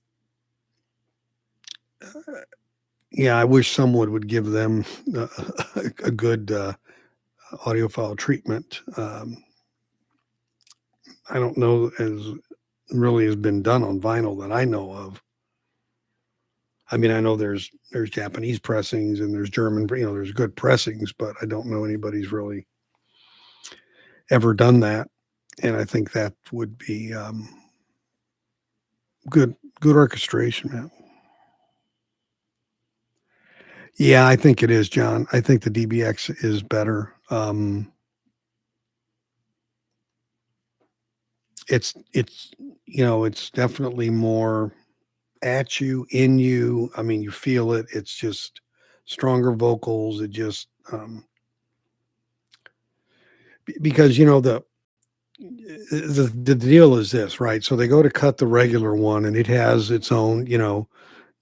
S1: yeah, I wish someone would give them a good audiophile treatment. I don't know as really has been done on vinyl that I know of. I mean, I know there's Japanese pressings and there's German, there's good pressings, but I don't know anybody's really ever done that. And I think that would be good orchestration, man. Yeah, I think it is, John. I think the DBX is better. It's it's definitely more at you, in you. I mean, you feel it. It's just stronger vocals. It just because the deal is this, right? So they go to cut the regular one, and it has its own,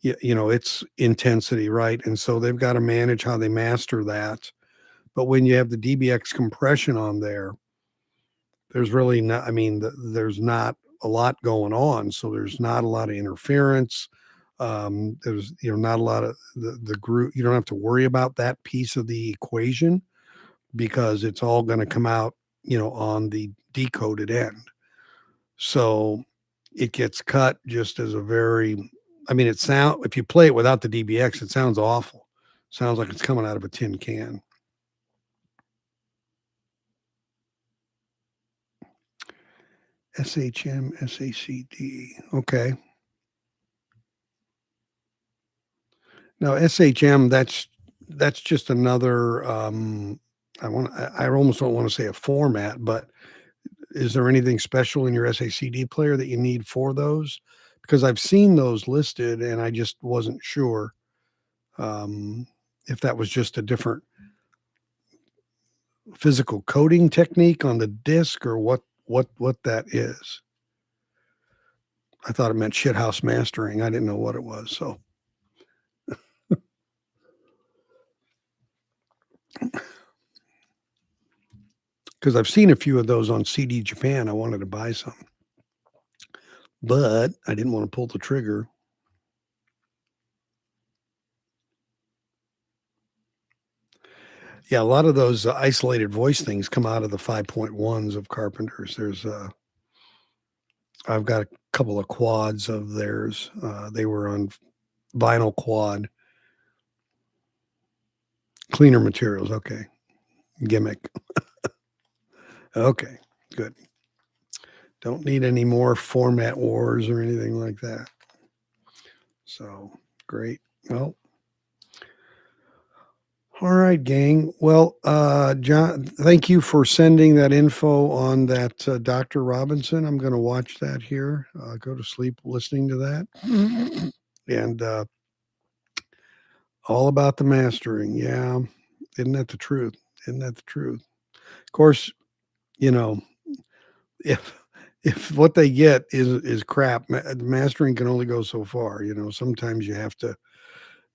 S1: its intensity, right? And so they've got to manage how they master that. But when you have the DBX compression on there, there's really not. I mean, there's not a lot going on, so there's not a lot of interference. There's not a lot of the group. You don't have to worry about that piece of the equation because it's all going to come out, on the decoded end. So it gets cut just as a very, I mean, if you play it without the DBX, it sounds awful. Sounds like it's coming out of a tin can. SHM, SACD. Okay. Now SHM, that's just another I almost don't want to say a format, but is there anything special in your SACD player that you need for those? Because I've seen those listed and I just wasn't sure if that was just a different physical coding technique on the disc or what that is. I thought it meant shithouse mastering. I didn't know what it was. So because I've seen a few of those on CD Japan, I wanted to buy some, but I didn't want to pull the trigger. Yeah, a lot of those isolated voice things come out of the 5.1s of Carpenter's. I've got a couple of quads of theirs. They were on vinyl quad. Cleaner materials. Okay. Gimmick. Okay. Good. Don't need any more format wars or anything like that. So great. Well, all right, gang. Well, John, thank you for sending that info on that Dr. Robinson. I'm going to watch that here. Go to sleep listening to that. And all about the mastering. Yeah. Isn't that the truth? Isn't that the truth? Of course, you know, if what they get is crap, mastering can only go so far. Sometimes you have to,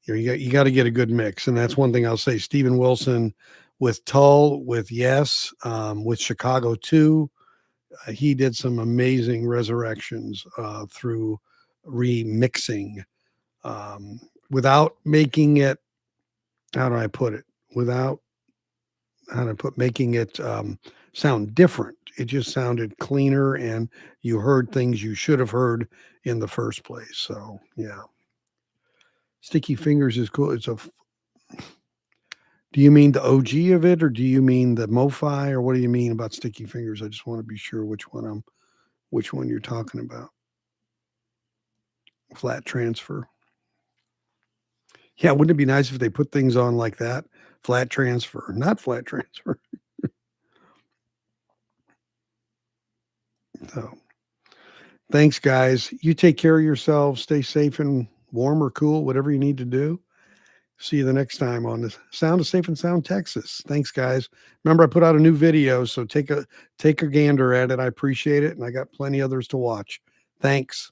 S1: you got to get a good mix, and that's one thing I'll say. Steven Wilson with Tull, with Yes, with Chicago 2, he did some amazing resurrections through remixing, without making it. How do I put it? Making it sound different. It just sounded cleaner, and you heard things you should have heard in the first place. So yeah, Sticky Fingers is cool. Do you mean the OG of it, or do you mean the MoFi, or what do you mean about Sticky Fingers? I just want to be sure which one you're talking about. Flat transfer. Yeah, wouldn't it be nice if they put things on like that? Flat transfer, not flat transfer. So, thanks, guys. You take care of yourselves. Stay safe and warm or cool, whatever you need to do. See you the next time on the Sound of Safe and Sound Texas. Thanks, guys. Remember, I put out a new video, so take a gander at it. I appreciate it, and I got plenty others to watch. Thanks.